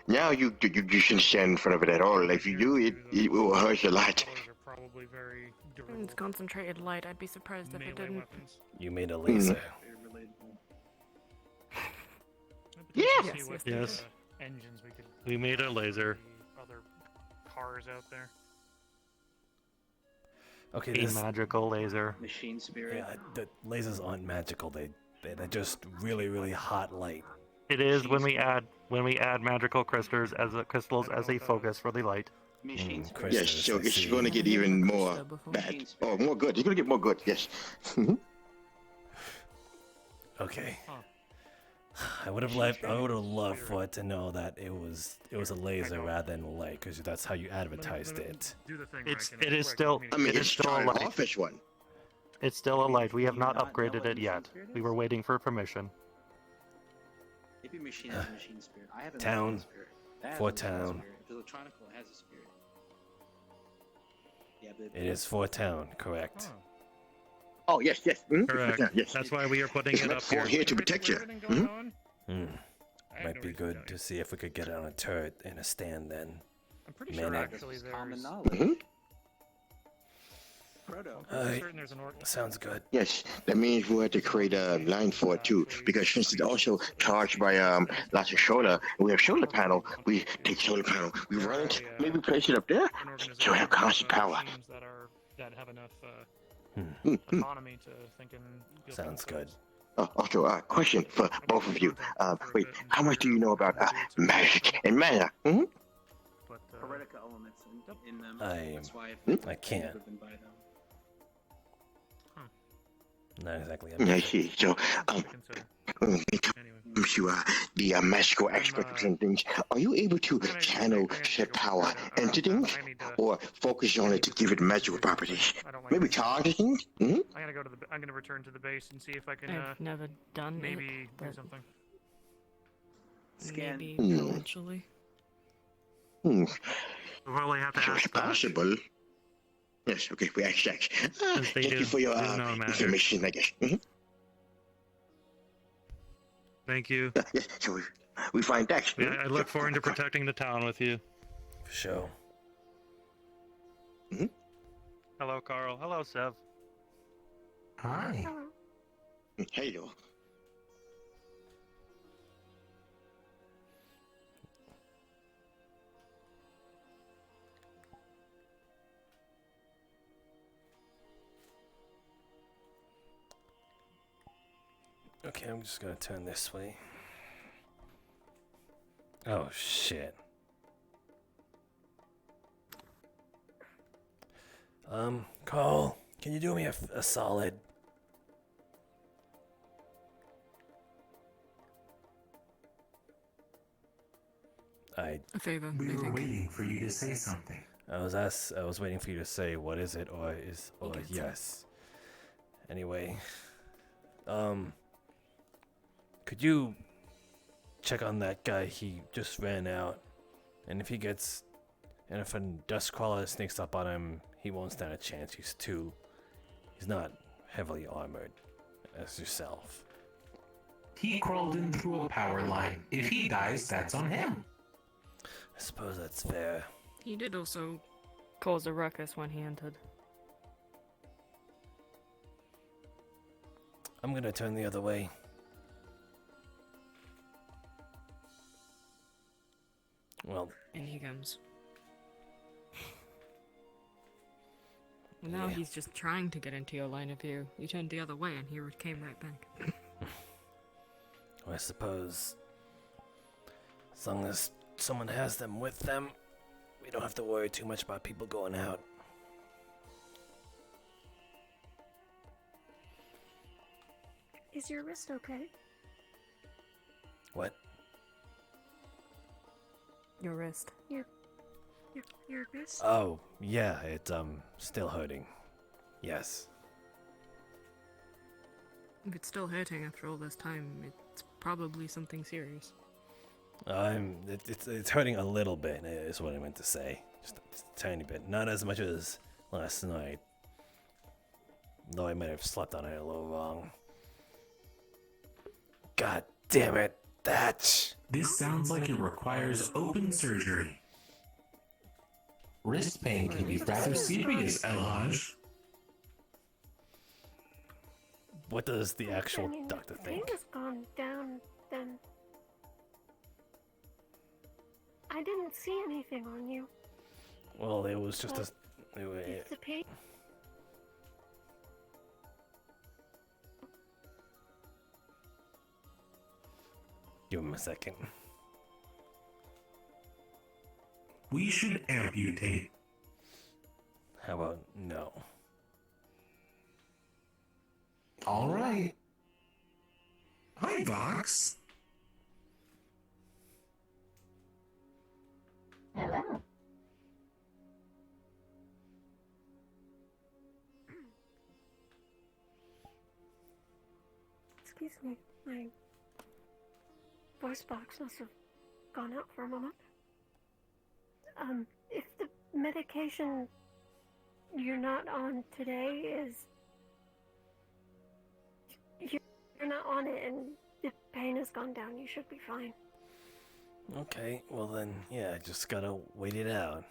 Now you shouldn't stand in front of it at all. If you do, it will hurt you a lot. Probably very It's concentrated light. I'd be surprised if it didn't. You made a laser. Yes. Yes. Engines we could. We made a laser. Other cars out there. Okay, A magical laser. Machine spirit. Yeah, the lasers aren't magical. They're just really, really hot light. It is when we add magical crystals as a focus for the light. Machine spirit. Yes, so it's going to get even more bad. Oh, more good. It's going to get more good, yes. Okay. I would have loved for it to know that it was a laser rather than a light, because that's how you advertised it. It is still. I mean, it is it's still a starting light. off as one. It's still a light. We have not upgraded it yet. We were waiting for permission. Maybe machine has a machine spirit. I have a Town. machine spirit. That For has a machine town. spirit. If it's electronical, it has a spirit. It is for town, correct? Oh, yes, yes. Correct. Yes. That's why we are putting It's it meant up for here. here to protect you. Might be good to see if we could get it on a turret and a stand then. I'm pretty sure Manic. actually there's. Sounds good. Yes, that means we'll have to create a line for it too, because since it's also charged by lots of solar, and we have solar panel, we take solar panel, we run it, maybe place it up there, so we have constant power. That have enough Hmm. autonomy to think and feel Sounds good. Also, question for both of you. Wait, how much do you know about magic and mana? Heretical elements in them. I can't. Not exactly. I see. So, when it comes to the magical experts and things, are you able to channel said power into things, or focus on it to give it magical properties? Maybe charge things? I'm gonna return to the base and see if I can. I've never done maybe it, do but something. maybe Hmm. eventually. We'll probably have to So ask it's possible. Yes, okay, we ask that. Thank you for your information, I guess. Thank you. Yes, so we find that. Yeah, I look forward to protecting the town with you. For sure. Hello, Carl. Hello, Sev. Hi. Hello. Okay, I'm just gonna turn this way. Oh shit. Carl, can you do me a solid? A favor. We were waiting for you to say something. I was waiting for you to say what is it or yes. Anyway, could you check on that guy? He just ran out, and if a dust crawler sneaks up on him, he won't stand a chance. He's not heavily armored as yourself. He crawled in through a power line. If he dies, that's on him. I suppose that's fair. He did also cause a ruckus when he entered. I'm gonna turn the other way. Well, And he comes. Now Yeah. he's just trying to get into your line of view. You turned the other way and he came right back. I suppose as long as someone has them with them, we don't have to worry too much about people going out. Is your wrist okay? What? Your wrist. Your wrist? Oh, yeah, it's still hurting. Yes. If it's still hurting after all this time, it's probably something serious. It's hurting a little bit, is what I meant to say. Just a tiny bit. Not as much as last night. Though I might have slept on it a little wrong. God damn it, that. This sounds like it requires open surgery. Wrist pain can be rather serious, Elhaj. What does the actual doctor The think? pain has gone down, then. I didn't see anything on you. Well, it was just If the pain. Give him a second. We should amputate. How about no? All right. Hi, Vox. Hello. Excuse me, my voice box must have gone out for a moment. If the medication you're not on today is you're not on it, and the pain has gone down. You should be fine. Okay, well then, yeah, just gotta wait it out.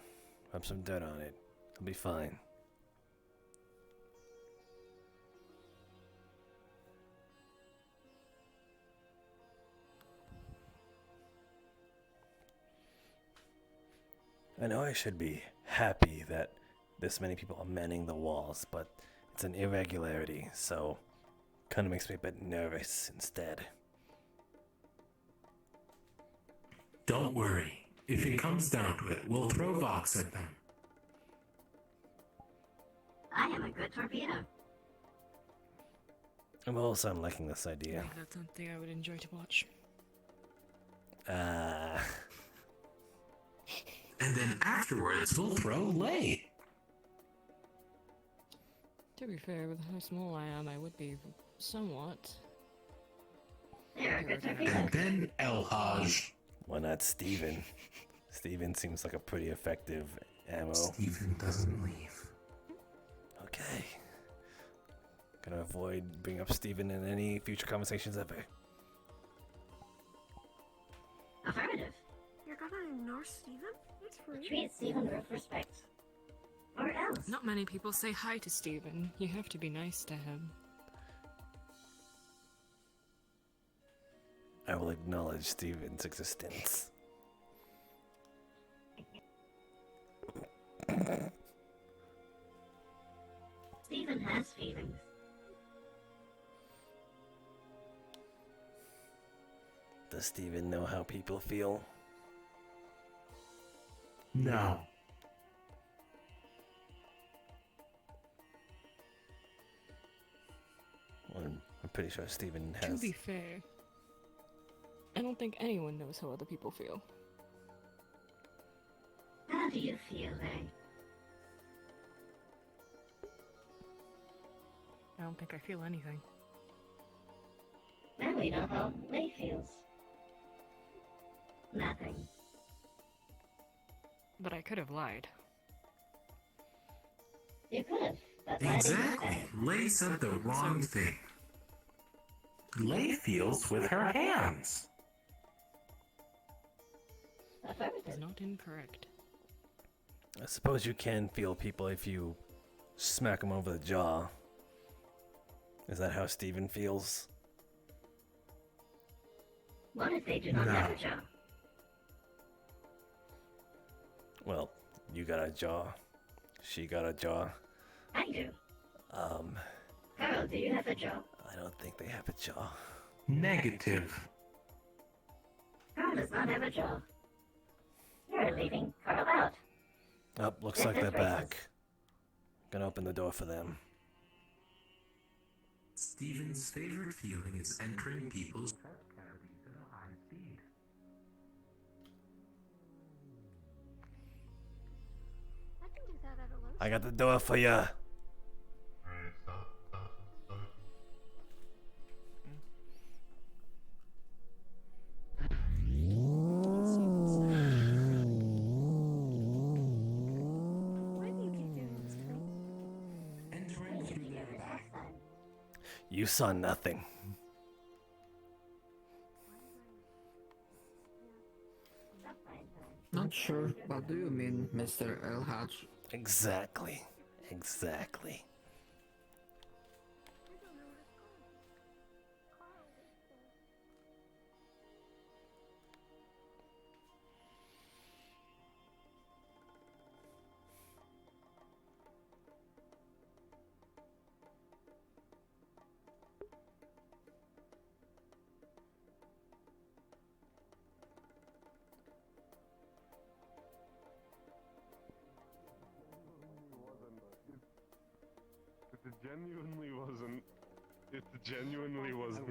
Rub some dirt on it. I'll be fine. I know I should be happy that this many people are mending the walls, but it's an irregularity, so kind of makes me a bit nervous instead. Don't worry. If it comes down to it, we'll throw Vox at them. I am a good torpedo. I'm liking this idea. That's something I would enjoy to watch. And then afterwards, we'll throw Lay. To be fair, with how small I am, I would be somewhat. And then El Haj. Why not Steven? Steven seems like a pretty effective ammo. Steven doesn't leave. Okay. Gonna avoid bringing up Steven in any future conversations ever. Affirmative. You're gonna ignore Steven? That's rude. Treat Steven with respect. Or else. Not many people say hi to Steven. You have to be nice to him. I will acknowledge Steven's existence. Steven has feelings. Does Steven know how people feel? No. Well, I'm pretty sure Steven To has. be fair, I don't think anyone knows how other people feel. How do you feel, Ray? I don't think I feel anything. Now we know how Ray feels. Nothing. But I could have lied. You could have. But Exactly. Lay said the wrong thing. Lay feels with her hands. It's not incorrect. I suppose you can feel people if you smack them over the jaw. Is that how Steven feels? What if they do not have a job? Well, you got a jaw. She got a jaw. I do. Carl, do you have a job? I don't think they have a jaw. Negative. Carl does not have a job. You're leaving Carl out. Oh, looks like they're back. Gonna open the door for them. Steven's favorite feeling is entering people's pet cavities at a high speed. I can do that at a low I got the door for ya. Alright, stop. Why do you keep doing this to me? Entering through their back. You saw nothing. Not sure. What do you mean, Mr. El Haj? Exactly. Exactly. It genuinely wasn't. It genuinely wasn't.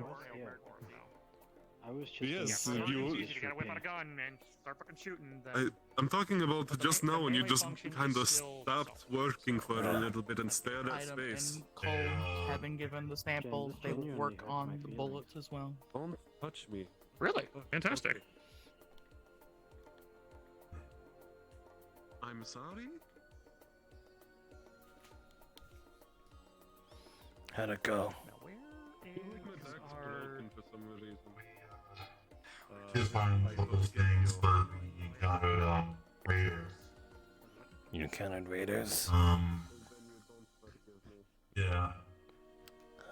I was just. Yes, Yeah, you. you gotta whip out a gun and start fucking shooting. Then. I'm talking about But just the now when you melee just function is kind of still stopped working for a little bit and stared at Item space. and Cole have been given the samples. They will work on the bullets as well. Don't touch me. Really? Fantastic. I'm sorry? How'd it go? Just finding those things, but we encountered raiders. You encountered raiders? Yeah.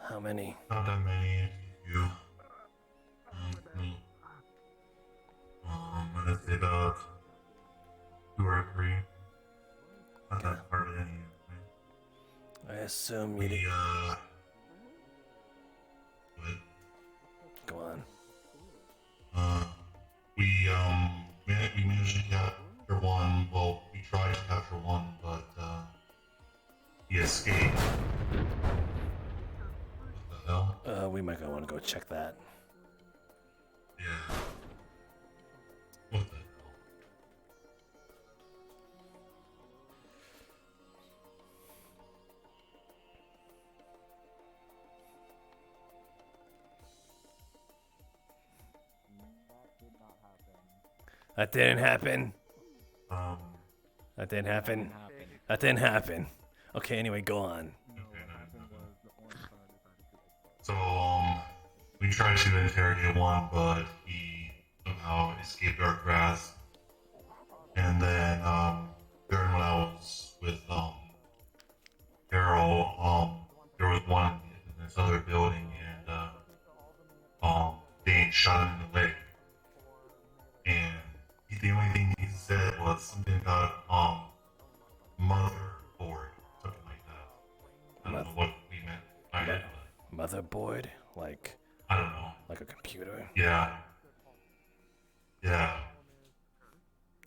How many? Not that many. You. I'd say about 2 or 3. Not that hardly any. I assume you did. Go on. We managed to capture one. Well, we tried to capture one, but he escaped. What the hell? We might want to go check that. Yeah. What the hell? That didn't happen. That didn't happen. That didn't happen. Okay, anyway, go on. So, we tried to interrogate one, but he somehow escaped our grasp. And then, during when I was with, Carol, there was one in this other building, and, Dane shot him in the leg. And the only thing he said was something about, motherboard, something like that. I don't know what we meant by it. Motherboard? Like... I don't know. Like a computer? Yeah. Yeah.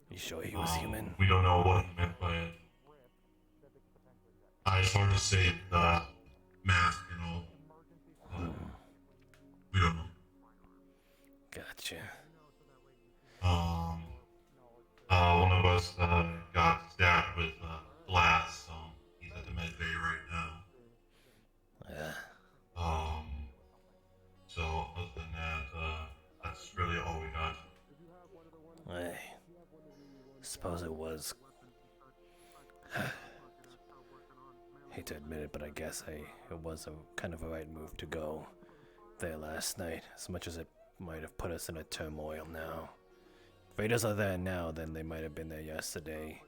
You sure he was human? We don't know what he meant by it. It's hard to say the mask and all. We don't know. Gotcha. One of us got stabbed with glass. He's at the med bay right now. Yeah. So other than that, that's really all we got. I suppose it was. Hate to admit it, but I guess it was a kind of a right move to go there last night, as much as it might have put us in a turmoil now. If raiders are there now, then they might have been there yesterday.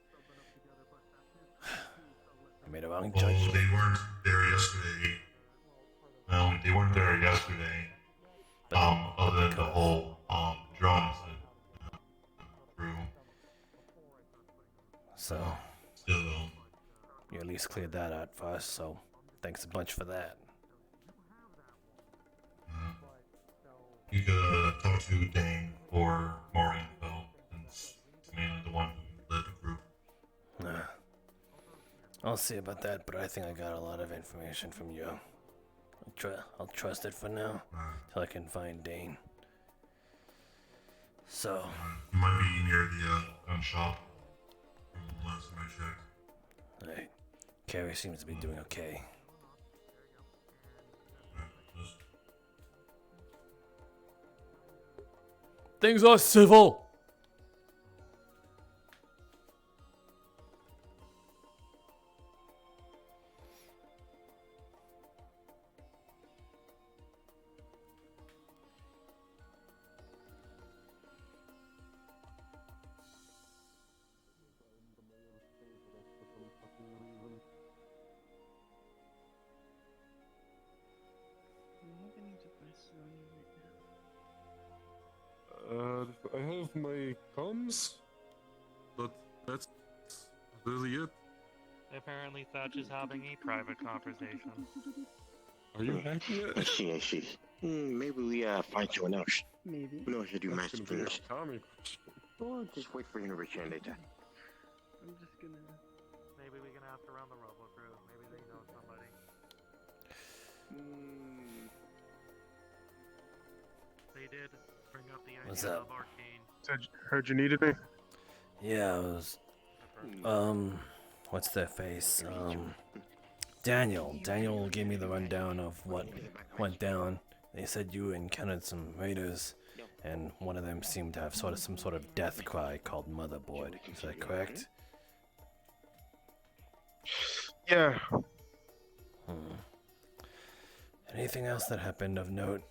I made a wrong judgment. They weren't there yesterday. No, they weren't there yesterday. Other than the whole drums and crew. So, still, you at least cleared that out for us. So, thanks a bunch for that. You could talk to Dane for more info, since he's mainly the one who led the group. I'll see about that, but I think I got a lot of information from you. I'll trust it for now, till I can find Dane. So... You might be near the gun shop, from the last time I checked. Alright. Carrie seems to be doing okay. Things are civil! I have my comms, but that's really it. Apparently, Thatch is having a private conversation. Are you hacking it? I see. Maybe we find someone else. Maybe. Who knows how to do That's magic gonna be a things. Tommy. Well, just wait for him to return later. I'm just gonna... Maybe we can ask around the Robo Crew. Maybe they know somebody. They did bring up the What's idea up? of Arcane. Heard you needed me. Yeah, it was... What's their face? Daniel. Daniel gave me the rundown of what went down. They said you encountered some raiders, and one of them seemed to have some sort of death cry called Motherboard. Is that correct? Yeah. Anything else that happened of note?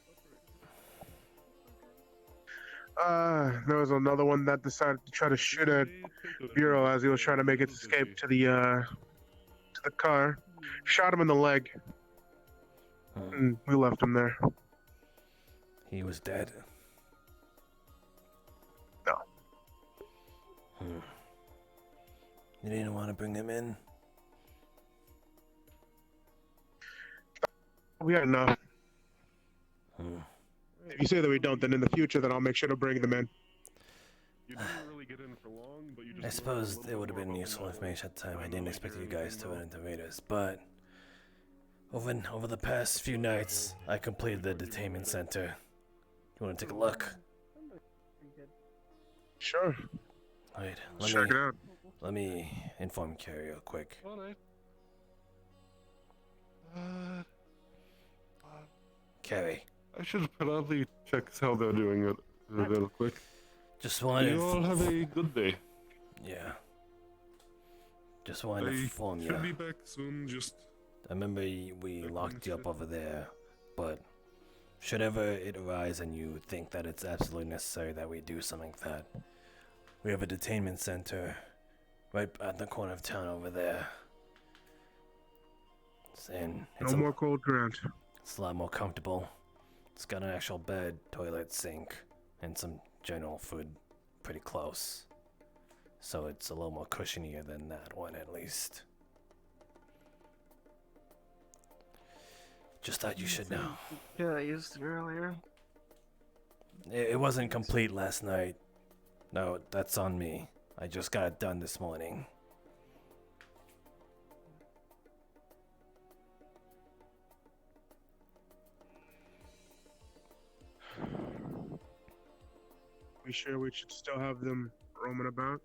There was another one that decided to try to shoot at Bureau as he was trying to make his escape to the car. Shot him in the leg. And we left him there. He was dead. No. You didn't want to bring him in? We had enough. If you say that we don't, then in the future, then I'll make sure to bring them in. I suppose it would have been useful information at the time. I didn't expect you guys to run into raiders, but over the past few nights, I completed the detainment center. You want to take a look? Sure. Alright, Check it out. let me inform Carrie real quick. Carrie. I should probably check how they're doing it real quick. Just wanted You all have a good day. Yeah. Just wanted to inform you. Should be back soon. Just I remember we locked you up over there, but should ever it arise and you think that it's absolutely necessary that we do something like that, we have a detainment center right at the corner of town over there. And it's No more cold ground. It's a lot more comfortable. It's got an actual bed, toilet, sink, and some general food pretty close. So it's a little more cushionier than that one, at least. Just thought you should know. Yeah, I used it earlier. It wasn't complete last night. No, that's on me. I just got it done this morning. We sure we should still have them roaming about?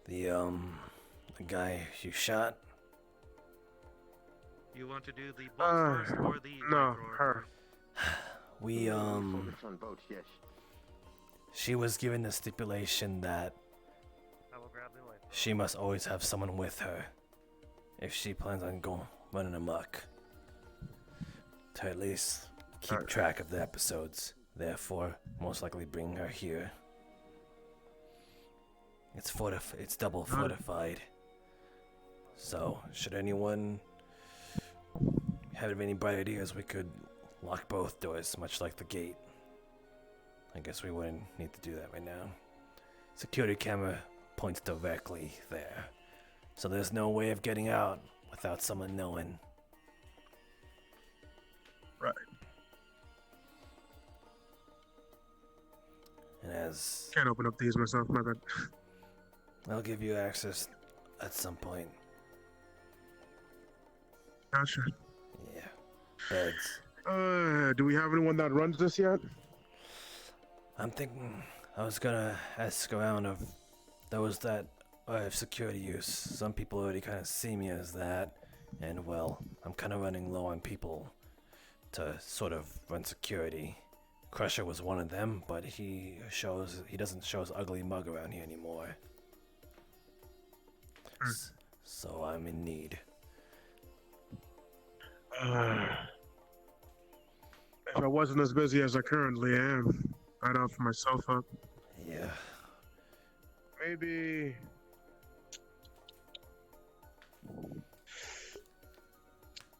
The guy you shot? You want to do the boat first or the no, her. We she was given the stipulation that she must always have someone with her if she plans on running amok. To at least keep track of the episodes. Therefore, most likely bring her here. It's double fortified. So, should anyone have any bright ideas, we could lock both doors, much like the gate. I guess we wouldn't need to do that right now. Security camera points directly there. So there's no way of getting out without someone knowing. Right. And as Can't open up these myself, my bad. I'll give you access at some point. Gotcha. Yeah. Beds. Do we have anyone that runs this yet? I'm thinking I was gonna ask around of those that have security use. Some people already kind of see me as that, and well, I'm kind of running low on people to sort of run security. Crusher was one of them, but he doesn't show his ugly mug around here anymore. So I'm in need. If I wasn't as busy as I currently am, I'd offer myself up. Yeah. Maybe...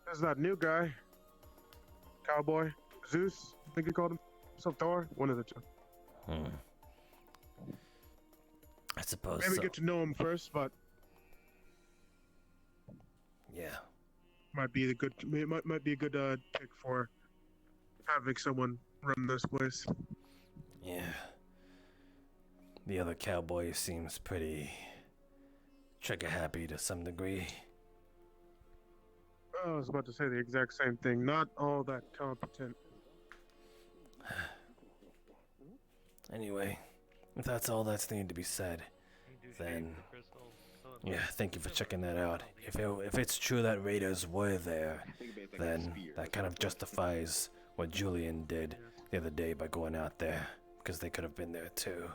There's that new guy. Cowboy. Zeus, I think he called him. So Thor? One of the two. I suppose Maybe so. get to know him first, but... Yeah. Might be a good pick for having someone run this place. Yeah. The other cowboy seems pretty trigger happy to some degree. I was about to say the exact same thing. Not all that competent. Anyway, if that's all that's needed to be said, then yeah, thank you for checking that out. If it's true that raiders were there, then that kind of justifies what Julian did the other day by going out there, because they could have been there too.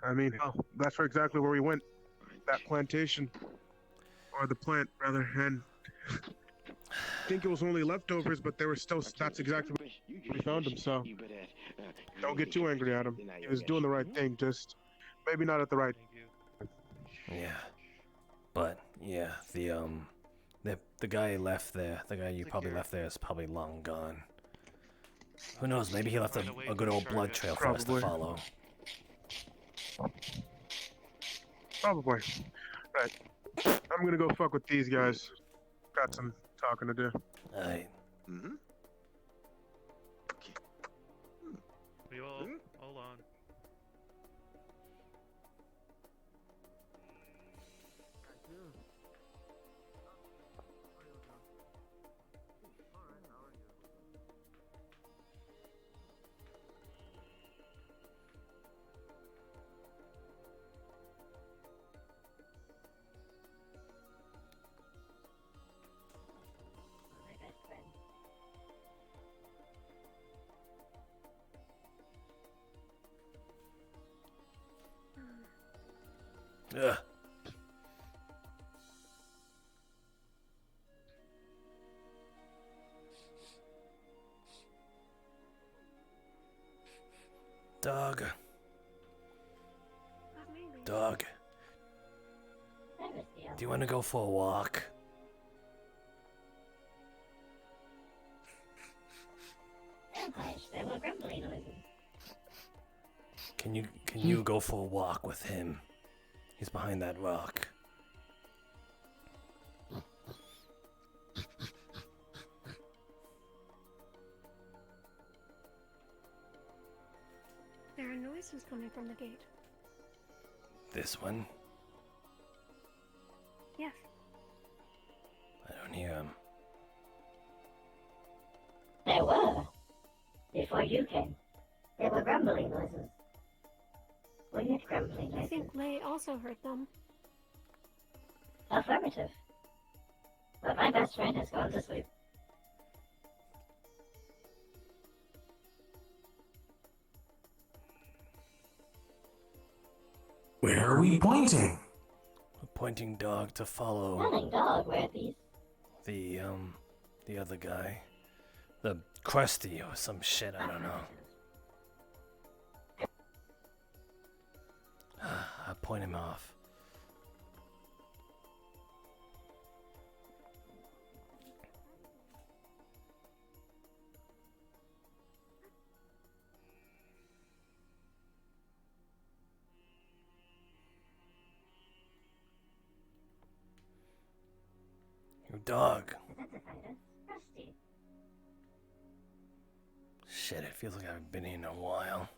I mean, that's exactly where we went. That plantation. Or the plant, rather. And think it was only leftovers, but there were still. That's exactly what we found him. So don't get too angry at him. He was doing the right thing, just maybe not at the right. Yeah. But yeah, the guy left there. The guy you probably left there is probably long gone. Who knows? Maybe he left a good old blood trail for us to follow. Probably. Right. I'm gonna go fuck with these guys. Got some talking to do. Alright. Mm-hmm. We all hold on. Ugh. Dog. Dog. Do you want to go for a walk? Can you go for a walk with him? He's behind that rock. There are noises coming from the gate. This one? Yes. I don't hear him. There were. Before you came. There were rumbling noises. Weird grumbling noises. I think Lay also heard them. Affirmative. But my best friend has gone to sleep. Where are we pointing? We're pointing dog to follow. Telling dog where these. The other guy. The Krusty or some shit, I don't know. I point him off. Your dog. Shit, it feels like I haven't been here in a while.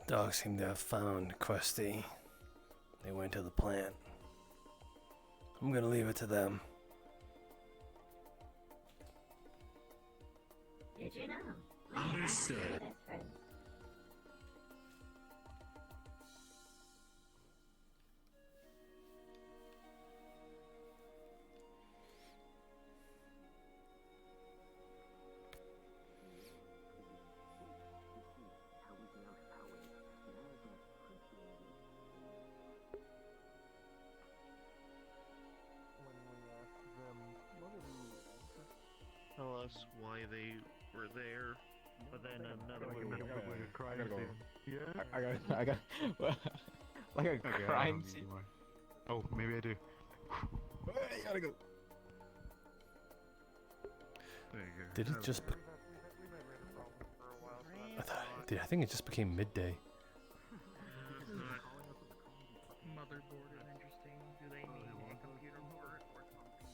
Dogs seem to have found Krusty. They went to the plant. I'm gonna leave it to them. Did you know? Understood. why they were there. But then another one. I got like a crime scene. Oh, maybe I do. I gotta go. Did it just? I think it just became midday. Motherboard is interesting. Do they need a computer for it or something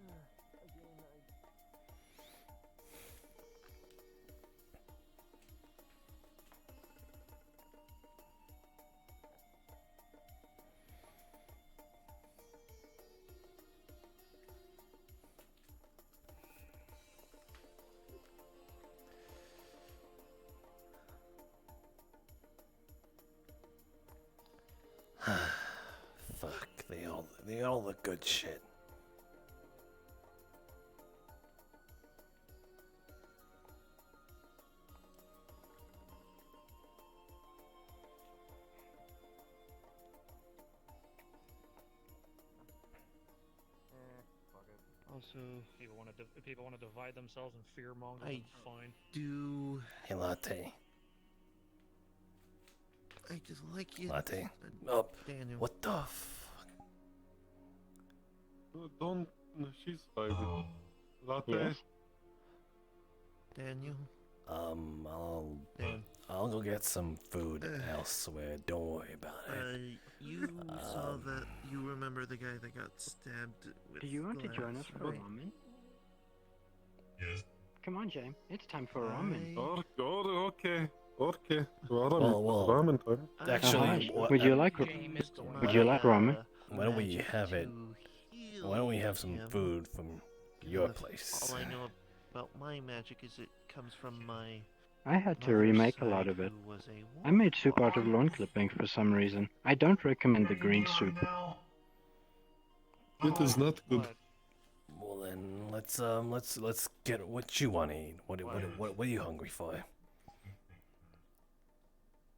more? Fuck, they all look good shit. Also, People want to divide themselves and fearmonger. I Fine. do. Hey, latte. I just like you. Latte. Oh, Daniel. what the fuck? Don't. She's fine. Latte. Yes? Daniel. I'll go get some food elsewhere. Don't worry about it. You saw that. You remember the guy that got stabbed with Do you want to join us for glass? ramen? Yes. Come on, James. It's time for ramen. Okay. Okay. Well, Ramen time. actually, Would you like ramen? Why don't we have it? Why don't we have some food from your place? All I know about my magic is it comes from my. I had to remake a lot of it. I made soup out of lawn clippings for some reason. I don't recommend the green soup. It is not good. Well then, let's get what you want to eat. What are you hungry for?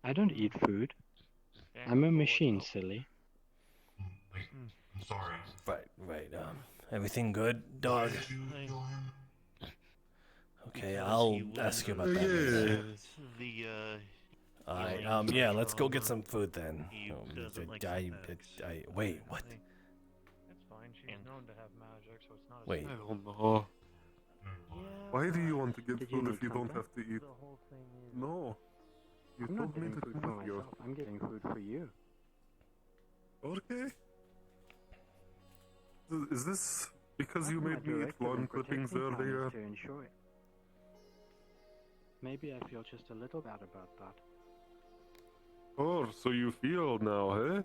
I don't eat food. I'm a machine, silly. I'm sorry. Right. Everything good, dog? Okay, I'll ask you about that later. Alright, yeah, let's go get some food then. Wait, what? It's fine. She's known to have magic, so it's not. Wait. I don't know. Why do you want to get food if you don't have to eat? No. You I'm not told me getting to food come for with you. myself. I'm getting food for you. Okay. Is this because you I'm made a me eat director lawn and clippings protecting earlier? clients to ensure it. Maybe I feel just a little bad about that. Oh, so you feel now, eh?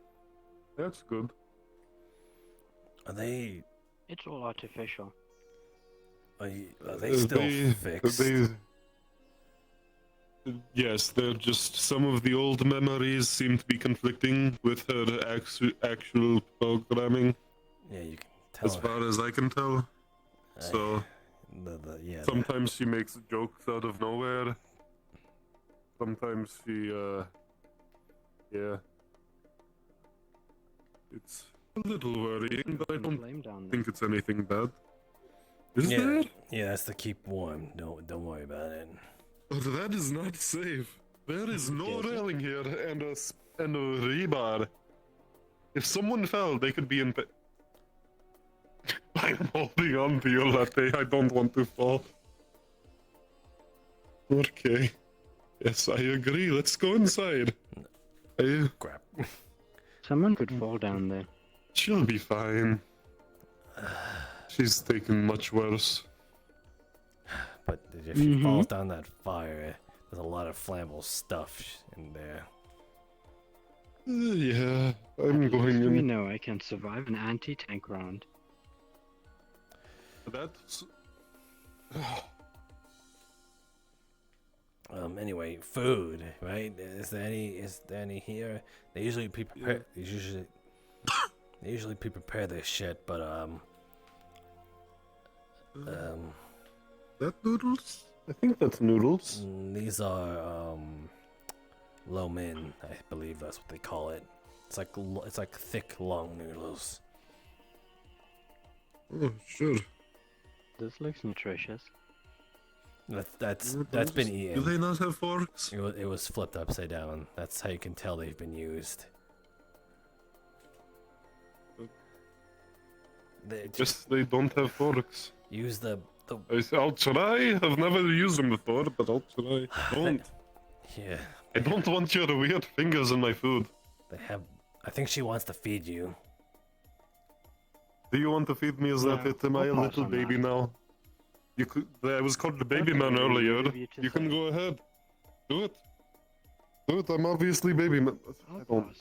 That's good. Are they? It's all artificial. Are they still fixed? Yes, they're just some of the old memories seem to be conflicting with her actual programming. Yeah, you can tell. As far as I can tell. So, sometimes she makes jokes out of nowhere. Sometimes she, yeah. It's a little worrying, but I don't think it's anything bad. Is there? Yeah, that's to keep warm. Don't worry about it. Oh, that is not safe. There is no railing here and a rebar. If someone fell, they could be in. I'm holding on to your latte. I don't want to fall. Okay. Yes, I agree. Let's go inside. Crap. Someone could fall down there. She'll be fine. She's taken much worse. But if she falls down that fire, there's a lot of flammable stuff in there. Yeah, I'm going We in. know I can survive an anti-tank round. That's. Anyway, food, right? Is there any here? They usually prepare. They usually prepare their shit, but That noodles? I think that's noodles. These are lo mein, I believe that's what they call it. It's like thick, long noodles. Oh, sure. This looks nutritious. That's been eaten. Do they not have forks? It was flipped upside down. That's how you can tell they've been used. They don't have forks. Use the. I'll try. I've never used them before, but I'll try. Don't. Yeah. I don't want your weird fingers in my food. They have. I think she wants to feed you. Do you want to feed me? Is that it? Am I a little baby now? You could. I was called the baby man earlier. You can go ahead. Do it. Do it. I'm obviously baby man. I don't.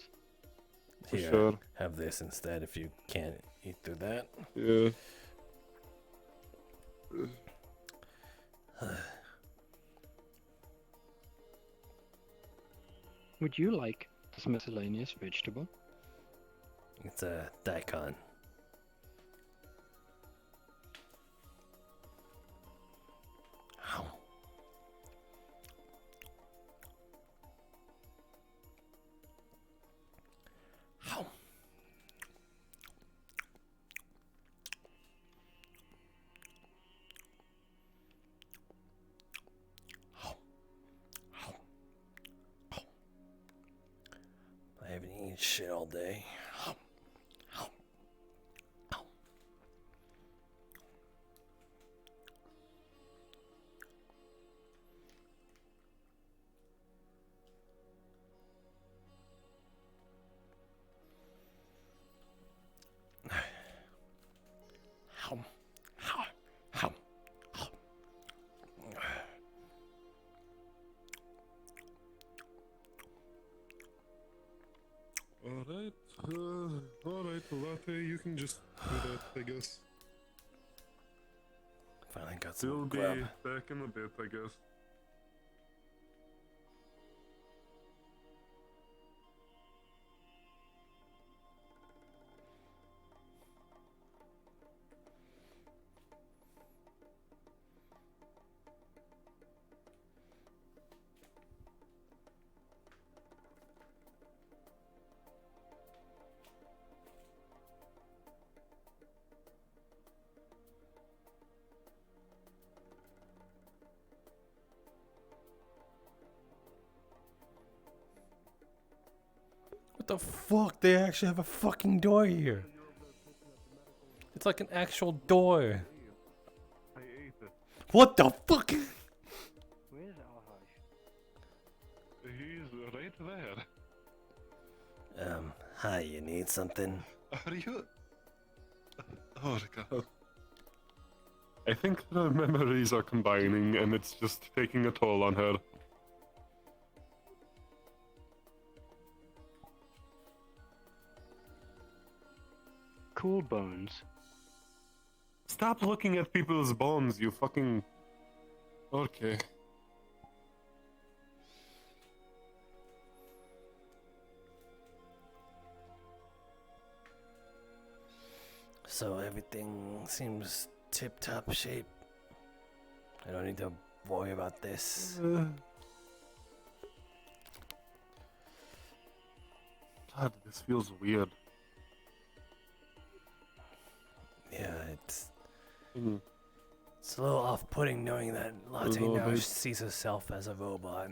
For Here, sure. have this instead if you can't eat through that. Yeah. Would you like this miscellaneous vegetable? It's a daikon. Ow. Ow. I haven't eaten shit all day. Alright, latte, you can just do that, I guess. Finally got some We'll grub. be back in a bit, I guess. What the fuck? They actually have a fucking door here. It's like an actual door. I ate it. What the fuck? Where's Alhash? He's right there. Hi, you need something? Are you? Oh god. I think the memories are combining and it's just taking a toll on her. Cool bones. Stop looking at people's bones, you fucking... Okay. So everything seems tip-top shape. I don't need to worry about this. God, this feels weird. Yeah, it's a little off-putting knowing that Latte little now bit. sees herself as a robot.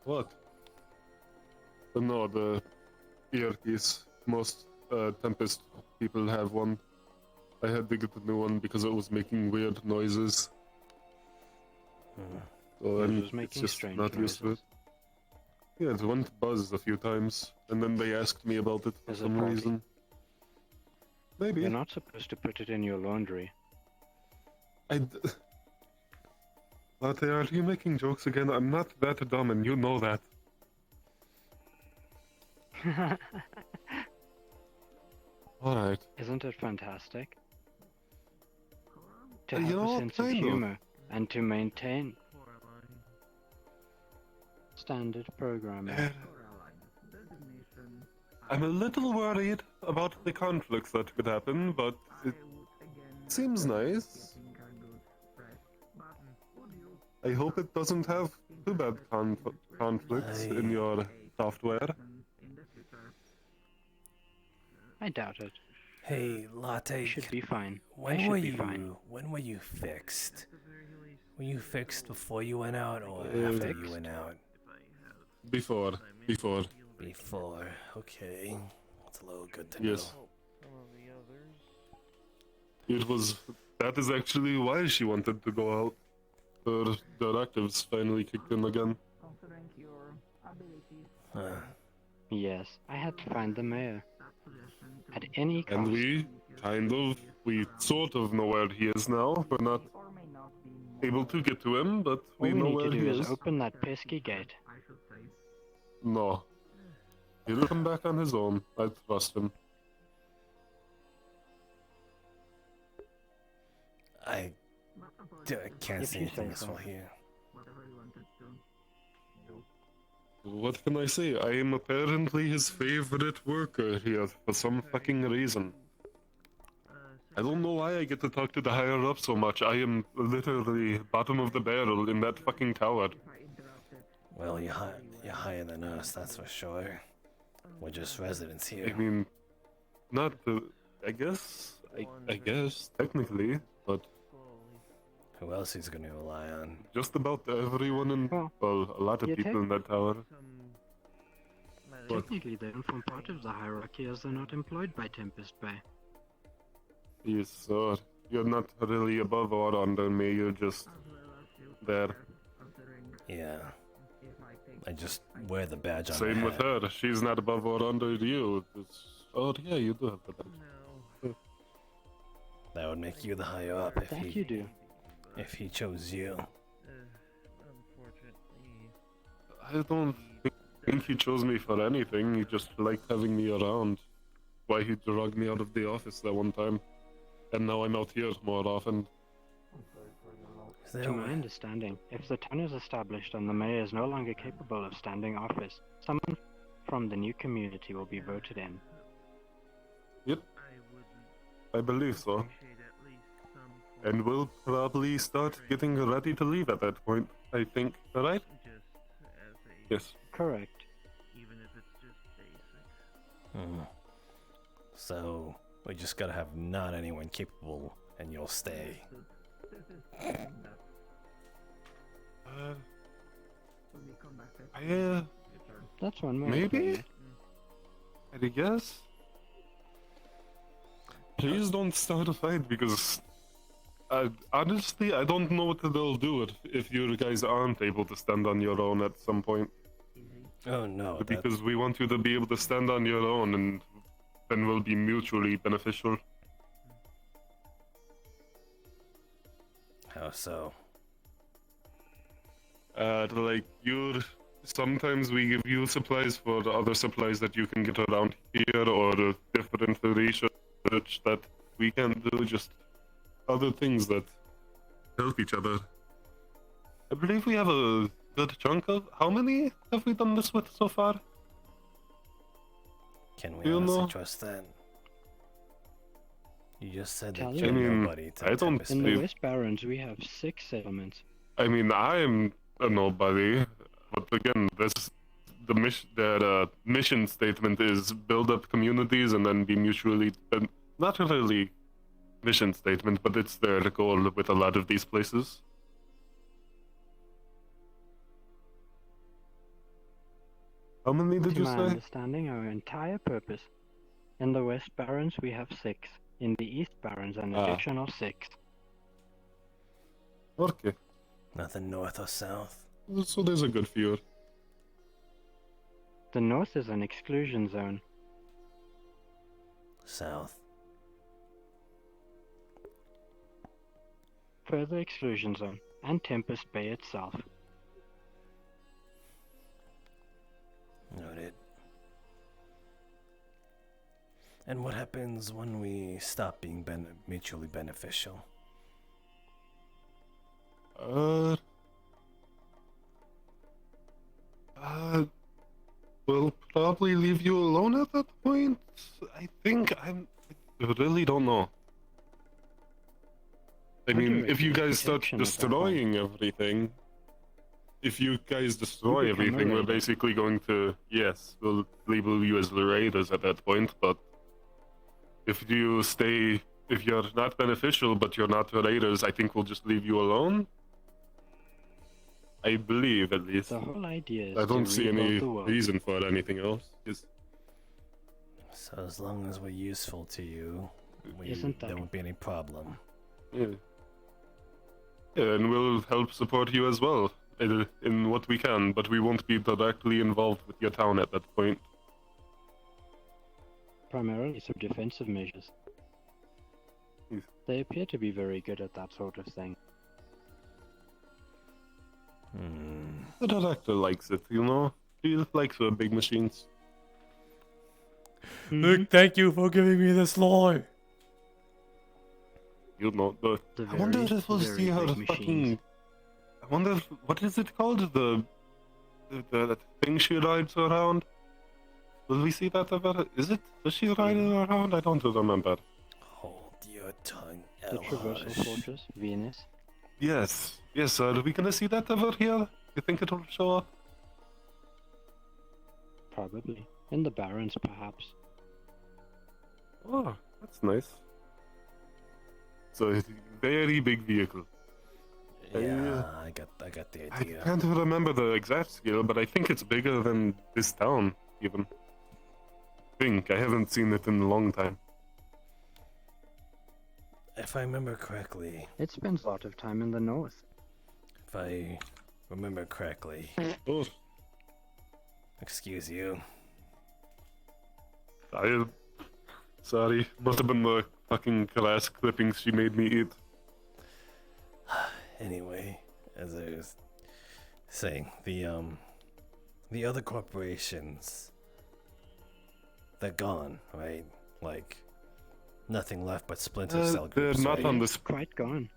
What? No, the earpiece. Most Tempest people have one. I had to get a new one because it was making weird noises. So It I'm was making just strange not used to it. noises. Yeah, it went buzz a few times, and then they asked me about it for Is it some faulty? reason. Maybe. You're not supposed to put it in your laundry. Latte, are you making jokes again? I'm not that dumb, and you know that. Alright. Isn't it fantastic? To You have know, a sense of kind of. humor and to maintain standard programming. I'm a little worried about the conflicts that could happen, but it seems nice. I hope it doesn't have too bad conflicts in your software. I doubt it. Hey, Latte. Should be fine. When were you fixed? Were you fixed before you went out or after you went out? Before. Before. Okay. That's a little good to know. Yes. That is actually why she wanted to go out. Her directives finally kicked in again. Considering your abilities, Yes, I had to find the mayor. At any cost. And we sort of know where he is now. We're not able to get to him, but we know where he is. All we need to do is open that pesky gate. No. He'll come back on his own. I trust him. I can't see anything useful here. What can I say? I am apparently his favorite worker here for some fucking reason. I don't know why I get to talk to the higher up so much. I am literally bottom of the barrel in that fucking tower. Well, you're higher than us, that's for sure. We're just residents here. I mean, not the... I guess, technically, but... Who else he's gonna rely on? Just about everyone in... Well, a lot of people in that tower. Technically, they don't form part of the hierarchy as they're not employed by Tempest Bay. Yes, sir. You're not really above or under me, you're just... there. Yeah. I just wear the badge on Same my with hat. her. She's not above or under you. Oh, yeah, you do have the badge. That would make you the higher up if he chose you. I don't think he chose me for anything. He just liked having me around. Why he dragged me out of the office that one time. And now I'm out here more often. To my understanding, if the town is established and the mayor is no longer capable of standing office, someone from the new community will be voted in. Yep. I believe so. And we'll probably start getting ready to leave at that point, I think. Alright? Yes. Correct. So, we just gotta have not anyone capable, and you'll stay. That's one way. Maybe? I guess? Please don't start a fight because... honestly, I don't know what they'll do if you guys aren't able to stand on your own at some point. Oh no. Because we want you to be able to stand on your own and then we'll be mutually beneficial. How so? Like, sometimes we give you supplies for the other supplies that you can get around here, or different research that we can do, just other things that help each other. I believe we have a good chunk of... How many have we done this with so far? Can we honestly trust that? You just said that I you're mean, nobody to I don't Tempest In the Bay. West Barrens, we have 6 settlements. I mean, I'm a nobody, but again, the mission statement is build up communities and then be mutually... not really mission statement, but it's their goal with a lot of these places. How many did To you my say? understanding, our entire purpose. In the West Barrens, we have 6. In the East Barrens, an additional 6. Okay. Nothing north or south? So there's a good few. The North is an exclusion zone. South. Further exclusion zone, and Tempest Bay itself. Noted. And what happens when we stop being mutually beneficial? We'll probably leave you alone at that point. I think I really don't know. I mean, if you guys start destroying everything, if you guys destroy everything, we're basically going to, yes, we'll label you as the raiders at that point, but if you stay, if you're not beneficial but you're not raiders, I think we'll just leave you alone. I believe, at least. The whole idea is I don't to see rebuild any the world. reason for anything else. So as long as we're useful to you, Isn't that- there won't be any problem. Yeah. Yeah, and we'll help support you as well in what we can, but we won't be directly involved with your town at that point. Primarily through defensive measures. They appear to be very good at that sort of thing. The director likes it, you know? He likes the big machines. Look, thank you for giving me this lore. You know, I wonder if this was the fucking... I wonder if, what is it called? The thing she rides around? Will we see that ever? Is it? Does she ride it around? I don't remember. Hold your tongue, The traversal fortress, Venus. Yes. Yes, are we gonna see that ever here? You think it'll show up? Probably. In the Barrens, perhaps. Oh, that's nice. It's a very big vehicle. Yeah, I got the I idea. can't remember the exact scale, but I think it's bigger than this town, even. I haven't seen it in a long time. If I remember correctly, It spends a lot of time in the north. if I remember correctly, Oh, excuse you. Sorry, must have been the fucking glass clippings she made me eat. Anyway, as I was saying, the other corporations, they're gone, right? Like, nothing left but Splinter Cell They're groups, not right? on this. Quite gone.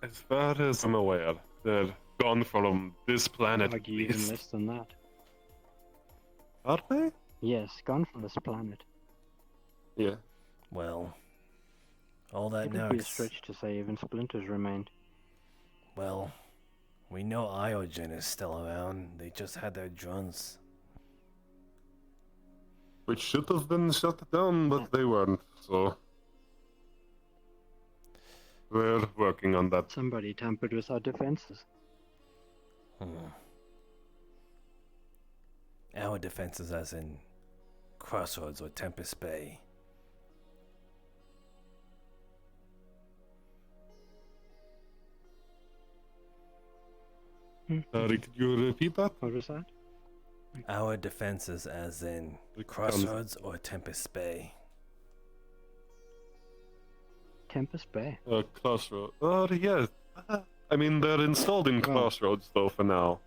As far as I'm aware, they're gone from this planet. Argue even less than that. Are they? Yes, gone from this planet. Yeah. Well, all that It now. would be a stretch to say even splinters remained. Well, we know Iogen is still around. They just had their drones. Which should have been shut down, but they weren't, so... We're working on that. Somebody tampered with our defenses. Our defenses, as in Crossroads or Tempest Bay. Sorry, could you repeat that? What was that? Our defenses, as in Crossroads or Tempest Bay. Tempest Bay. Crossroads. Yeah. I mean, they're installed in Crossroads, though, for now.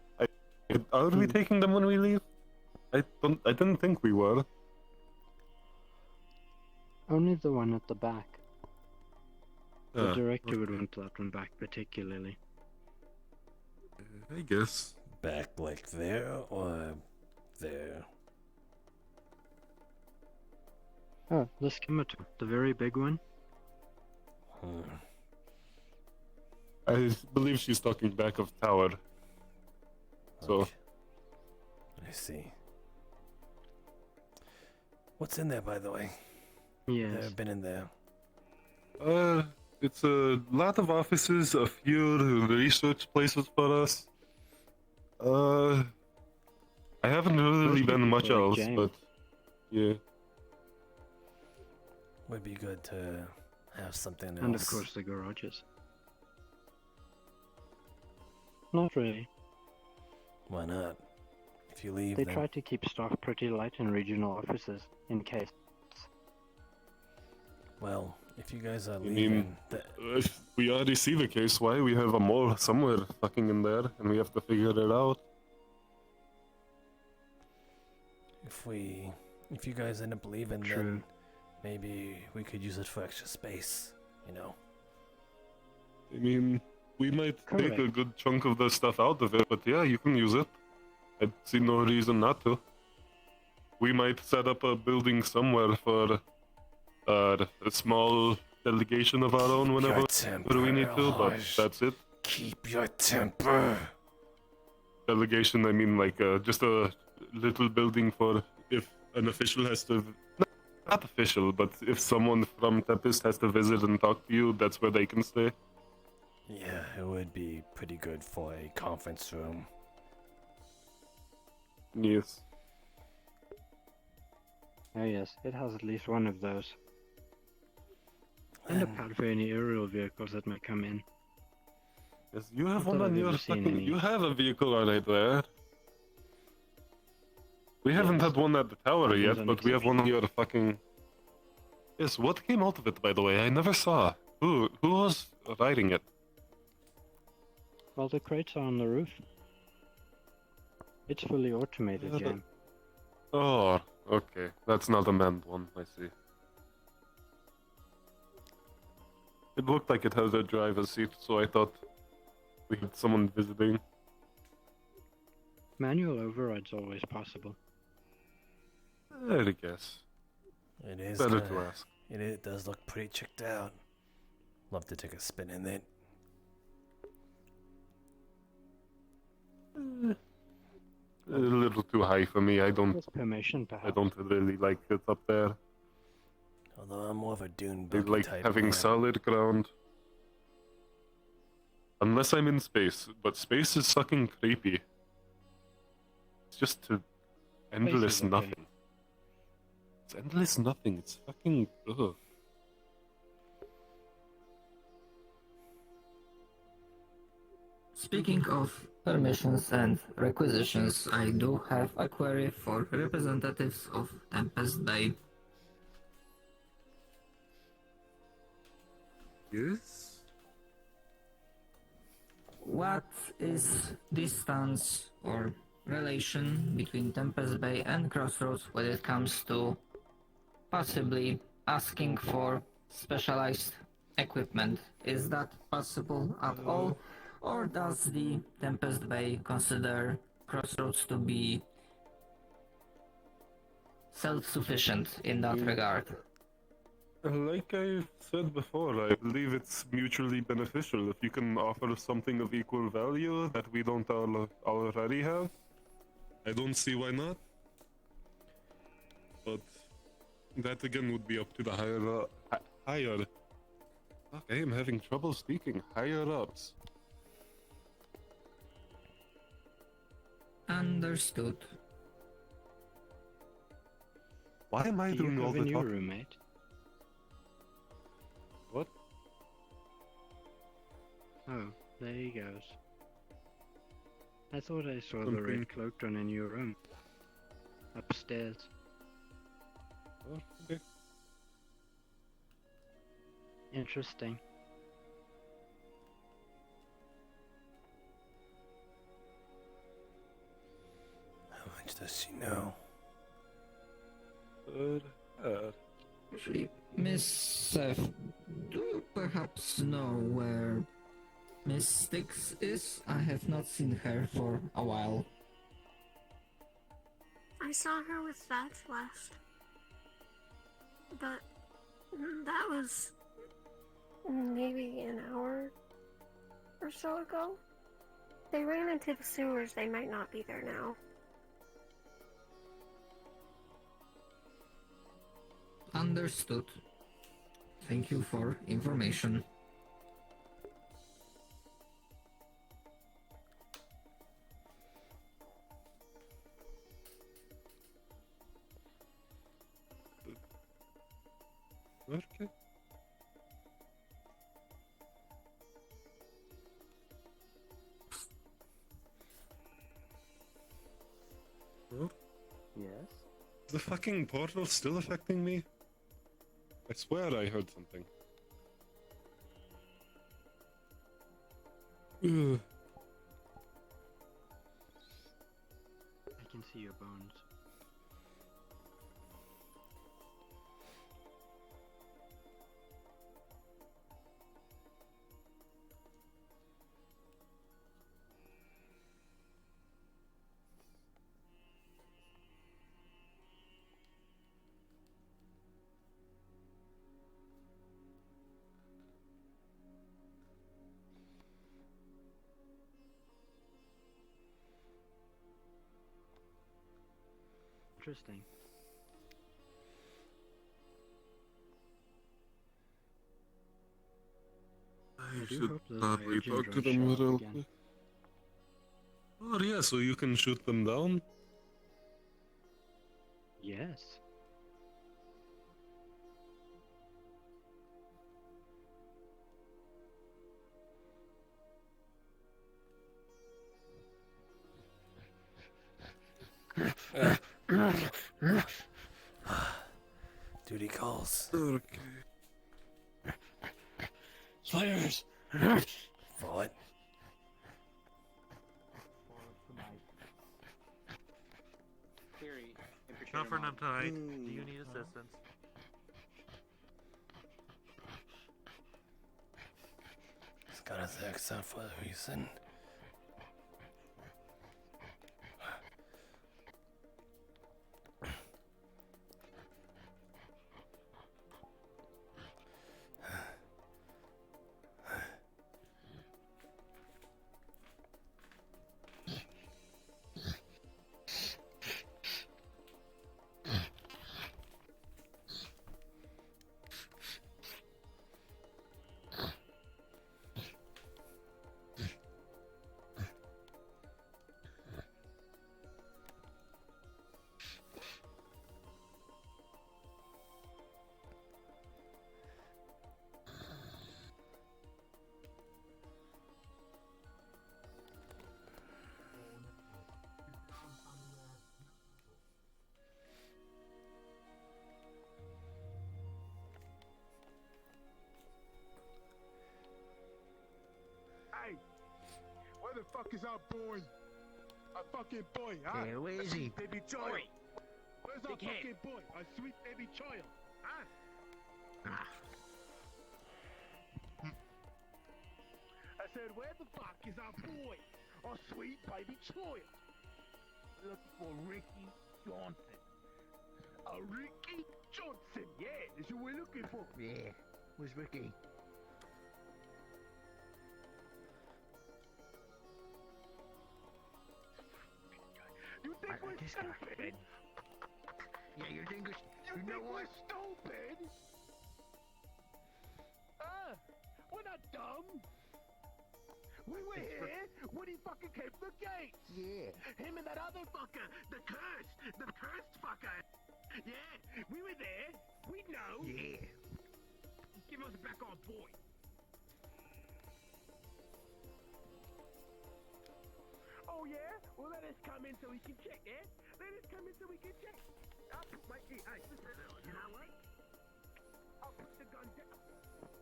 Are we taking them when we leave? I didn't think we were. Only the one at the back. The Ah, director would want that one back particularly. I guess. Back like there or there? Oh, the scimitar, the very big one. I believe she's talking back of tower. So. I see. What's in there, by the way? Yes. Never been in there. It's a lot of offices, a few research places for us. I haven't really done much else, but yeah. Would be good to have something else. And of course the garages. Not really. Why not? If you leave, They then try to keep staff pretty light in regional offices, in case. well, if you guys are I leaving, mean, if we already see the case, why we have a mole somewhere fucking in there, and we have to figure it out. if you guys end up leaving, then maybe we could use it for extra space. You know. I mean, we might take a Correct. good chunk of the stuff out of it, but yeah, you can use it. I see no reason not to. We might set up a building somewhere for a small delegation of our own whenever we need to, but that's it. Keep your temper. Delegation, I mean like just a little building for if an official has to... not official, but if someone from Tempest has to visit and talk to you, that's where they can stay. Yeah, it would be pretty good for a conference room. Yes. Oh yes, it has at least one of those. And a pad for any aerial vehicles that might come in. Yes, you have Not one that on I've your ever seen fucking. any. You have a vehicle right there. We haven't Yes. had one at the tower That yet, one's an but we have one on your fucking. Yes, what came out of it, by the way? I never saw. Who was riding it? Well, the crates are on the roof. It's fully automated, Yeah, Jam. Oh, okay. That's not a manned one, I see. It looked like it has a driver's seat, so I thought we had someone visiting. Manual override's always possible. I guess. It is Better kinda, to ask. It does look pretty checked out. Love to take a spin in it. A little too high for me. I don't. With permission, perhaps. I don't really like it up there. Although I'm more of a dune I buggy like type having man. solid ground. Unless I'm in space, but space is fucking creepy. It's just to endless is okay. nothing. It's endless nothing. It's fucking ugh. Speaking of permissions and requisitions, I do have a query for representatives of Tempest Bay. Yes? What is distance or relation between Tempest Bay and Crossroads when it comes to possibly asking for specialized equipment? Is that possible at all? Or does the Tempest Bay consider Crossroads to be self-sufficient in that regard? Like I said before, I believe it's mutually beneficial. If you can offer something of equal value that we don't already have, I don't see why not. But that again would be up to the higher. Fuck, I am having trouble speaking. Higher ups. Understood. Why am I Do doing you all have a the new talking? roommate? What? Oh, there he goes. I thought I saw the Something. red cloaked one in your room. Upstairs. Oh, okay. Interesting. How much does she know? Actually, Miss Seth, do you perhaps know where Miss Styx is? I have not seen her for a while. I saw her with Fats last. But that was maybe an hour or so ago. They ran into the sewers. They might not be there now. Understood. Thank you for information. Okay. Well, Yes? is the fucking portal still affecting me? I swear I heard something. Ugh. I can see your bones. Interesting. should hope the probably Legion talk to don't them show up real again. quick. Oh yeah, so you can shoot them down? Yes. Duty calls. Okay. Slayers! For what? Comfort tonight. Do you need assistance? He's got his axe out for a reason. Hey, where the fuck is our boy? Our fucking boy, huh? Yeah, where is he? Baby child. Where's our Big head. fucking boy? Our sweet baby child, huh? I said, where the fuck is our boy? Our sweet baby child. We're looking for Ricky Johnson. Ricky Johnson, yeah, that's who we're looking for. Yeah, where's Ricky? You think we're stupid? Yeah, you think we're You know what? We're stupid? We're not dumb. We were here when he fucking came to the gates. Yeah. Him and that other fucker, the cursed fucker. Yeah, we were there. We know. Yeah. Give us back our boy. Oh yeah? Well, let us come in so we can check, yeah? Let us come in so we can check. I'll put my... Hey, you know what? I'll put the gun down.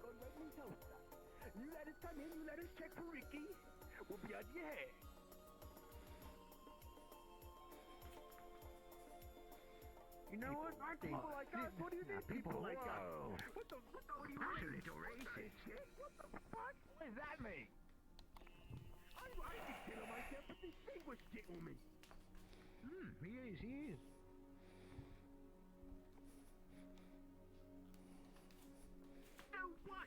Gun right in his holster. You let us come in, you let us check for Ricky. We'll be on your head. You know what? Aren't people like us? What do you mean people like us? What the what do you mean? Little racist shit. What the fuck? What does that mean? I can kill myself, but this thing was getting me. He is. So what?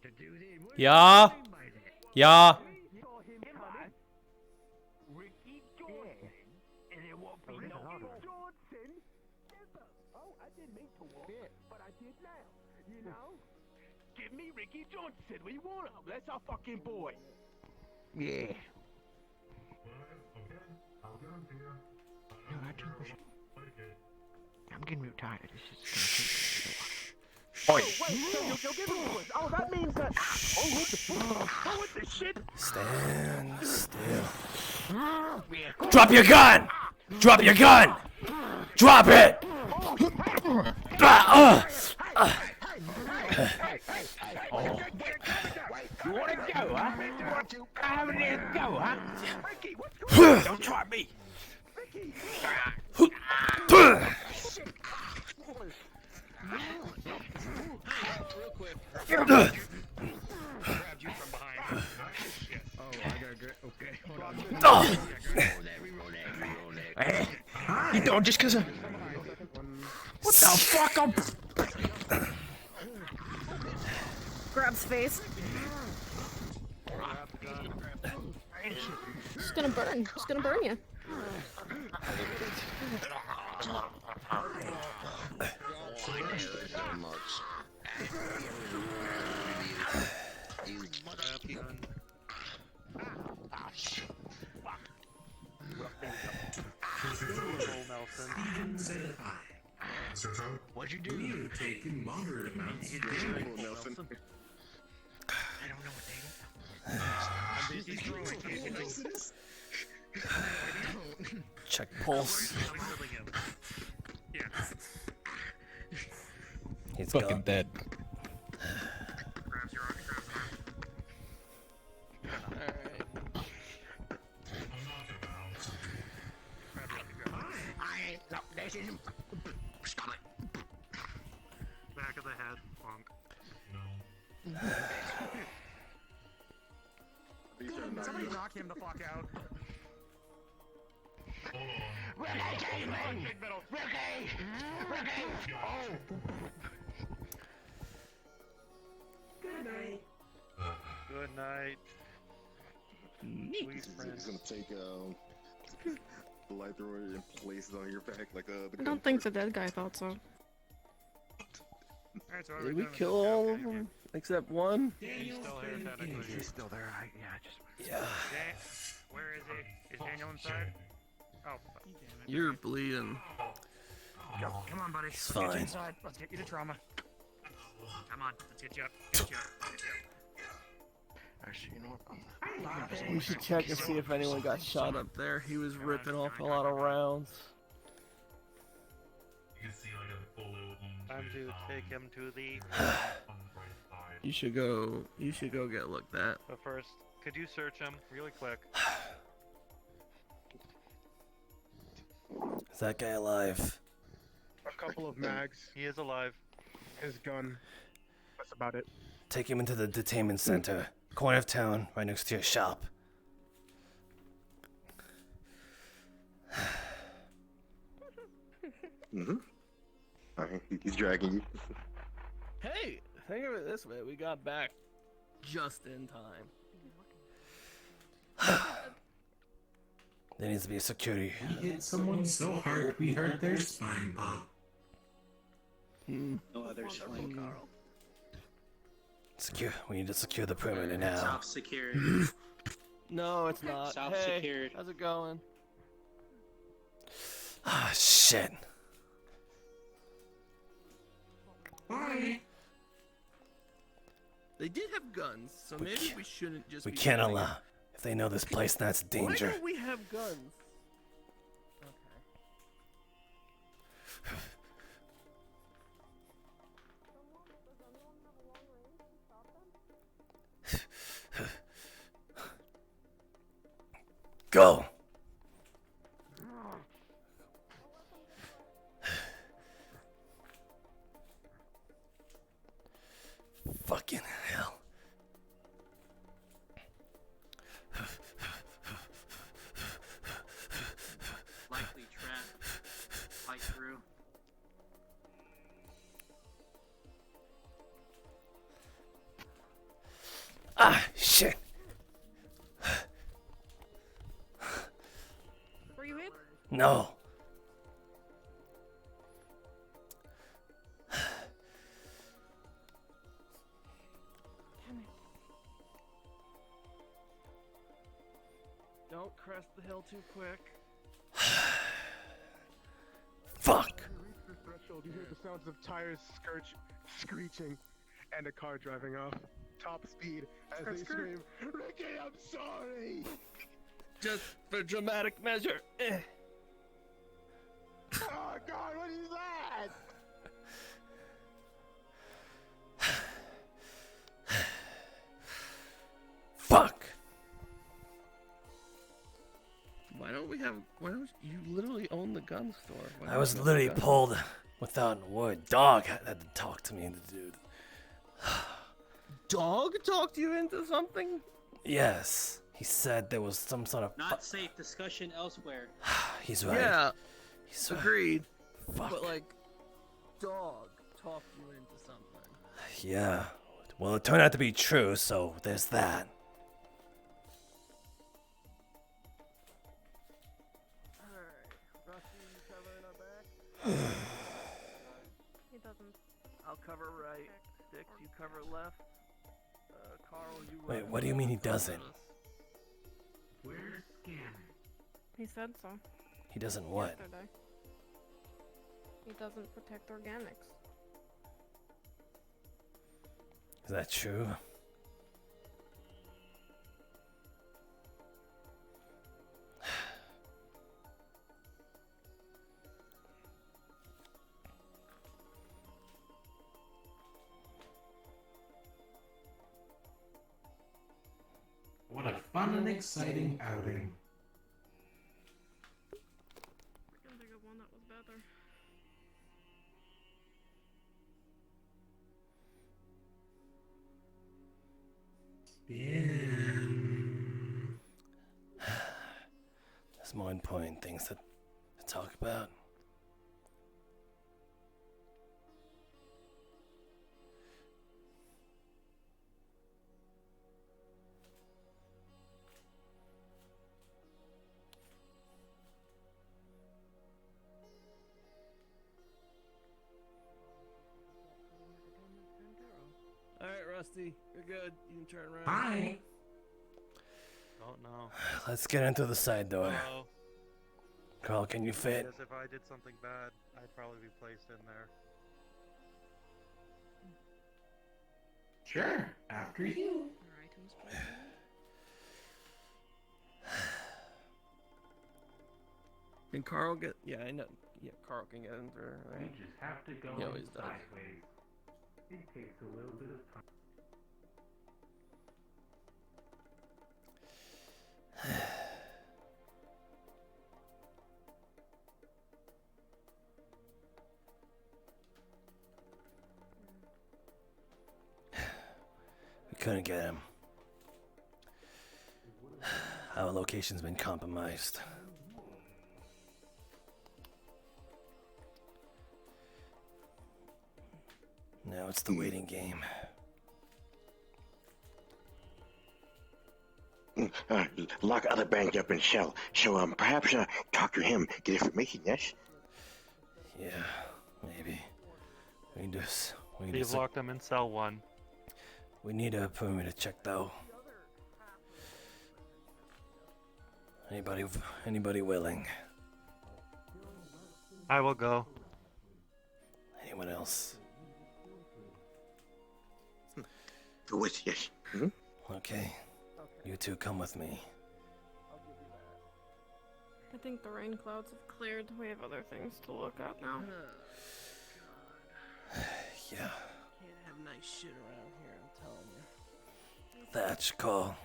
To do this. What Yeah. Yeah. Ricky Johnson. And it won't be no Johnson. Oh, I didn't mean to walk, but I did now. You know? Give me Ricky Johnson. We want him. That's our fucking boy. Yeah. No, I think we should. I'm getting real tired of this. Oh, wait, so you'll give it to us. Oh, that means that... Oh, what the fuck? Oh, what the shit? Stand still. Drop your gun! Drop your gun! Drop it! You wanna go, huh? You want to have a go, huh? Don't try me. Grabbed you from behind. Oh, I gotta go. Okay, hold on. You don't just cause of... What the fuck? Grabs face. It's gonna burn. It's gonna burn you. Steven certified. It's your turn. What'd you do? You're taking moderate amounts. You of did drugs. it, Nelson. I don't know what they I'm busy throwing it. Check pulse. Yeah. He's Fucking gone. dead. Grabs your arm. I ain't no, this is stop it. Back of the head. Bonk. Somebody knock him the fuck out. Ricky, Tingly! Ricky! Ricky! Oh! Good night. Good night. Sweet He's friends. gonna take the light thrower and place it on your back like the I don't think the dead guy thought so. Alright, so Did we kill all of them except one? He's still here, technically. He's still there. Yeah, Yeah. Where is he? Is Daniel inside? Oh, You're bleeding. Go. Come on, buddy. It's Let's get you fine. inside. Let's get you to trauma. Come on. Let's get you up. Get you up. Get you up. Actually, you know what? We should check and see if anyone got shot up there. He was ripping off a lot of rounds. You can see like a bullet wound. Time to take him to the. You should go. You should go get looked at. But first, could you search him really quick? Is that guy alive? A couple of mags. He is alive. His gun. That's about it. Take him into the detainment center. Corner of town, right next to your shop. Alright, he's dragging you. Hey, think of it this way: we got back just in time. There needs to be a security. We hit someone so hard we hurt their spine, Bob. Hmm. No other spine, Carl. Secure. We need to secure the perimeter now. South secured. No, it's not. South Hey, secured. how's it going? Ah, shit. Bye. They did have guns, so maybe we shouldn't just. We be can't doing allow. If they know this place, that's it. danger. Why don't we have guns? Go. Fucking hell. Likely trap. Fight through. Ah, shit. Were you hit? No. Don't crest the hill too quick. Fuck. You reach the threshold, you hear the sounds of tires screeching, and a car driving off. Top speed as they scream, Ricky, I'm sorry! Just for dramatic measure. Oh god, what is that? Fuck. Why don't we have? Why don't you literally own the gun store? Why I don't was we have literally the gun? pulled without a word. Dog had to talk to me, the dude. Dog talked you into something? Yes. He said there was some sort of. Not safe discussion elsewhere. He's right. Yeah. He's right. Agreed. Fuck. But like, dog talked you into something. Yeah. Well, it turned out to be true, so there's that. He doesn't. I'll cover right. Dick, you cover left. Carl, you. Wait, what do you mean he doesn't? Where's Scan? He said so. He doesn't what? Yesterday. It doesn't protect organics. Is that true? What a fun and exciting outing. I can think of one that was better. There's more important things to talk about. Alright, Rusty, you're good. You can turn around. Bye. Don't know. Let's get into the side door. Hello. Carl, can you fit? Because if I did something bad, I'd probably be placed in there. Sure, after you. Can Carl get? Yeah, I know. Yeah, Carl can get in there, right? You just have to go He always does. sideways. It takes a little bit of time. We couldn't get him. Our location's been compromised. Now it's the waiting game. Lock other bank up in Shell. So perhaps talk to him, get information, yes? Yeah, maybe. We just You've locked them in cell 1. We need a perimeter check though. Anybody willing? I will go. Anyone else? Yes. Hmm? Okay. You two come with me. I think the rain clouds have cleared. We have other things to look at now. Yeah. Can't have nice shit around here, I'm telling you. Thatch, call.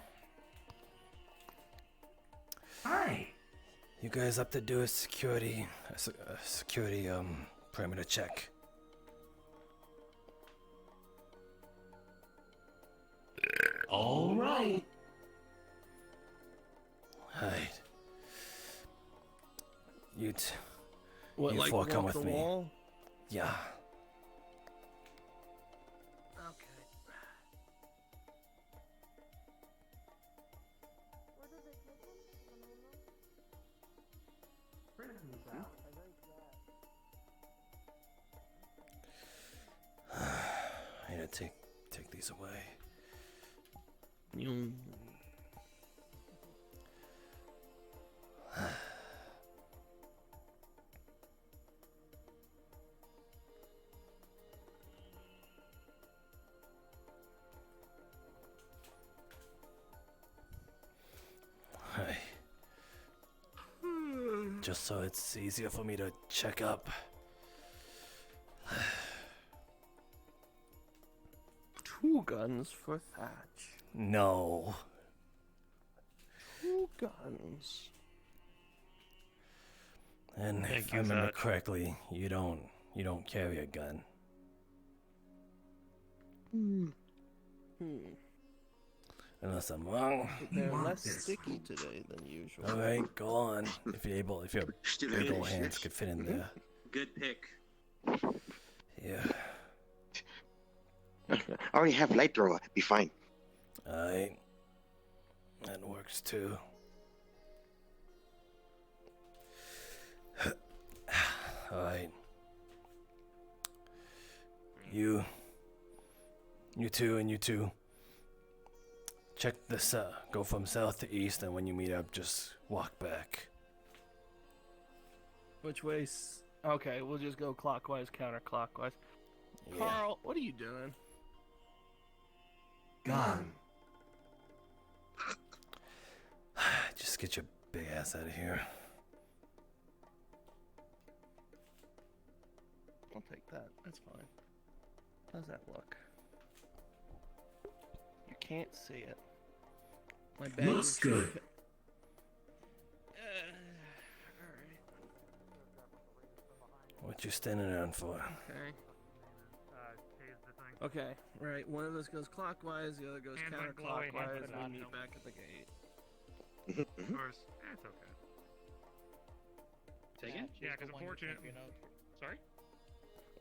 Hi. You guys up to do a security perimeter check? All right. Right. You What, you like four come walk with the me. wall? Yeah. Okay. I need to take these away. You. Hi. Just so it's easier for me to check up. Two guns for Thatch. No. Two guns. And Thank if you, I remember Thatch. correctly, you don't carry a gun. Hmm. Unless I'm wrong. They're less sticky today than usual. All right, go on. If your big old hands could fit in there. Good pick. Yeah. I already have light thrower. Be fine. Alright. That works too. Alright. You two. Check this go from south to east, and when you meet up, just walk back. Which way's Okay, we'll just go clockwise, counterclockwise. Yeah. Carl, what are you doing? Gone. Just get your big ass out of here. I'll take that. That's fine. How's that look? You can't see it. My bag Looks is- good. What you standing around for? Okay. Okay, right. One of us goes clockwise, the other goes Hands went glowy, hands counterclockwise, went and we not meet back at the gate. Of course. It's okay. Take it? Yeah, because unfortunately. Sorry?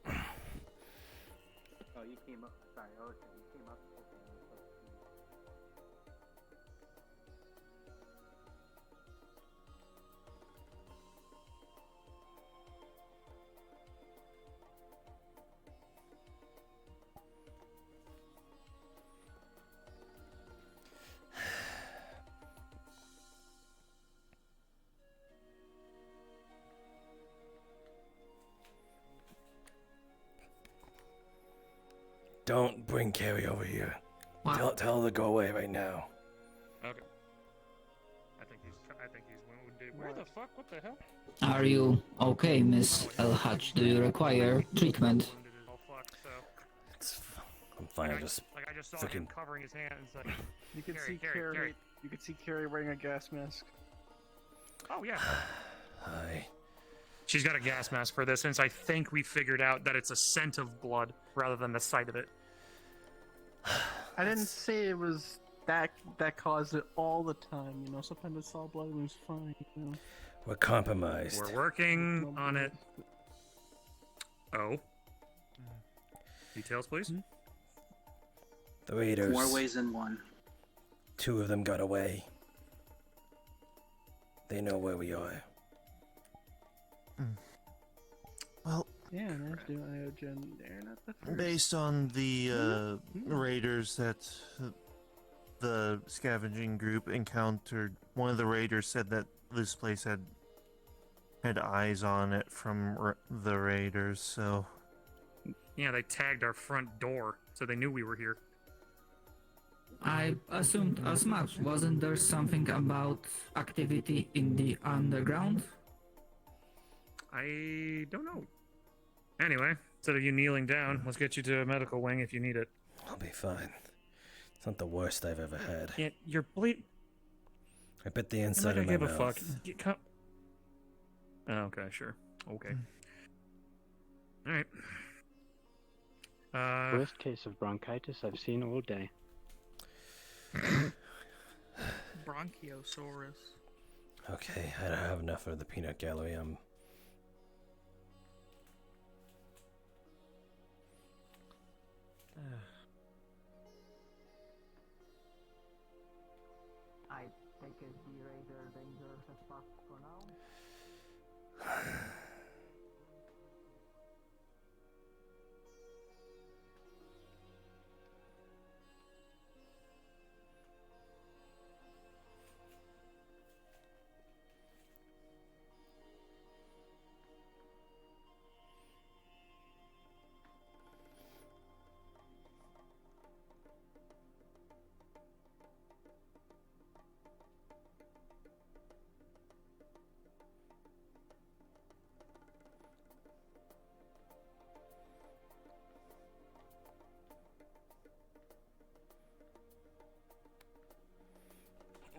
Oh, you came up. Sorry, okay, you came up. Don't bring Carrie over here. What? Tell her to go away right now. Okay. I think he's wounded. Where the fuck? What the hell? Are you okay, Miss El Hutch? Do you require treatment? Oh fuck. So. I'm fine. I just I just saw him freaking. covering his hands. Like. You can Carrie, see Carrie, Carrie. You can see Carrie wearing a gas mask. Oh yeah. Hi. She's got a gas mask for this, since I think we figured out that it's a scent of blood rather than the sight of it. I didn't say it was that caused it all the time. You know, sometimes it's all blood and it's fine. You know. We're compromised. We're working on it. Oh. Details, please. The raiders. More ways than one. 2 of them got away. They know where we are. Well, Yeah, that's do Iogen. They're not the first. based on the raiders that the scavenging group encountered, one of the raiders said that this place had eyes on it from the raiders, so... Yeah, they tagged our front door, so they knew we were here. I assumed as much. Wasn't there something about activity in the underground? I don't know. Anyway, instead of you kneeling down, let's get you to a medical wing if you need it. I'll be fine. It's not the worst I've ever had. Yeah, you're bleed. I bet the I'm inside not of gonna my give a mouth. fuck. Oh, okay, sure. Okay. All right. Worst case of bronchitis I've seen all day. Bronchiosaurus. Okay, I don't have enough of the peanut gallery. I take it the raider danger has passed for now.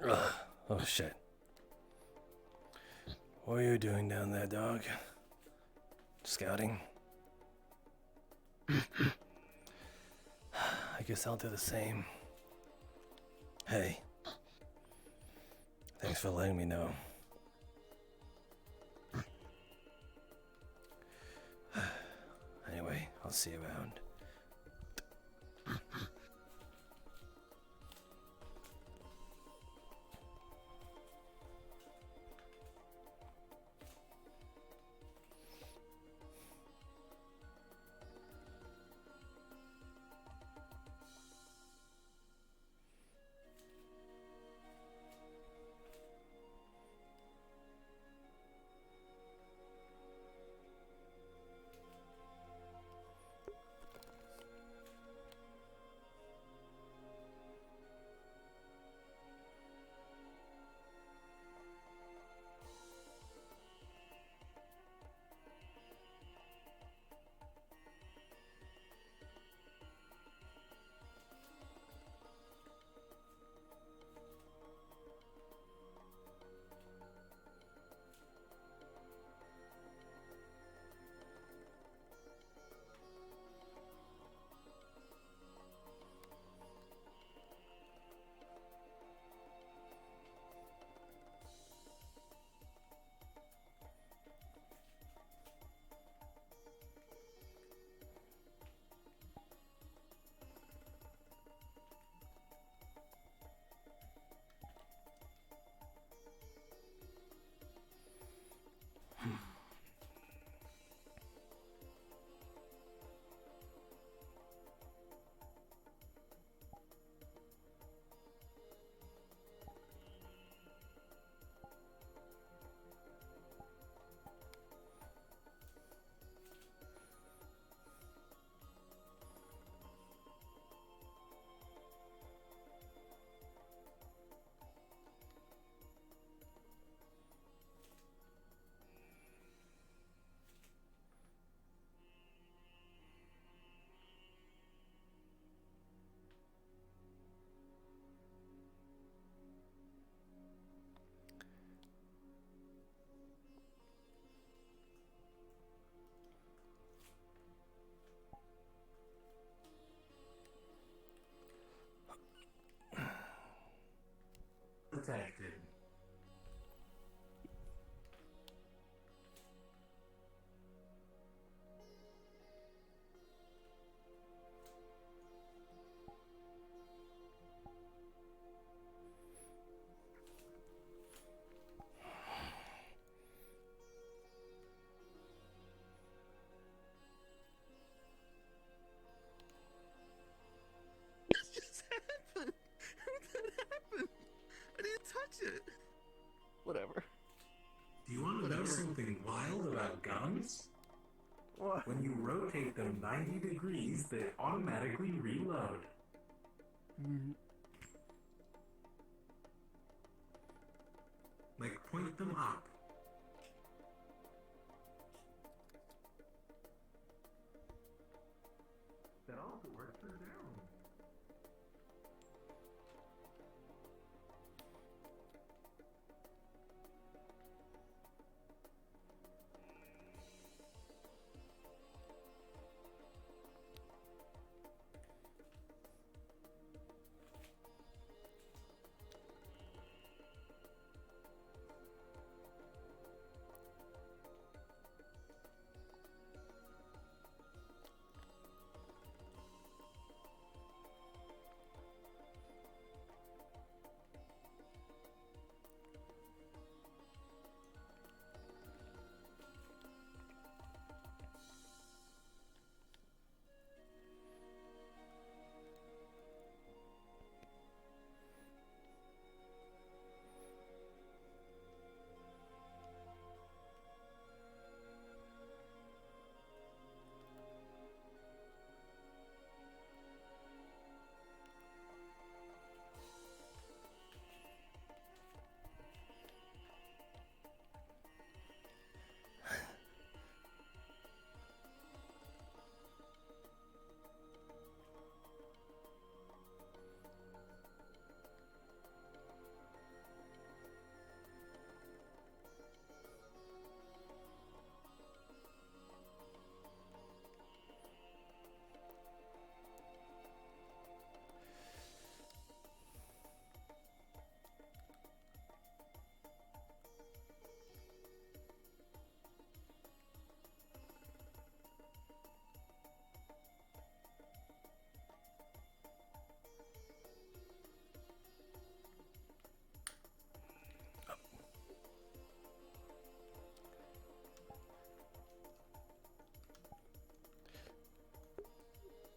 Ugh. Oh shit. What are you doing down there, dog? Scouting? I guess I'll do the same. Hey. Thanks for letting me know. Anyway, I'll see you around. protected. What just happened? What happened? I didn't touch it. Whatever. Do you want to know something wild about guns? What? When you rotate them 90 degrees, they automatically reload. Like, point them up. That also works for down.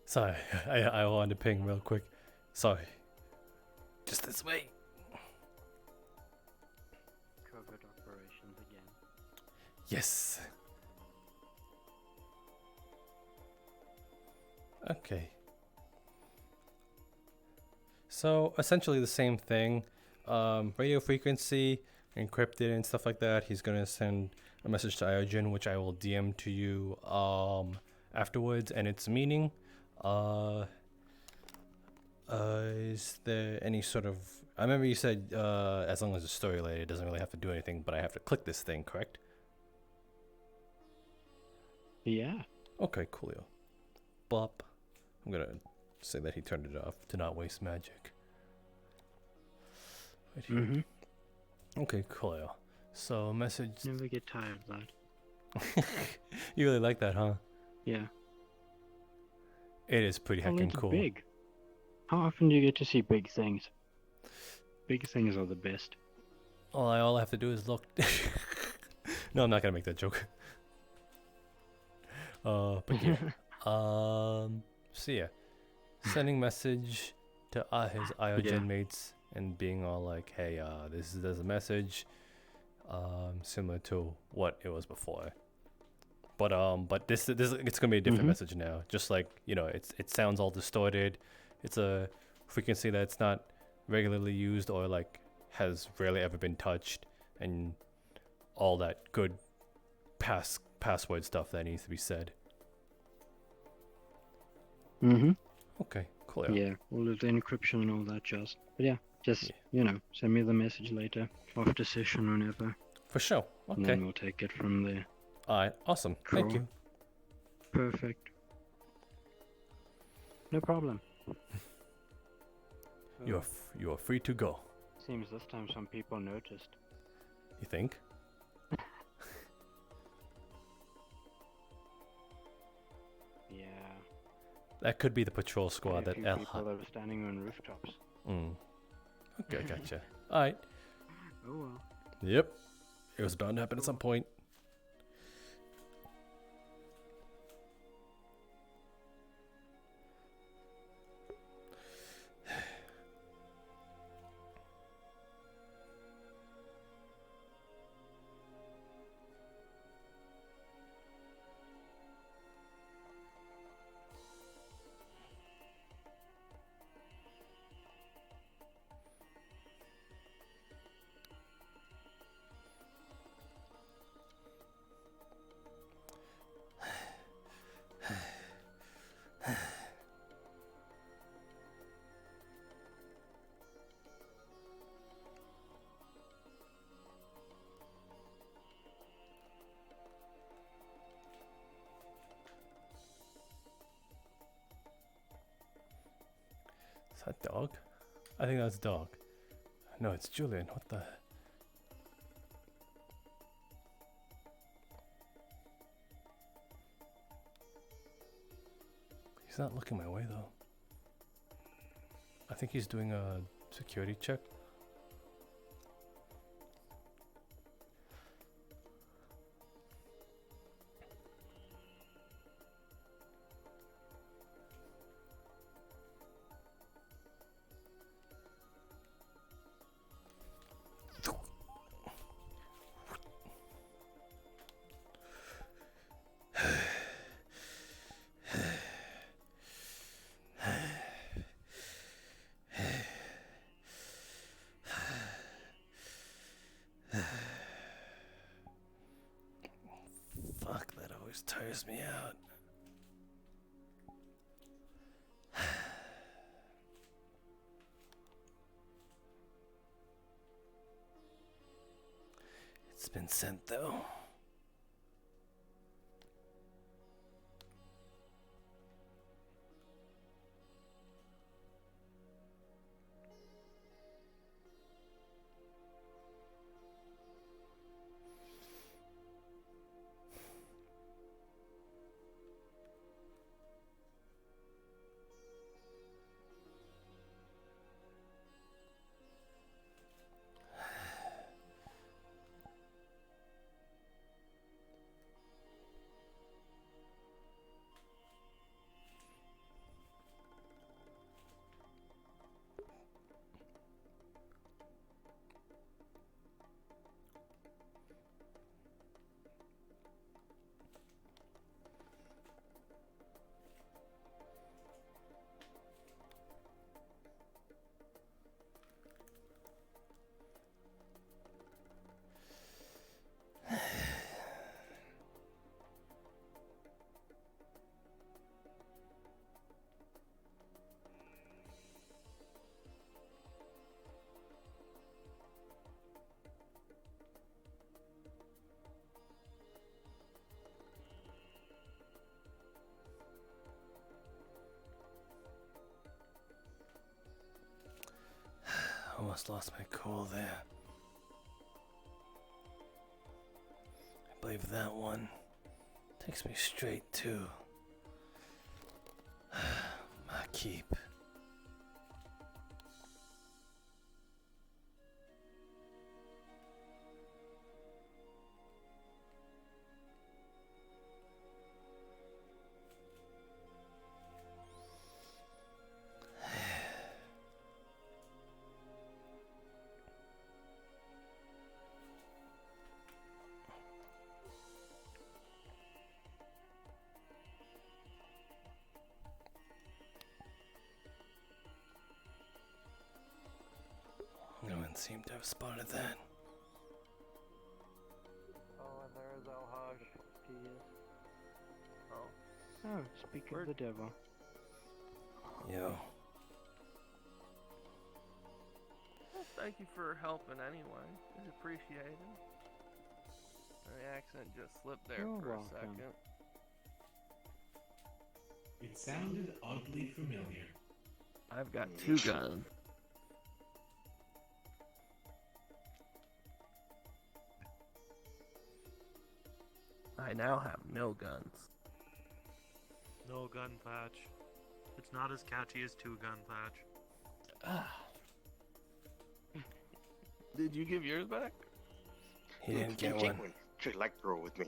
Sorry, I wanted to ping real quick. Sorry. Just this way. Covert operations again. Yes. Okay. So essentially the same thing. Radio frequency, encrypted and stuff like that. He's gonna send a message to Iogen, which I will DM to you afterwards, and its meaning. Is there any sort of? I remember you said as long as it's story related, it doesn't really have to do anything, but I have to click this thing, correct? Yeah. Okay, coolio. Bop. I'm gonna say that he turned it off to not waste magic. Right here. Okay, coolio. So message. Never get tired of that. You really like that, huh? Yeah. It is pretty Well, heckin' it's cool. big. How often do you get to see big things? Big things are the best. All I have to do is look. No, I'm not gonna make that joke. But yeah. So yeah, sending message to his Iogen mates and being all like, "Hey, there's a message, similar to what it was before." But this it's gonna be a different message now. Just like, you know, it sounds all distorted. It's a frequency that's not regularly used or like has rarely ever been touched, and all that good password stuff that needs to be said. Okay, cool. Yeah, all of the encryption and all that jazz. But yeah, just you know, send me the message later after session whenever. For sure. Okay. And then we'll take it from there. Alright, awesome. Thank Cool. you. Perfect. No problem. You are free to go. Seems this time some people noticed. You think? Yeah. That could be the patrol squad that Few people that were standing on rooftops. Okay, gotcha. Alright. Oh well. Yep. It was bound to happen at some point. Is that dog? I think that's dog. No, it's Julian. What the? He's not looking my way though. I think he's doing a security check. Fuck, that always tires me out. It's been sent though. Almost lost my cool there. I believe that one takes me straight to my keep. No one seemed to have spotted that. Oh, and there's El Haj. He is. Oh, speak of the devil. Yo. Well, thank you for helping anyway. It's appreciated. My accent just slipped there You're for welcome. a second. It sounded oddly familiar. I've got two guns. I now have no guns. No gun patch. It's not as catchy as two gun patch. Did you give yours back? He didn't get Take one. one. Trade light throw with me.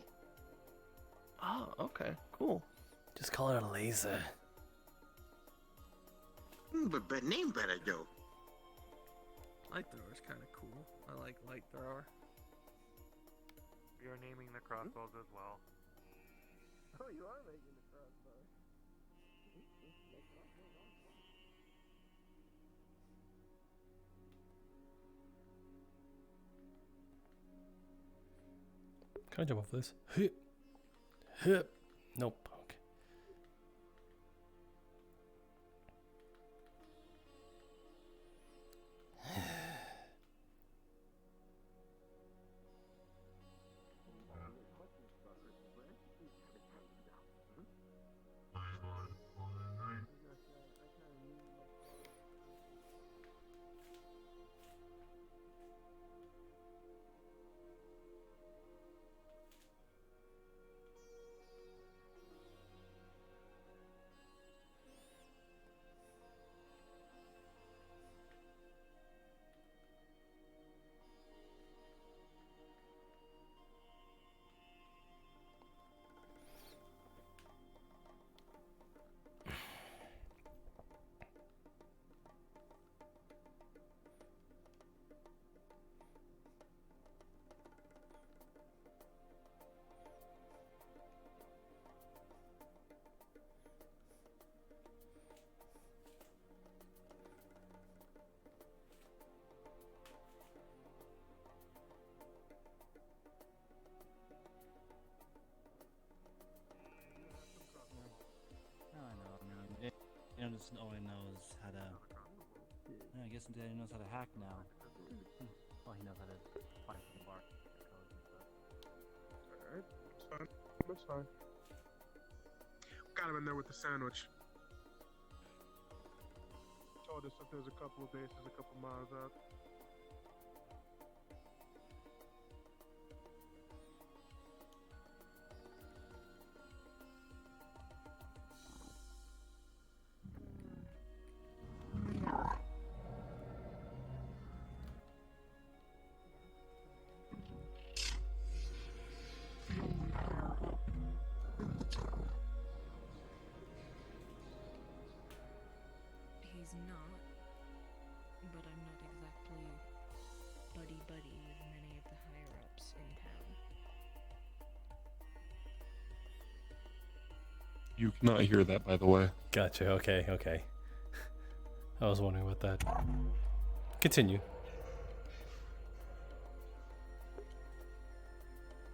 Oh, okay, cool. Just call it a laser. But name better, though. Light thrower's kind of cool. I like light thrower. We are naming the crossbows as well. Oh, you are making the crossbow. Can I jump off this? Hip. Hip. Nope. Okay. Anderson only knows how to. I guess he knows how to hack now. Well, he knows how to find some bark codes and stuff. Alright, that's fine. That's fine. Got him in there with the sandwich. Told us that there's a couple of bases a couple miles out. He's not, but I'm not exactly buddy-buddy with many of the higher-ups in town. You cannot hear that, by the way. Gotcha. Okay. Okay. I was wondering about that. Continue.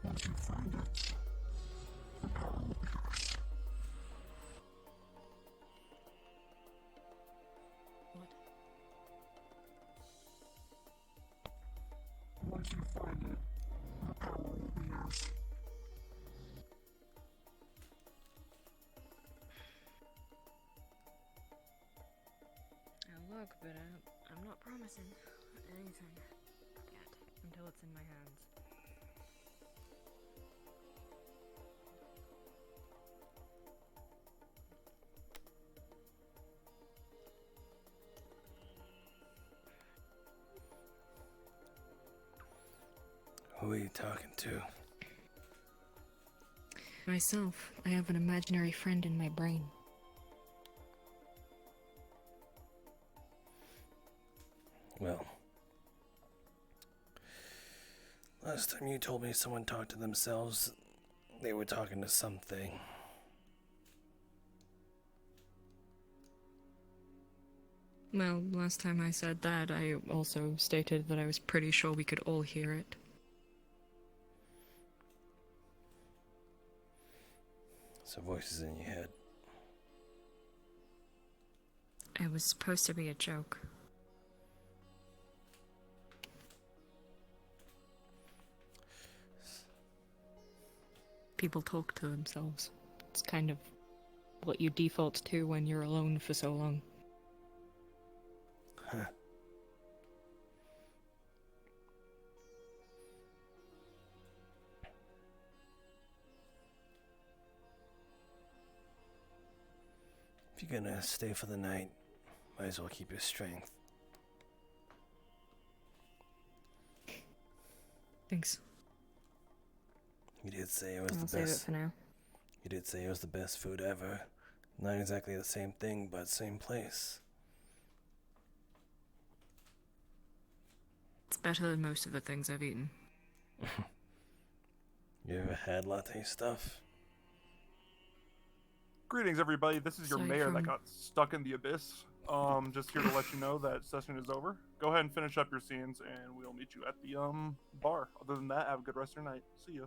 Once you find it, once you find it, the power will be yours. I'll look, but I'm not promising anything yet until it's in my hands. Who are you talking to? Myself, I have an imaginary friend in my brain. Well, last time you told me someone talked to themselves, they were talking to something. Well, last time I said that, I also stated that I was pretty sure we could all hear it. So voices in your head. It was supposed to be a joke. People talk to themselves. It's kind of what you default to when you're alone for so long. Huh. If you're gonna stay for the night, might as well keep your strength. Thanks. You did say it was I'll the save it best. for now. You did say it was the best food ever. Not exactly the same thing, but same place. It's better than most of the things I've eaten. You ever had latte stuff? Greetings, everybody. This is your Aside mayor that from- got stuck in the abyss. Just here to let you know that session is over. Go ahead and finish up your scenes, and we'll meet you at the bar. Other than that, have a good rest of your night. See ya.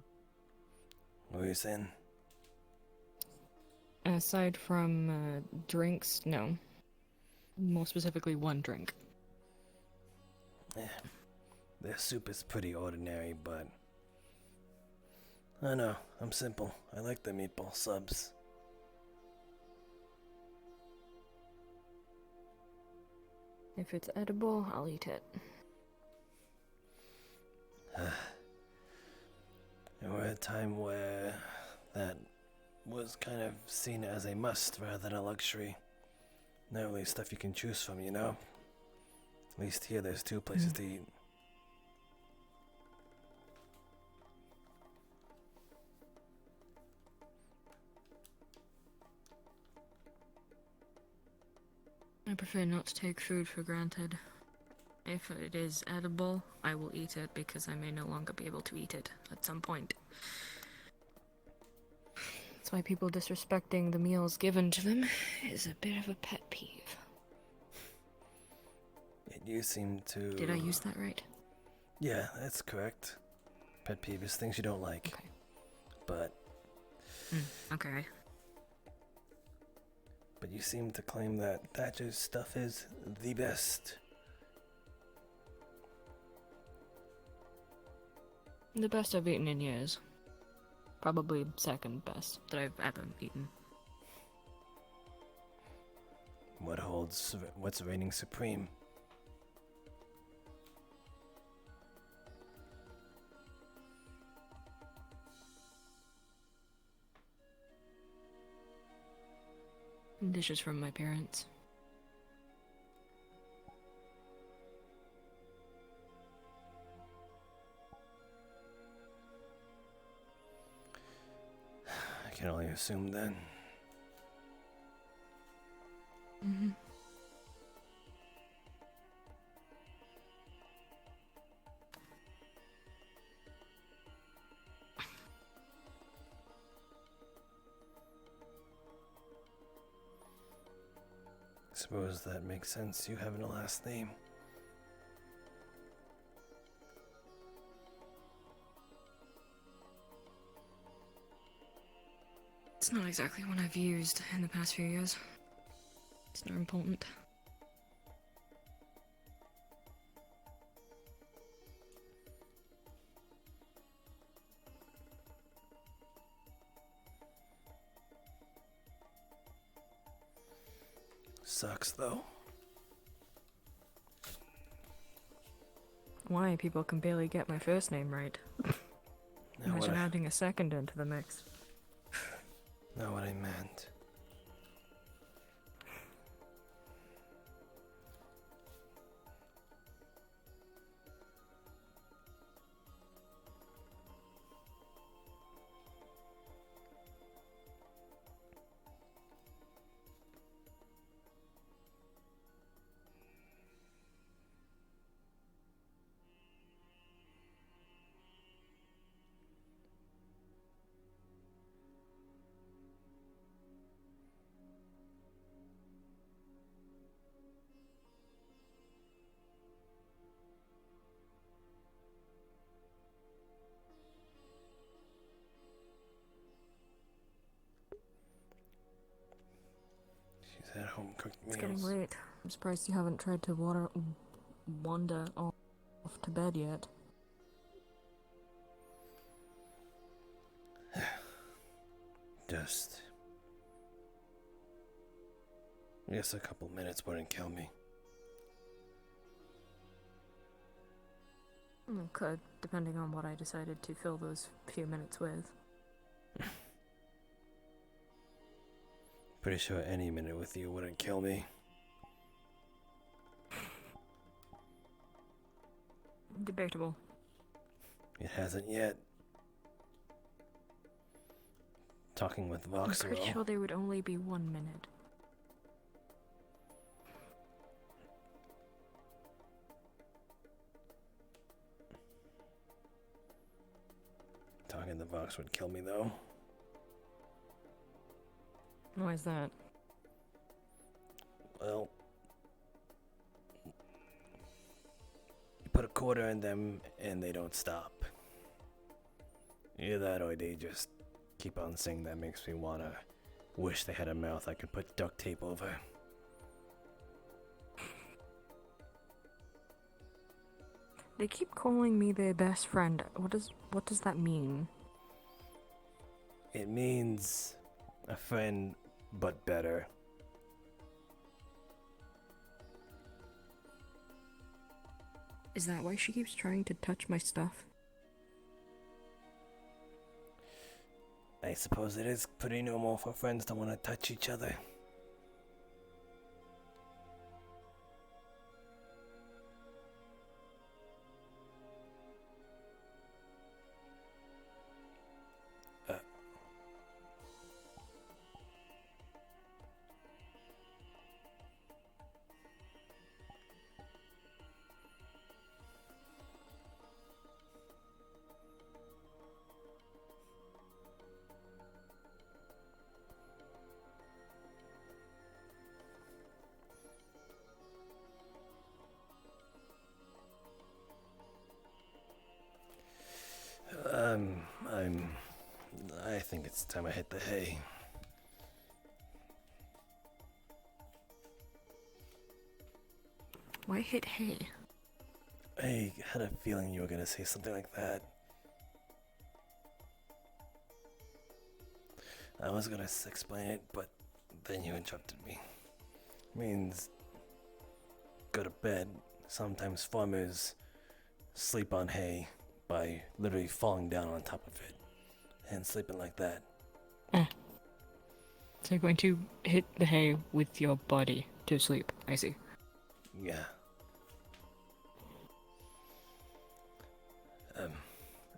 What were you saying? Aside from drinks, no. More specifically, one drink. Their soup is pretty ordinary, but I know, I'm simple. I like the meatball subs. If it's edible, I'll eat it. There were a time where that was kind of seen as a must rather than a luxury. Not really stuff you can choose from, you know? At least here there's two places to eat. I prefer not to take food for granted. If it is edible, I will eat it because I may no longer be able to eat it at some point. That's why people disrespecting the meals given to them is a bit of a pet peeve. Yet you seem to... Did I use that right? Yeah, that's correct. Pet peeve is things you don't like. Okay. But... Okay. But you seem to claim that Thatcher's stuff is the best. The best I've eaten in years. Probably second best that I've ever eaten. What's reigning supreme? Dishes from my parents. I can only assume then. Suppose that makes sense, you having a last name. It's not exactly one I've used in the past few years. It's not important. Sucks though. Why? People can barely get my first name right. Imagine adding a second into the mix. Not what I meant. She's had home cooked meals. It's getting late. I'm surprised you haven't tried to wander off to bed yet. Just... I guess a couple minutes wouldn't kill me. Could, depending on what I decided to fill those few minutes with. Pretty sure any minute with you wouldn't kill me. Debatable. It hasn't yet. Talking with Vox I'm pretty sure there would only be 1 minute. Talking to Vox would kill me though. Why is that? Well, you put a quarter in them and they don't stop. Either that or they just keep on saying that makes me wanna wish they had a mouth I could put duct tape over. They keep calling me their best friend. What does that mean? It means a friend, but better. Is that why she keeps trying to touch my stuff? I suppose it is pretty normal for friends to want to touch each other. I think it's time I hit the hay. Why hit hay? I had a feeling you were gonna say something like that. I was gonna explain it, but then you interrupted me. Means go to bed. Sometimes farmers sleep on hay by literally falling down on top of it and sleeping like that. So you're going to hit the hay with your body to sleep. I see. Yeah.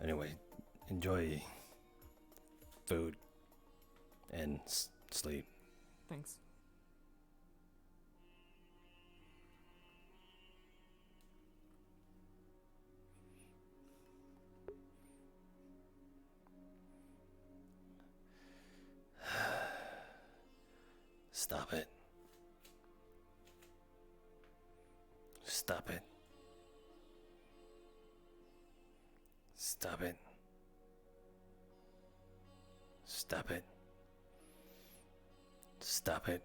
Anyway, enjoy food and sleep. Thanks. Stop it. Stop it. Stop it. Stop it. Stop it.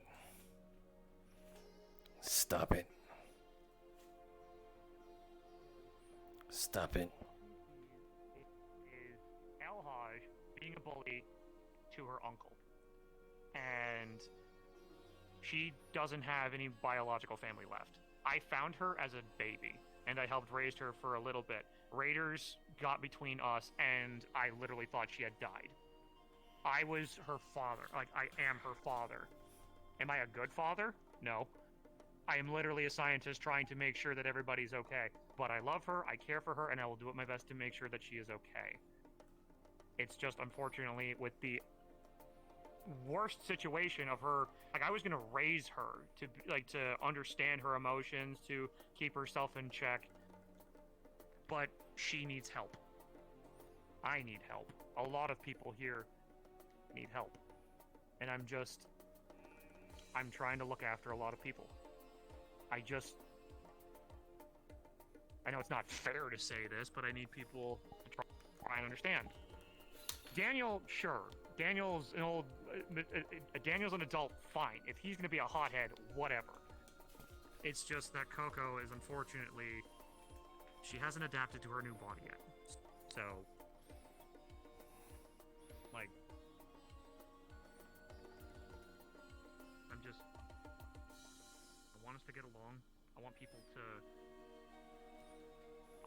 Stop it. Stop it. Is Alhaj being a bully to her uncle. And she doesn't have any biological family left. I found her as a baby, and I helped raise her for a little bit. Raiders got between us, and I literally thought she had died. I was her father. Like, I am her father. Am I a good father? No. I am literally a scientist trying to make sure that everybody's okay. But I love her, I care for her, and I will do my best to make sure that she is okay. It's just, unfortunately, with the worst situation of her, like, I was gonna raise her to understand her emotions, to keep herself in check, but she needs help. I need help. A lot of people here need help, and I'm trying to look after a lot of people. I know it's not fair to say this, but I need people to try and understand. Daniel, sure. Daniel's an adult, fine. If he's gonna be a hothead, whatever. It's just that Coco is, unfortunately, she hasn't adapted to her new body yet. So, like, I want us to get along. I want people to,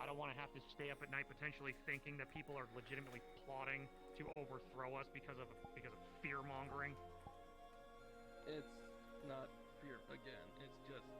I don't want to have to stay up at night potentially thinking that people are legitimately plotting to overthrow us because of fear mongering. It's not fear again. It's just